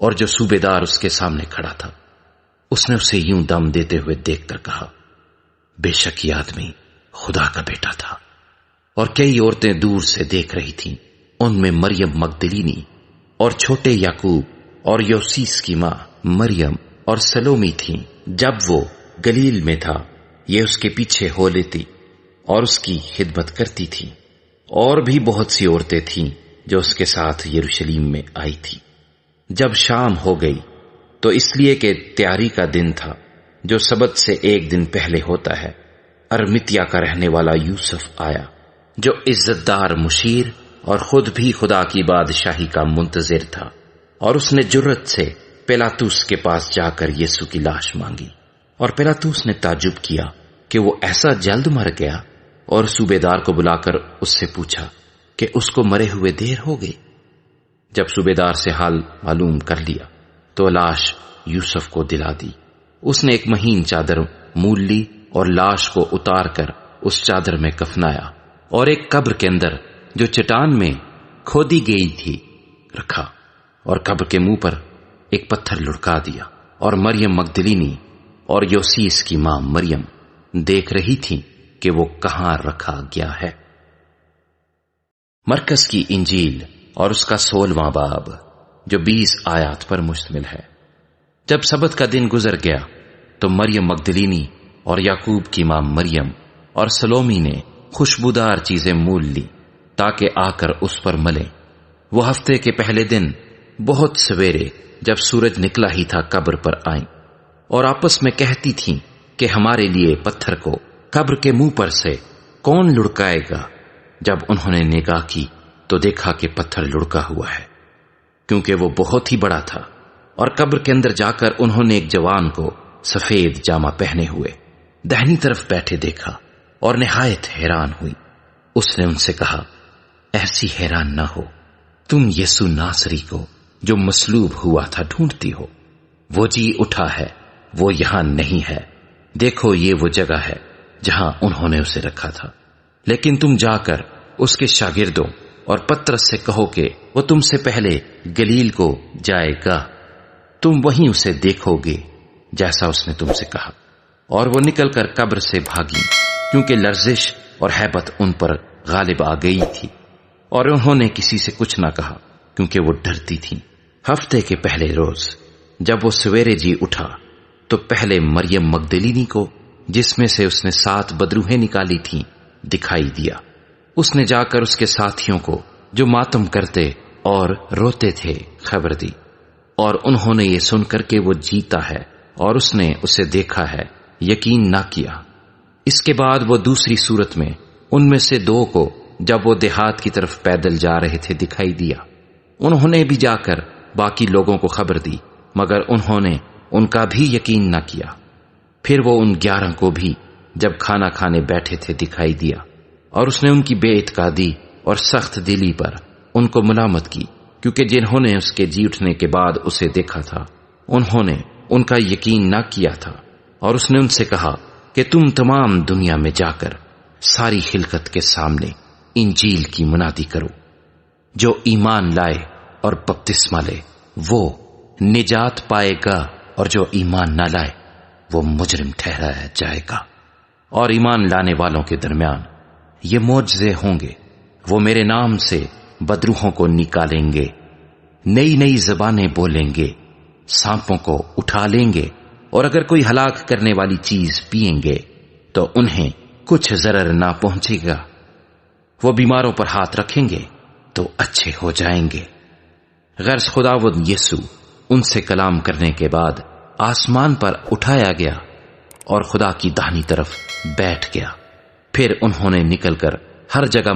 اور جو صوبیدار اس کے سامنے کھڑا تھا، اس نے اسے یوں دم دیتے ہوئے دیکھ کر کہا، بے شک یہ آدمی خدا کا بیٹا تھا۔ اور کئی عورتیں دور سے دیکھ رہی تھیں، ان میں مریم مگدلینی اور چھوٹے یعقوب اور یوسیس کی ماں مریم اور سلومی تھیں۔ جب وہ گلیل میں تھا، یہ اس کے پیچھے ہو لیتی اور اس کی خدمت کرتی تھی۔ اور بھی بہت سی عورتیں تھیں جو اس کے ساتھ یروشلم میں آئی تھی۔ جب شام ہو گئی تو اس لیے کہ تیاری کا دن تھا جو سبت سے 1 دن پہلے ہوتا ہے، ارمتیا کا رہنے والا یوسف آیا، جو عزت دار مشیر اور خود بھی خدا کی بادشاہی کا منتظر تھا، اور اس نے جرت سے پیلاطس کے پاس جا کر یسوع کی لاش مانگی۔ اور پیلاطس نے تعجب کیا کہ وہ ایسا جلد مر گیا، اور صوبیدار کو بلا کر اس سے پوچھا کہ اس کو مرے ہوئے دیر ہو گئی۔ جب صوبیدار سے حال معلوم کر لیا تو لاش یوسف کو دلا دی۔ اس نے ایک مہین چادر مول لی اور لاش کو اتار کر اس چادر میں کفنایا، اور ایک قبر کے اندر جو چٹان میں کھودی گئی تھی رکھا، اور قبر کے منہ پر ایک پتھر لڑکا دیا۔ اور مریم مگدلینی اور یوسیس کی ماں مریم دیکھ رہی تھی کہ وہ کہاں رکھا گیا ہے۔ مرکز کی انجیل اور اس کا 16واں باب، جو 20 آیات پر مشتمل ہے۔ جب سبت کا دن گزر گیا تو مریم مگدلینی اور یعقوب کی ماں مریم اور سلومی نے خوشبودار چیزیں مول لی تاکہ آ کر اس پر ملیں۔ وہ ہفتے کے پہلے دن بہت سویرے جب سورج نکلا ہی تھا قبر پر آئیں، اور آپس میں کہتی تھیں کہ ہمارے لیے پتھر کو قبر کے منہ پر سے کون لڑکائے گا۔ جب انہوں نے نگاہ کی تو دیکھا کہ پتھر لڑکا ہوا ہے، کیونکہ وہ بہت ہی بڑا تھا۔ اور قبر کے اندر جا کر انہوں نے ایک جوان کو سفید جامہ پہنے ہوئے دہنی طرف بیٹھے دیکھا، اور نہایت حیران ہوئی۔ اس نے ان سے کہا، ایسی حیران نہ ہو، تم یسوع ناصری کو جو مصلوب ہوا تھا ڈھونڈتی ہو۔ وہ جی اٹھا ہے، وہ یہاں نہیں ہے، دیکھو یہ وہ جگہ ہے جہاں انہوں نے اسے رکھا تھا۔ لیکن تم جا کر اس کے شاگردوں اور پترس سے کہو کہ وہ تم سے پہلے گلیل کو جائے گا، تم وہیں اسے دیکھو گے جیسا اس نے تم سے کہا۔ اور وہ نکل کر قبر سے بھاگی، کیونکہ لرزش اور ہیبت ان پر غالب آ گئی تھی، اور انہوں نے کسی سے کچھ نہ کہا کیونکہ وہ ڈرتی تھیں۔ ہفتے کے پہلے روز جب وہ سویرے جی اٹھا تو پہلے مریم مگدلینی کو، جس میں سے اس نے 7 بدروہیں نکالی تھیں، دکھائی دیا۔ اس نے جا کر اس کے ساتھیوں کو جو ماتم کرتے اور روتے تھے خبر دی، اور انہوں نے یہ سن کر کہ وہ جیتا ہے اور اس نے اسے دیکھا ہے یقین نہ کیا۔ اس کے بعد وہ دوسری صورت میں ان میں سے 2 کو جب وہ دیہات کی طرف پیدل جا رہے تھے دکھائی دیا۔ انہوں نے بھی جا کر باقی لوگوں کو خبر دی، مگر انہوں نے ان کا بھی یقین نہ کیا۔ پھر وہ ان 11 کو بھی جب کھانا کھانے بیٹھے تھے دکھائی دیا، اور اس نے ان کی بے اعتقادی اور سخت دلی پر ان کو ملامت کی، کیونکہ جنہوں نے اس کے جی اٹھنے کے بعد اسے دیکھا تھا انہوں نے ان کا یقین نہ کیا تھا۔ اور اس نے ان سے کہا کہ تم تمام دنیا میں جا کر ساری خلقت کے سامنے انجیل کی منادی کرو، جو ایمان لائے اور بپتسمہ لے وہ نجات پائے گا، اور جو ایمان نہ لائے وہ مجرم ٹھہرایا جائے گا۔ اور ایمان لانے والوں کے درمیان یہ معجزے ہوں گے، وہ میرے نام سے بدروحوں کو نکالیں گے، نئی نئی زبانیں بولیں گے، سانپوں کو اٹھا لیں گے، اور اگر کوئی ہلاک کرنے والی چیز پئیں گے تو انہیں کچھ ضرر نہ پہنچے گا، وہ بیماروں پر ہاتھ رکھیں گے تو اچھے ہو جائیں گے۔ غرض خداوند یسوع ان سے کلام کرنے کے بعد آسمان پر اٹھایا گیا اور خدا کی داہنی طرف بیٹھ گیا۔ پھر انہوں نے نکل کر ہر جگہ